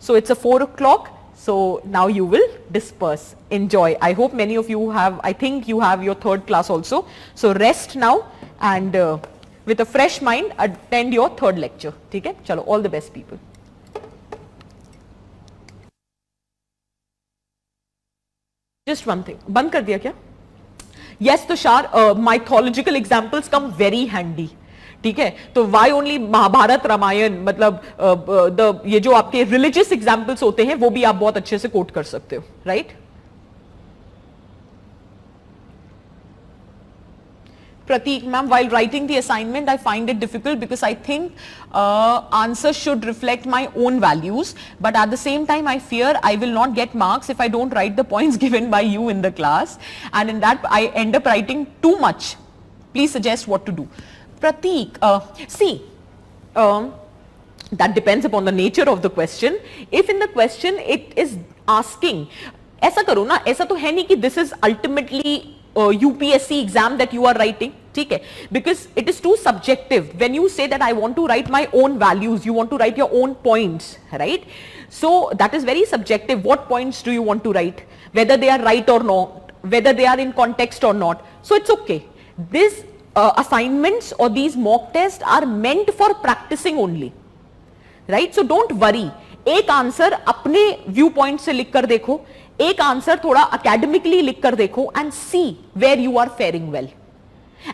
Speaker 1: So it's a 4 o'clock. So now you will disperse. Enjoy. I hope many of you have, I think you have your 3rd class also. So rest now and with a fresh mind attend your 3rd lecture. ठीक है, चलो. All the best people. Just one thing. बंद कर दिया क्या? Yes, Tushar, mythological examples come very handy. ठीक है, तो why only महाभारत रामायण, मतलब ये जो आपके religious examples होते हैं वो भी आप बहुत अच्छे से कोट कर सकते हो, right? Prateek ma'am, while writing the assignment I find it difficult because I think answers should reflect my own values, but at the same time I fear I will not get marks if I don't write the points given by you in the class, and in that I end up writing too much. Please suggest what to do. Prateek, see, that depends upon the nature of the question. If in the question it is asking, ऐसा करो ना, ऐसा तो है नहीं कि this is ultimately UPSC exam that you are writing, ठीक है, because it is too subjective. When you say that I want to write my own values, you want to write your own points, right? So that is very subjective. What points do you want to write? Whether they are right or not, whether they are in context or not. So it's okay. These assignments or these mock tests are meant for practicing only, right? So don't worry. एक answer अपने view point से लिख कर देखो, एक answer थोड़ा academically लिख कर देखो and see where you are faring well.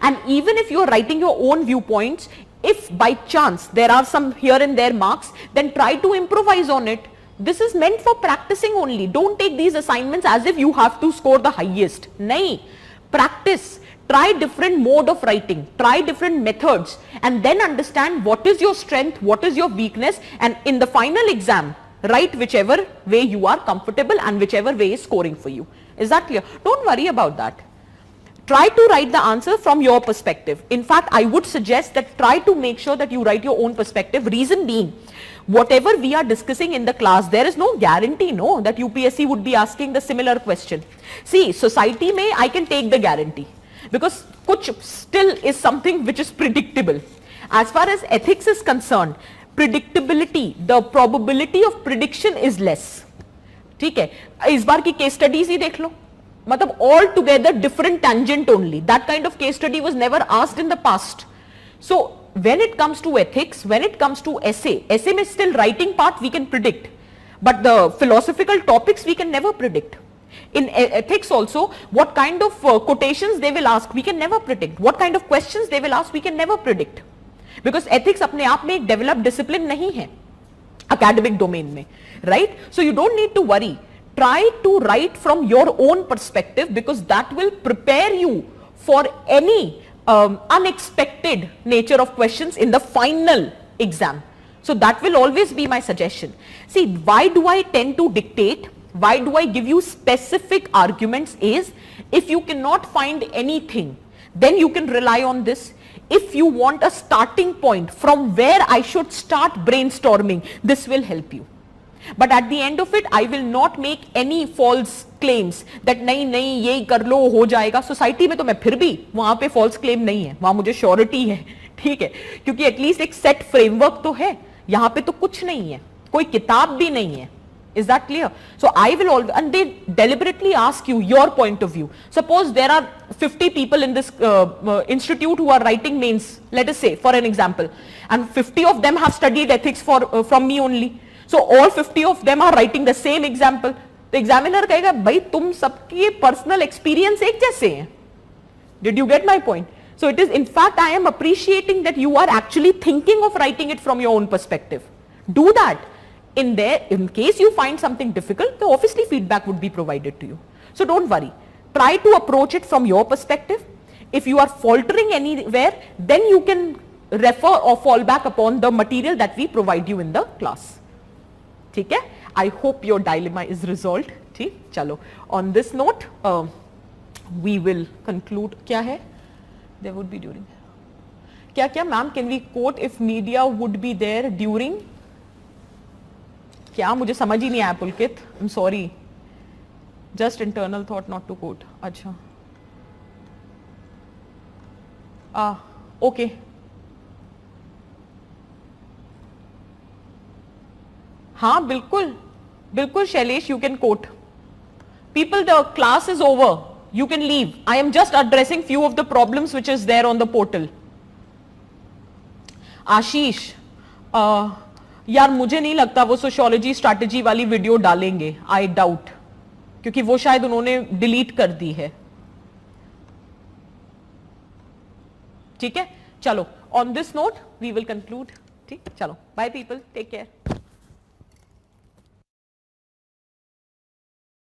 Speaker 1: And even if you are writing your own viewpoints, if by chance there are some here and there marks, then try to improvise on it. This is meant for practicing only. Don't take these assignments as if you have to score the highest. Nahi. Practice. Try different mode of writing. Try different methods and then understand what is your strength, what is your weakness, and in the final exam, write whichever way you are comfortable and whichever way is scoring for you. Is that clear? Don't worry about that. Try to write the answer from your perspective. In fact, I would suggest that try to make sure that you write your own perspective. Reason being, whatever we are discussing in the class, there is no guarantee, no, that UPSC would be asking the similar question. See, society may, I can take the guarantee because kuch still is something which is predictable. As far as ethics is concerned, predictability, the probability of prediction is less. ठीक है, इस बार की case studies ही देख लो, मतलब all together different tangent only. That kind of case study was never asked in the past. So when it comes to ethics, when it comes to essay में still writing part we can predict, but the philosophical topics we can never predict. In ethics also, what kind of quotations they will ask, we can never predict. What kind of questions they will ask, we can never predict. Because ethics अपने आप में एक developed discipline नहीं है academic domain में, right? So you don't need to worry. Try to write from your own perspective, because that will prepare you for any unexpected nature of questions in the final exam. So that will always be my suggestion. See, why do I tend to dictate? Why do I give you specific arguments is, if you cannot find anything, then you can rely on this. If you want a starting point from where I should start brainstorming, this will help you. But at the end of it, I will not make any false claims that नहीं नहीं ये कर लो हो जाएगा. Society में तो मैं फिर भी वहां पे false claim नहीं है, वहां मुझे श्योरिटी है, ठीक है, क्योंकि एटलीस्ट एक सेट फ्रेमवर्क तो है. यहाँ पे तो कुछ नहीं है, कोई किताब भी नहीं है. Is that clear? So I will always, and they deliberately ask you your point of view. Suppose there are 50 people in this institute who are writing mains, let us say for an example, and 50 of them have studied ethics from me only. So all 50 of them are writing the same example. The examiner कहेगा भाई तुम सबकी personal experience एक जैसे हैं. Did you get my point? So it is, in fact, I am appreciating that you are actually thinking of writing it from your own perspective. Do that. In case you find something difficult, then obviously feedback would be provided to you. So don't worry. Try to approach it from your perspective. If you are faltering anywhere, then you can refer or fall back upon the material that we provide you in the class. ठीक है? I hope your dilemma is resolved. ठीक? चलो. On this note, we will conclude. क्या है? There would be during. क्या ma'am? Can we quote if media would be there during? क्या मुझे समझ ही नहीं आया पुलकित. I'm sorry. Just internal thought not to quote. अच्छा. Okay. हाँ बिल्कुल बिल्कुल Shailesh, you can quote. People, the class is over. You can leave. I am just addressing few of the problems which is there on the portal. आशीष, यार मुझे नहीं लगता वो sociology strategy वाली वीडियो डालेंगे. आई डाउट, क्योंकि वो शायद उन्होंने डिलीट कर दी है. ठीक है, चलो. On this note we will conclude. ठीक, चलो. Bye people, take care.